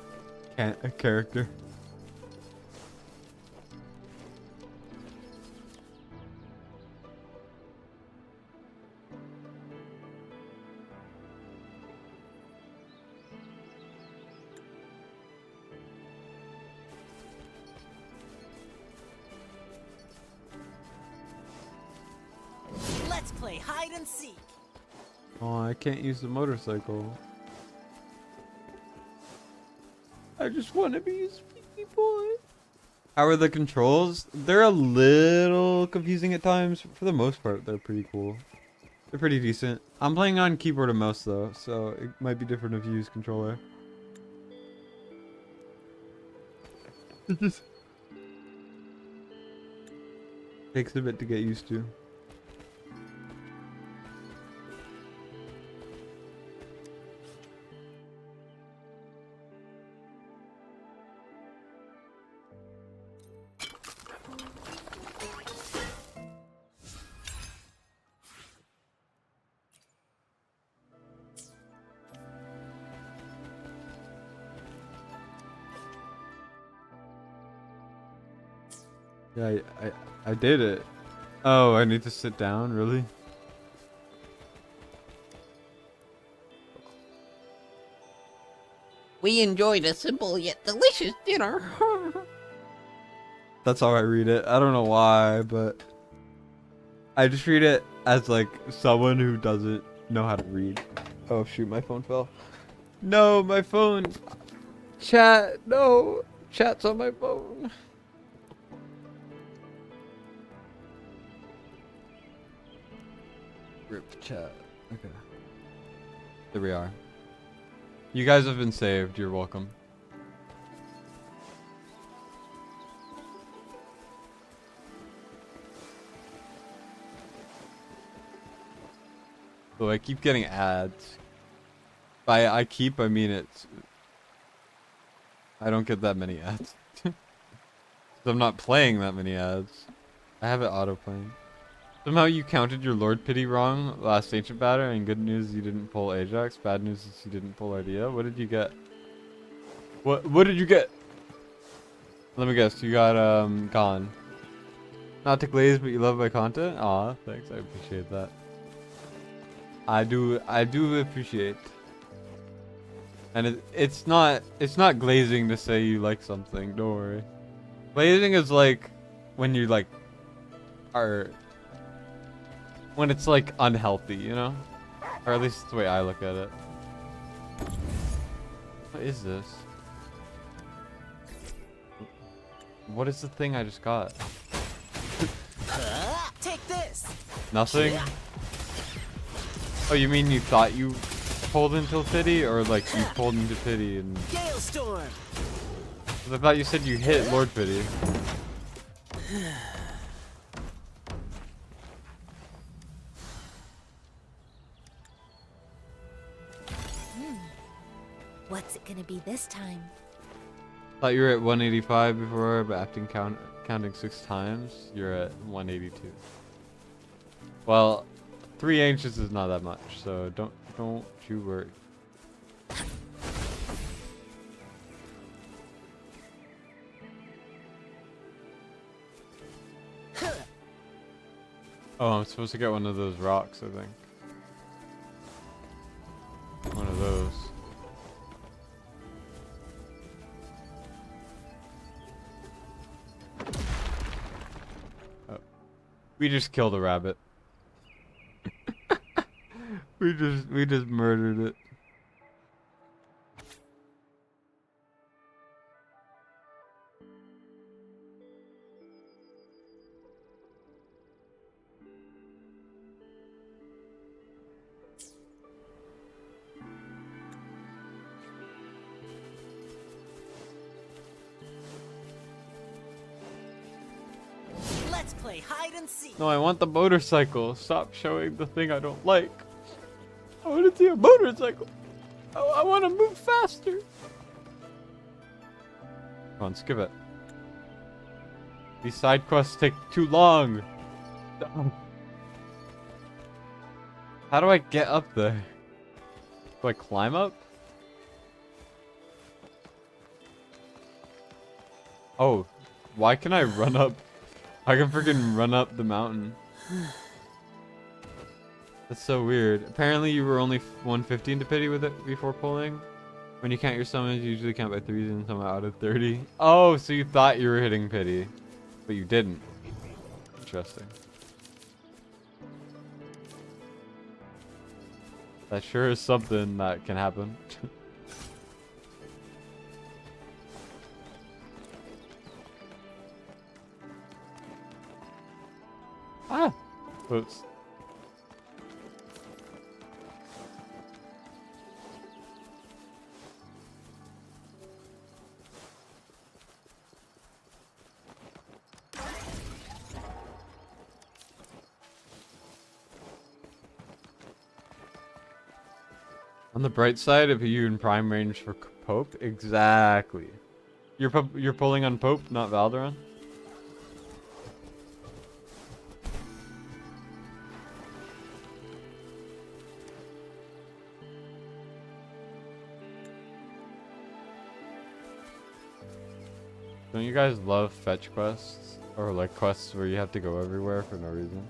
can't a character. Let's play hide and seek. Oh, I can't use the motorcycle. I just want to be a speedy boy. How are the controls? They're a little confusing at times. For the most part, they're pretty cool. They're pretty decent. I'm playing on keyboard and mouse though, so it might be different if you use controller. It just takes a bit to get used to. Yeah, I did it. Oh, I need to sit down, really? We enjoyed a simple yet delicious dinner. That's how I read it. I don't know why, but I just read it as like someone who doesn't know how to read. Oh shoot, my phone fell. No, my phone. Chat, no. Chat's on my phone. Rip chat. Okay. There we are. You guys have been saved. You're welcome. So I keep getting ads. By I keep, I mean it's... I don't get that many ads. So I'm not playing that many ads. I have it auto-playing. Somehow you counted your Lord Pity wrong last Ancient Batter, and good news you didn't pull Ajax. Bad news is you didn't pull Idea. What did you get? What did you get? Let me guess, you got Gone. Not to glaze, but you love my content? Aw, thanks, I appreciate that. I do appreciate. And it's not glazing to say you like something, don't worry. Glazing is like when you like are when it's like unhealthy, you know? Or at least that's the way I look at it. What is this? What is the thing I just got? Take this. Nothing? Oh, you mean you thought you pulled into pity, or like you pulled into pity and... Gale storm. 'Cause I thought you said you hit Lord Pity. What's it gonna be this time? Thought you were at 185 before, but after counting 6 times, you're at 182. Well, 3 ancients is not that much, so don't you worry. Oh, I'm supposed to get one of those rocks, I think. One of those. Oh. We just killed a rabbit. we just murdered it. Let's play hide and seek. No, I want the motorcycle. Stop showing the thing I don't like. I want to see a motorcycle. I want to move faster. Come on, skip it. These side quests take too long. How do I get up there? Do I climb up? Oh, why can I run up? I can freaking run up the mountain. That's so weird. Apparently you were only 115 to pity with it before pulling. When you count your summons, you usually count by 3s and some out of 30. Oh, so you thought you were hitting pity, but you didn't. Interesting. That sure is something that can happen. Ah! Oops. On the bright side, if you're in prime range for Pope, exactly. You're pulling on Pope, not Valderon. Don't you guys love fetch quests? Or like quests where you have to go everywhere for no reason?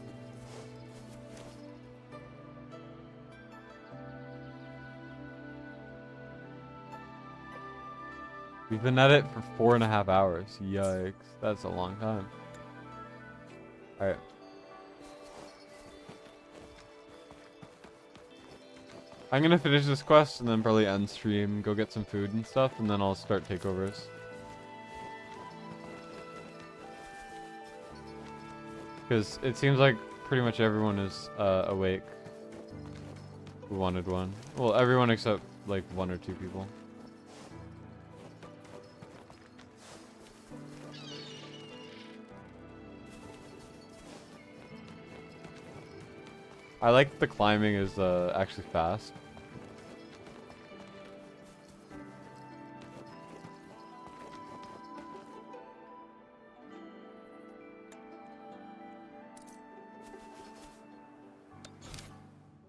We've been at it for 4.5 hours. Yikes. That's a long time. Alright. I'm gonna finish this quest and then probably end stream, go get some food and stuff, and then I'll start takeovers. Because it seems like pretty much everyone is awake who wanted one. Well, everyone except like 1 or 2 people. I like the climbing is actually fast.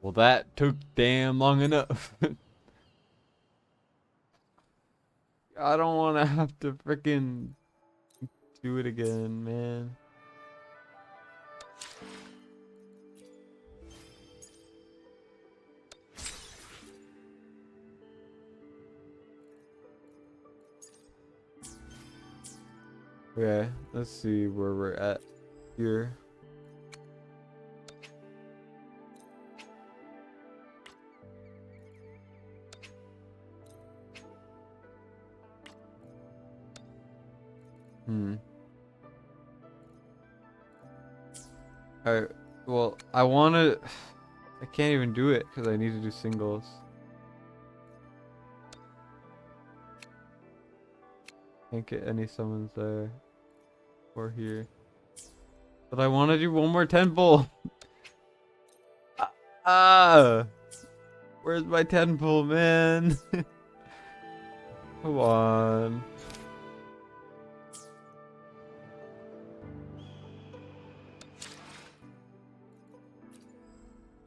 Well, that took damn long enough. I don't want to have to freaking do it again, man. Okay, let's see where we're at here. Alright, well, I can't even do it because I need to do singles. Can't get any summons there or here. But I want to do one more temple. Where's my temple, man? Come on.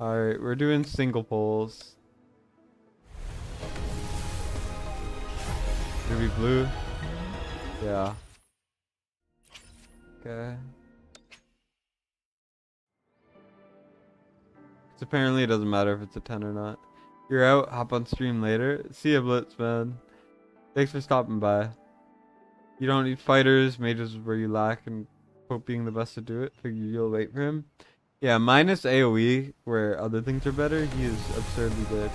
Alright, we're doing single pulls. Gonna be blue? Yeah. Okay. So apparently it doesn't matter if it's a 10 or not. You're out, hop on stream later. See ya, Blitz, man. Thanks for stopping by. You don't need fighters, mages is where you lack, and Pope being the best to do it. Figure you'll wait for him. Yeah, minus AoE, where other things are better, he is absurdly good.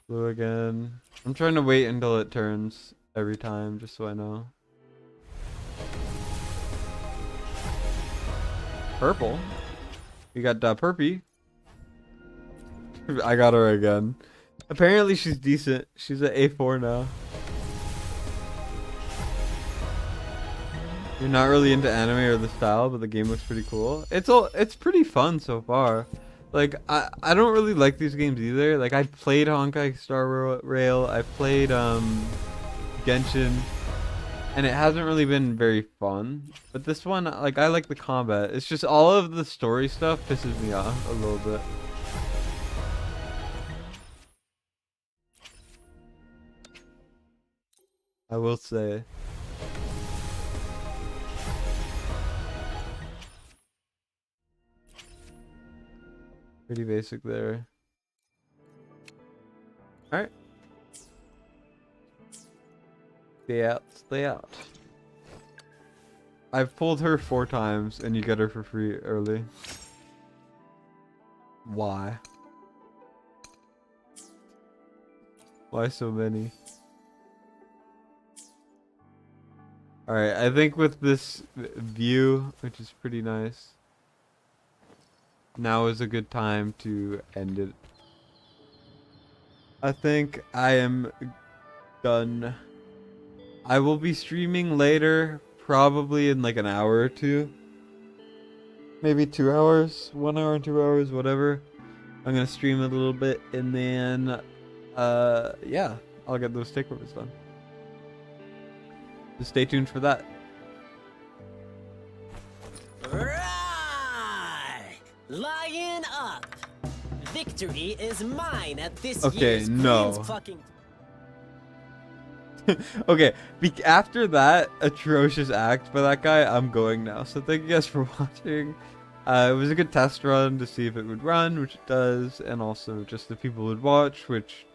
Blue again. I'm trying to wait until it turns every time, just so I know. Purple? You got Perpy. I got her again. Apparently she's decent. She's at A4 now. You're not really into anime or the style, but the game looks pretty cool. It's pretty fun so far. Like I don't really like these games either. Like I played Honkai Star Rail, I played Genshin, and it hasn't really been very fun. But this one, like I like the combat. It's just all of the story stuff pisses me off a little bit. I will say. Pretty basic there. Alright. Stay out, stay out. I've pulled her 4 times and you get her for free early. Why? Why so many? Alright, I think with this view, which is pretty nice, now is a good time to end it. I think I am done. I will be streaming later, probably in like an hour or 2. Maybe 2 hours, 1 hour and 2 hours, whatever. I'm gonna stream a little bit and then, yeah, I'll get those takeovers done. So stay tuned for that. Lion up! Victory is mine at this Okay, year's no. Queen's fucking... Okay, after that atrocious act by that guy, I'm going now. So thank you guys for watching. It was a good test run to see if it would run, which it does, and also just if people would watch, which